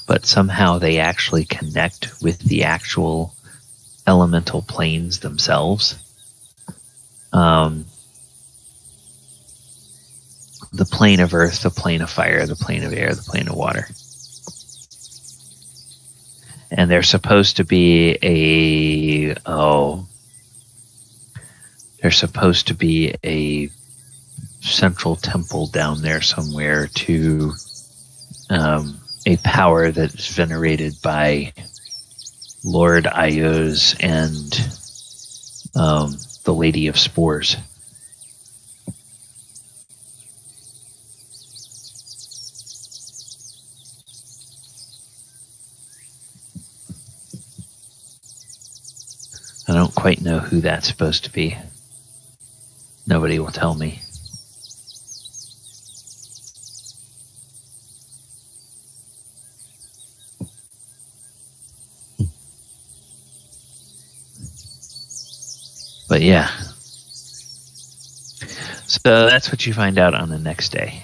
but somehow they actually connect with the actual elemental planes themselves. The plane of earth, the plane of fire, the plane of air, the plane of water. And there's supposed to be a central temple down there somewhere to a power that's venerated by Lord Ios and the Lady of Spores. I don't quite know who that's supposed to be. Nobody will tell me. But yeah. So that's what you find out on the next day.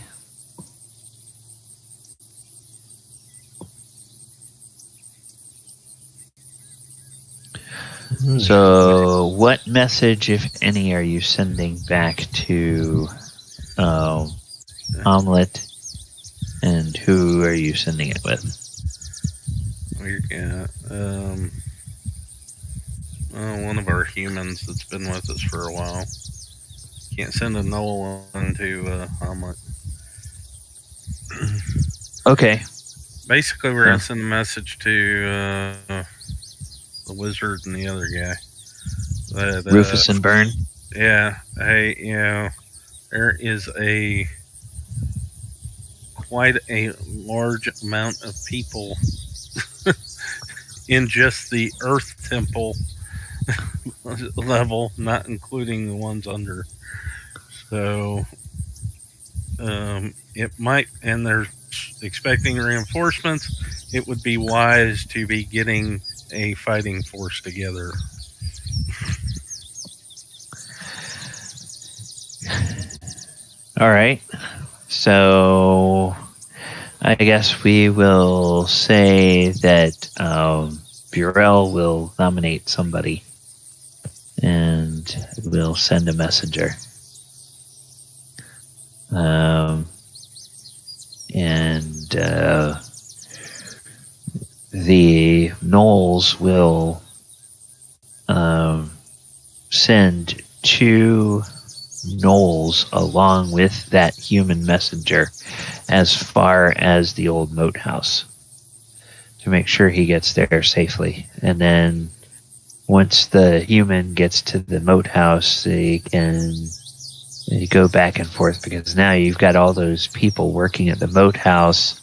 So, what message, if any, are you sending back to Hommlet, and who are you sending it with?
One of our humans that's been with us for a while. Can't send a null one to Hommlet.
Okay.
Basically, we're going to send a message to the wizard and the other guy.
Rufus and Byrne?
Yeah. Hey, there is quite a large amount of people in just the Earth Temple level, not including the ones under. So it might, and they're expecting reinforcements. It would be wise to be getting a fighting force together.
All right. So I guess we will say that Burrell will nominate somebody, and we'll send a messenger. The Knolls will send 2 Knolls along with that human messenger as far as the old moat house to make sure he gets there safely. And then once the human gets to the moat house, they can You go back and forth because now you've got all those people working at the moat house,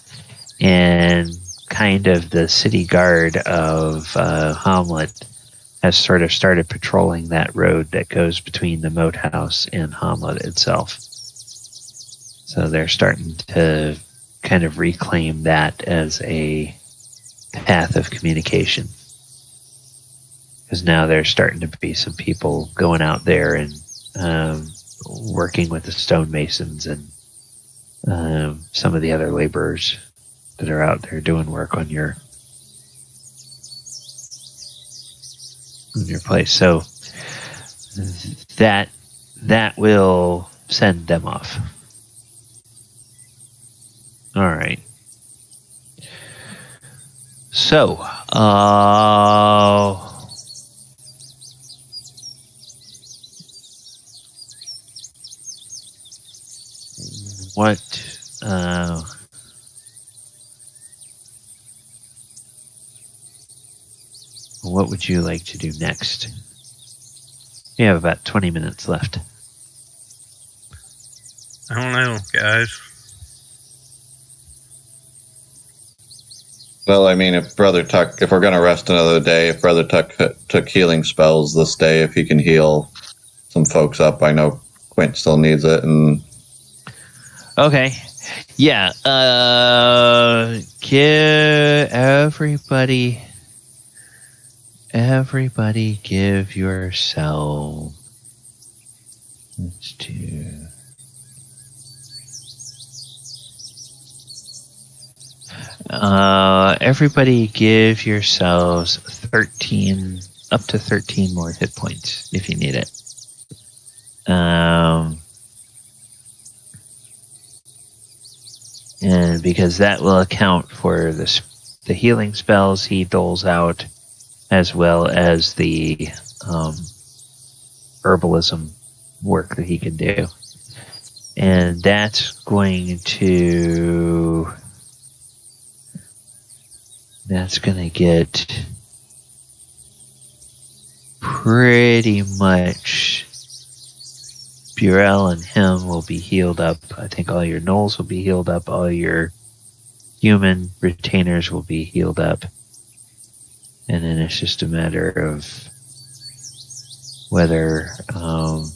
and kind of the city guard of Hommlet has sort of started patrolling that road that goes between the moat house and Hommlet itself. So they're starting to kind of reclaim that as a path of communication. Because now there's starting to be some people going out there and working with the stonemasons and some of the other laborers that are out there doing work on your place. So that will send them off. All right. So, what would you like to do next? You have about 20 minutes left.
I don't know, guys.
Well, I mean, if we're going to rest another day, if Brother Tuck took healing spells this day, if he can heal some folks up, I know Quint still needs it. And
okay. Yeah. Give everybody give yourself. Let's do. Everybody give yourselves 13, up to 13 more hit points if you need it. And because that will account for the healing spells he doles out, as well as the herbalism work that he can do. And that's going to get pretty much Burrell and him will be healed up. I think all your gnolls will be healed up. All your human retainers will be healed up. And then it's just a matter of whether all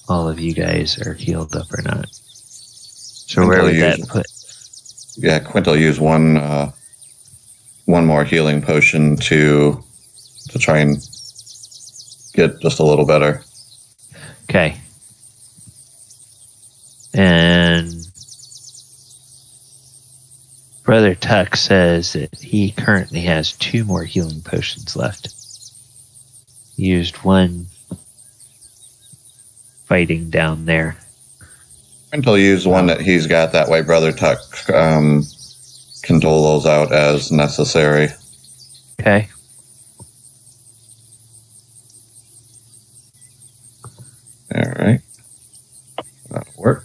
of you guys are healed up or not. So where would that put?
Yeah, Quint will use one more healing potion to try and get just a little better.
Okay. And Brother Tuck says that he currently has 2 more healing potions left. He used one fighting down there.
Quint will use one that he's got. That way Brother Tuck can dole those out as necessary.
Okay.
All right. That'll work.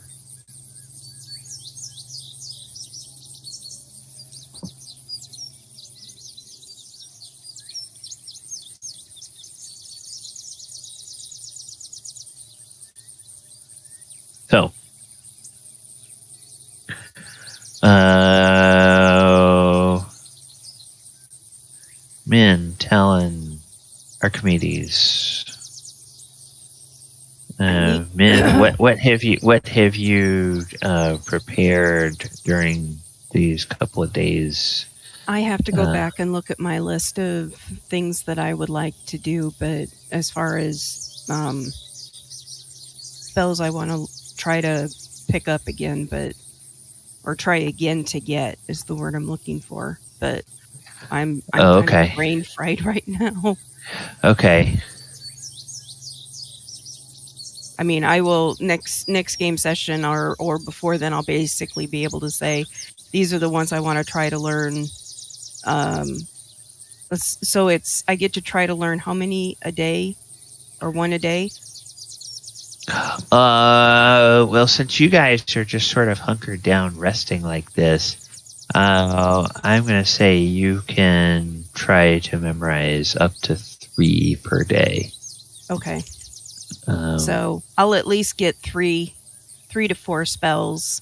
So, Min, Talon, Archimedes. Min, what have you prepared during these couple of days?
I have to go back and look at my list of things that I would like to do, but as far as spells I want to try to pick up again, or try again to get is the word I'm looking for. But I'm kind of brain fried right now.
Okay.
I mean, I will next game session or before then, I'll basically be able to say these are the ones I want to try to learn. So I get to try to learn how many a day, or one a day.
Well, since you guys are just sort of hunkered down, resting like this, I'm going to say you can try to memorize up to 3 per day.
Okay. So I'll at least get three to four spells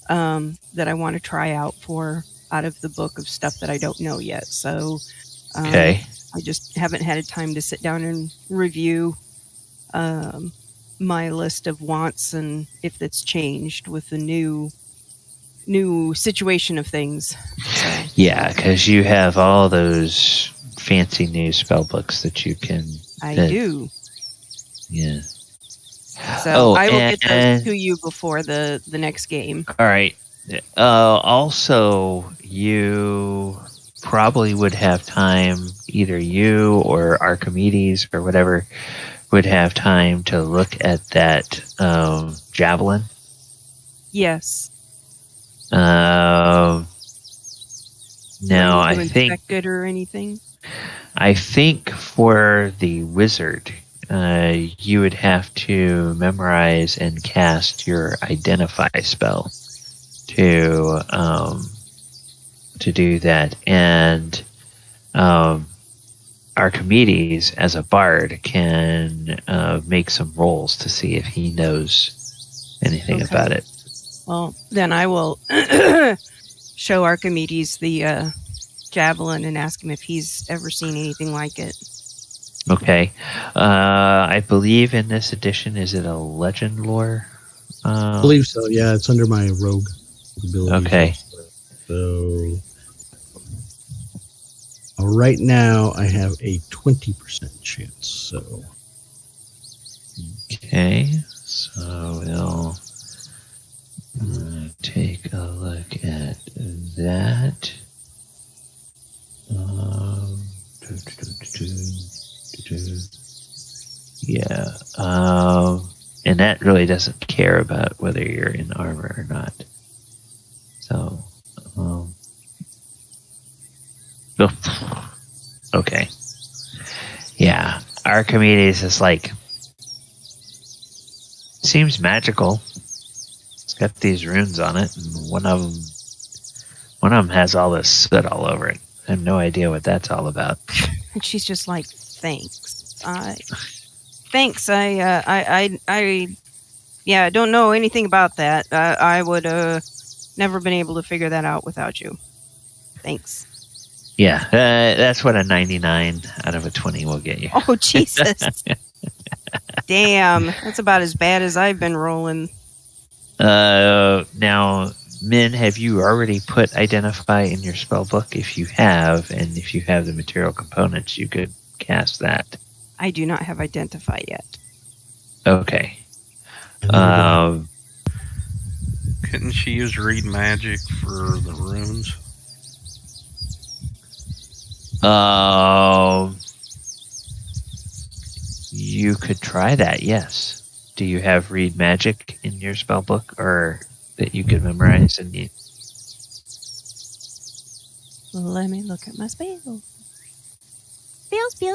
that I want to try out of the book of stuff that I don't know yet. So
Okay.
I just haven't had a time to sit down and review my list of wants and if it's changed with the new situation of things. So.
Yeah, because you have all those fancy new spell books that you can.
I do.
Yeah.
So I will get those to you before the next game.
All right. Also, you probably would have time, either you or Archimedes or whatever, would have time to look at that javelin.
Yes.
Now, I think
inspect it or anything.
I think for the wizard, you would have to memorize and cast your identify spell to do that, and Archimedes, as a bard, can make some rolls to see if he knows anything about it.
Well, then I will show Archimedes the javelin and ask him if he's ever seen anything like it.
Okay. I believe in this edition, is it a legend lore?
I believe so. Yeah, it's under my rogue ability.
Okay.
So right now I have a 20% chance. So
okay. So we'll take a look at that. Yeah. And that really doesn't care about whether you're in armor or not. So, okay. Yeah. Archimedes is like, seems magical. It's got these runes on it, and one of them has all this soot all over it. I have no idea what that's all about.
And she's just like, thanks. Thanks. I don't know anything about that. I would never been able to figure that out without you. Thanks.
Yeah, that's what a 99 out of a 20 will get you.
Oh, Jesus. Damn. That's about as bad as I've been rolling.
Now, Min, have you already put Identify in your spell book? If you have, and if you have the material components, you could cast that.
I do not have Identify yet.
Okay.
Couldn't she use Read Magic for the runes?
You could try that, yes. Do you have Read Magic in your spell book, or that you could memorize and need?
Let me look at my spells.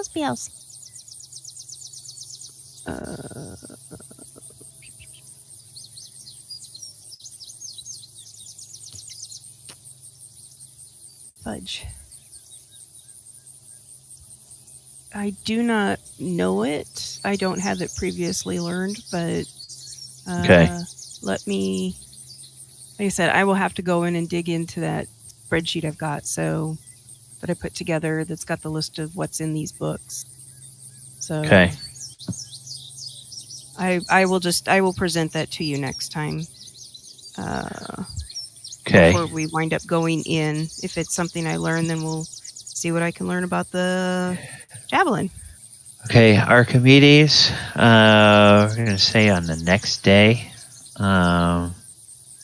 Spells. Fudge. I do not know it. I don't have it previously learned, but
Okay.
Let me, like I said, I will have to go in and dig into that spreadsheet I've got that I put together that's got the list of what's in these books. So
Okay.
I will present that to you next time.
Okay.
Before we wind up going in. If it's something I learn, then we'll see what I can learn about the javelin.
Okay, Archimedes, we're going to say on the next day,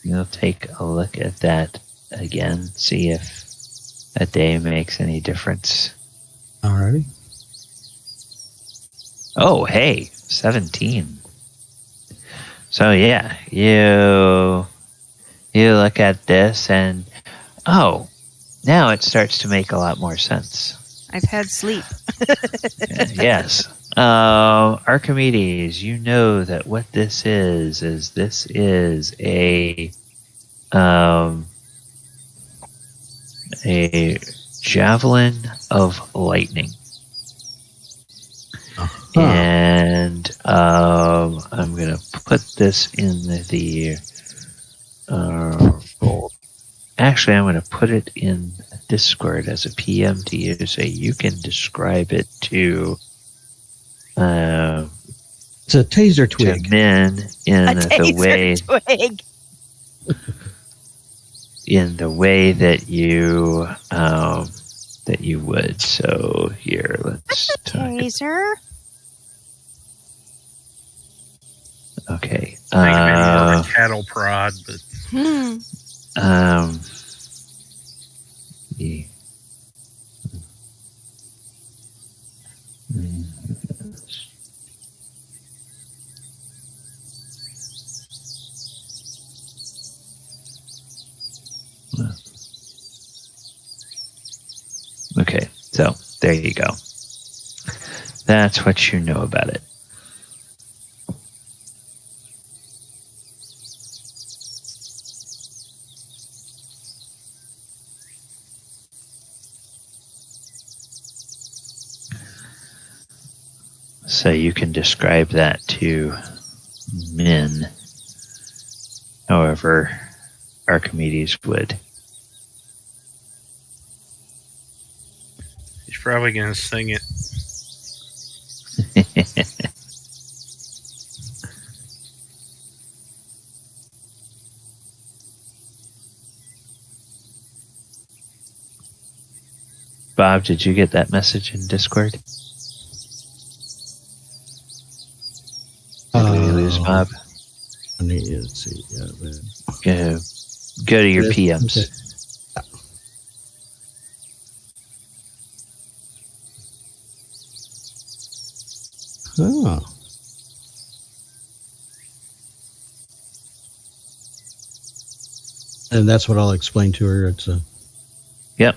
you'll take a look at that again, see if that day makes any difference.
alrighty.
Oh, hey, 17. So yeah, you look at this and, oh, now it starts to make a lot more sense.
I've had sleep.
Yes. Archimedes, you know that what this is a javelin of lightning.
Uh-huh.
And I'm going to put this in the gold. Actually, I'm going to put it in Discord as a PM to you so you can describe it to
It's a taser
to
twig.
men in
A
the way
taser twig.
in the way that you would. So here, let's talk.
Taser.
Okay.
I think maybe more of a cattle prod, but
the- Okay, so there you go. That's what you know about it. So you can describe that to men, however Archimedes would.
he's probably going to sing it.
Bob, did you get that message in Discord? Did we lose Bob?
I need to see. Yeah, but...
Go to your
Yes,
PMs.
okay. Oh. And that's what I'll explain to her. It's a
Yep.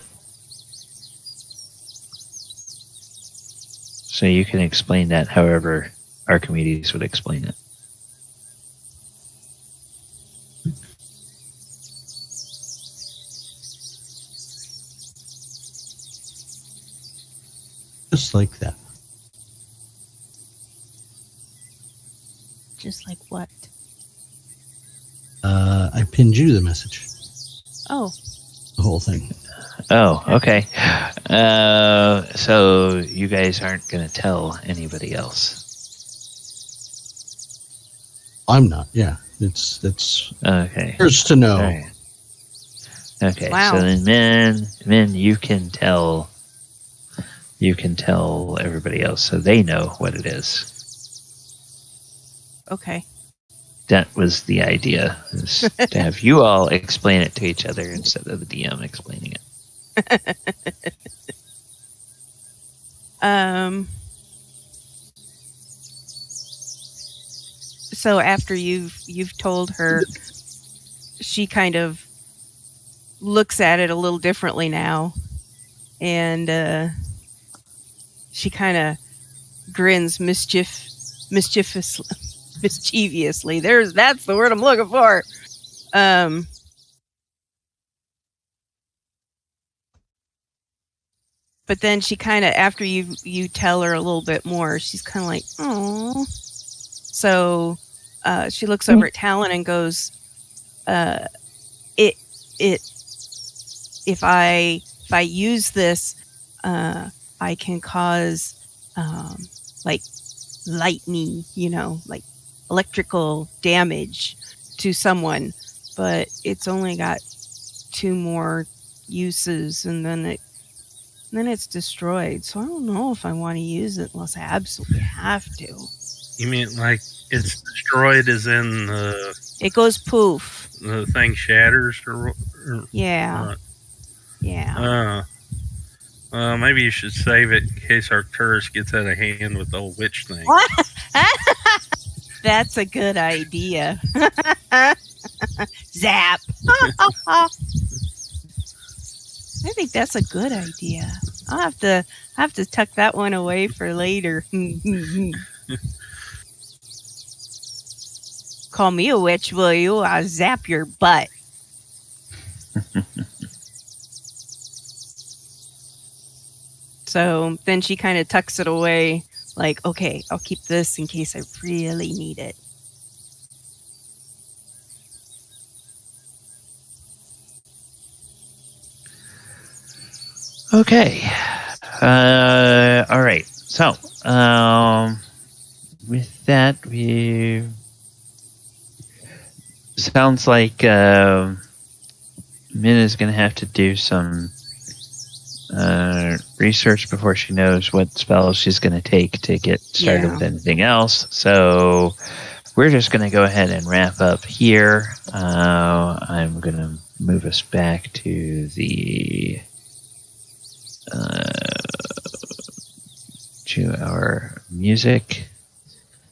So you can explain that however Archimedes would explain it.
just like that.
Just like what?
I pinned you the message,
Oh,
the whole thing.
Oh, okay. So you guys aren't going to tell anybody else.
I'm not. Yeah, it's
Okay.
hers to know.
All right. Okay.
Wow.
So then, men, you can tell everybody else so they know what it is.
okay.
That was the idea, is to have you all explain it to each other instead of the DM explaining it.
So after you've told her, she kind of looks at it a little differently now, and she kind of grins mischievously. That's the word I'm looking for. But then she kind of, after you tell her a little bit more, she's kind of like, oh. So she looks over at Talon and goes, if I use this, I can cause like lightning, like electrical damage to someone, but it's only got 2 more uses, and then it's destroyed. So I don't know if I want to use it unless I absolutely have to.
You mean like it's destroyed as in
It goes poof.
the thing shatters or
Yeah.
what?
Yeah.
Maybe you should save it in case Arcturus gets out of hand with the old witch thing.
What? That's a good idea. Zap. I think that's a good idea. I'll have to tuck that one away for later. Call me a witch, will you? I'll zap your butt. So then she kind of tucks it away, Like, okay, I'll keep this in case I really need it.
Okay. All right. So, with that, we sounds like Min is going to have to do some research before she knows what spells she's going to take to get started with anything else. So we're just going to go ahead and wrap up here. I'm going to move us back to the 2-hour music.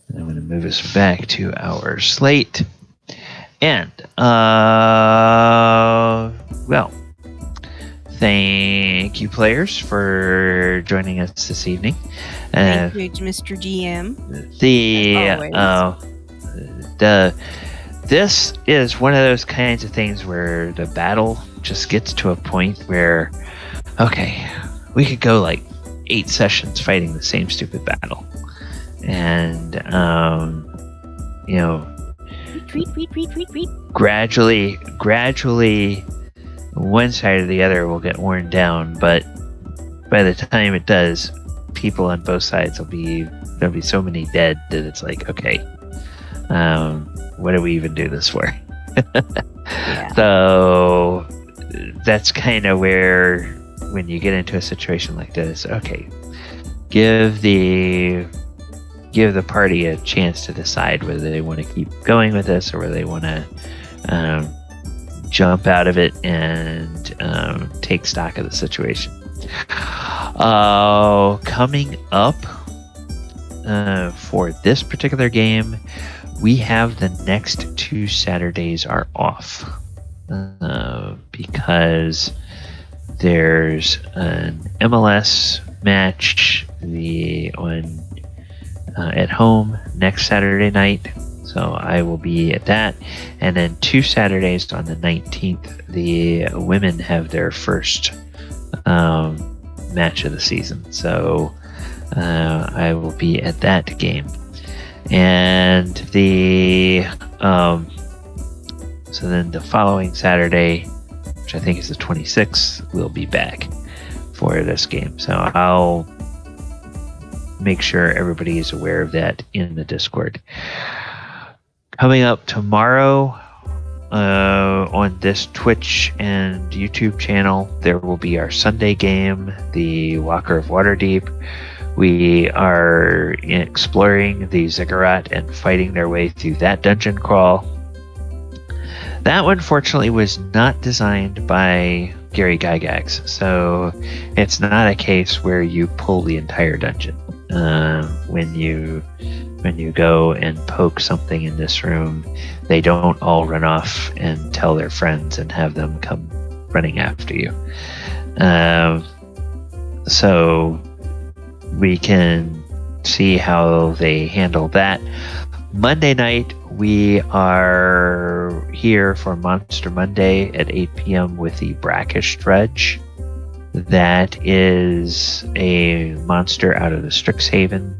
And I'm going to move us back to our slate. And, well, thank you, players, for joining us this evening.
Thank you, Mr. GM.
This is one of those kinds of things where the battle just gets to a point where, okay, we could go like 8 sessions fighting the same stupid battle. And, gradually, one side or the other will get worn down, but by the time it does, people on both sides there'll be so many dead that it's like, okay, what do we even do this for?
Yeah.
So that's kind of where, when you get into a situation like this, okay, give the party a chance to decide whether they want to keep going with this or whether they want to jump out of it and take stock of the situation. Coming up for this particular game, we have the next 2 Saturdays are off because there's an MLS match at home next Saturday night, so I will be at that. And then 2 Saturdays on the 19th, the women have their first match of the season, so I will be at that game. And so then the following Saturday, which I think is the 26th, we'll be back for this game. So I'll make sure everybody is aware of that in the Discord. Coming up tomorrow on this Twitch and YouTube channel, there will be our Sunday game, the Walker of Waterdeep. We are exploring the Ziggurat and fighting their way through that dungeon crawl. That one, fortunately, was not designed by Gary Gygax, so it's not a case where you pull the entire dungeon. When you go and poke something in this room, they don't all run off and tell their friends and have them come running after you. So we can see how they handle that. Monday night, we are here for Monster Monday at 8 p.m. with the Brackish Dredge. That is a monster out of the Strixhaven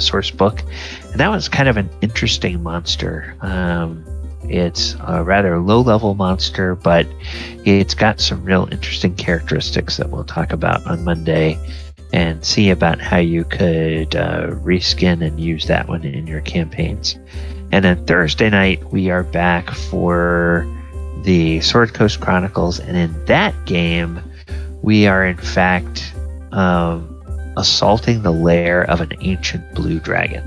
source book. And that was kind of an interesting monster. It's a rather low-level monster, but it's got some real interesting characteristics that we'll talk about on Monday and see about how you could reskin and use that one in your campaigns. And then Thursday night, we are back for the Sword Coast Chronicles, and in that game, we are in fact assaulting the lair of an ancient blue dragon.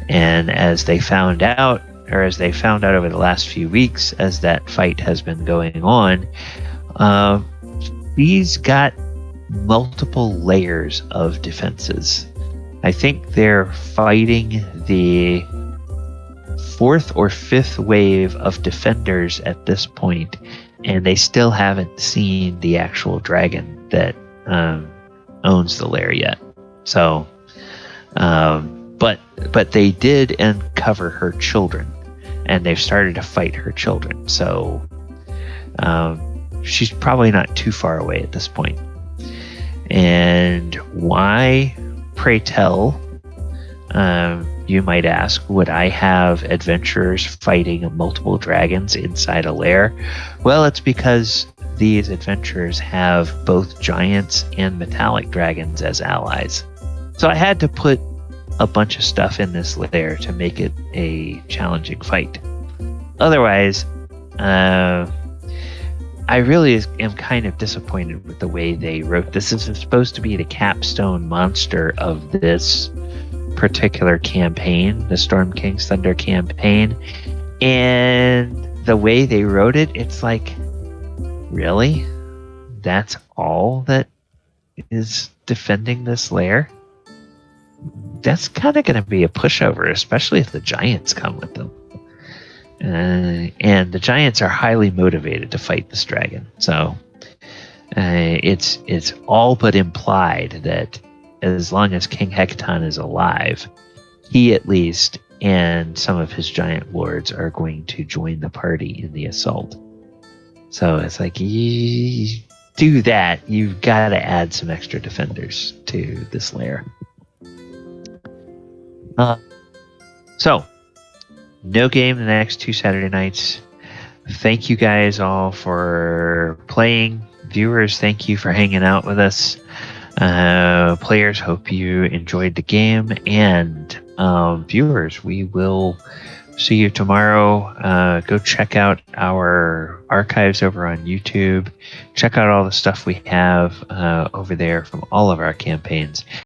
And as they found out over the last few weeks, as that fight has been going on, he's got multiple layers of defenses. I think they're fighting the 4th or 5th wave of defenders at this point, and they still haven't seen the actual dragon that owns the lair yet. So, but they did uncover her children, and they've started to fight her children. So, she's probably not too far away at this point. And why, pray tell, You might ask, would I have adventurers fighting multiple dragons inside a lair? Well, it's because these adventurers have both giants and metallic dragons as allies. So I had to put a bunch of stuff in this lair to make it a challenging fight. Otherwise, I really am kind of disappointed with the way they wrote this. This is supposed to be the capstone monster of this particular campaign, the Storm King's Thunder campaign, and the way they wrote it, it's like, really? That's all that is defending this lair? That's kind of going to be a pushover, especially if the giants come with them. And the giants are highly motivated to fight this dragon. So it's all but implied that as long as King Hekaton is alive, he at least and some of his giant lords are going to join the party in the assault. So it's like, you do that, you've got to add some extra defenders to this lair. So, no game the next 2 Saturday nights. Thank you guys all for playing. Viewers, thank you for hanging out with us. Players, hope you enjoyed the game. And viewers, we will see you tomorrow. Go check out our archives over on YouTube. Check out all the stuff we have over there from all of our campaigns.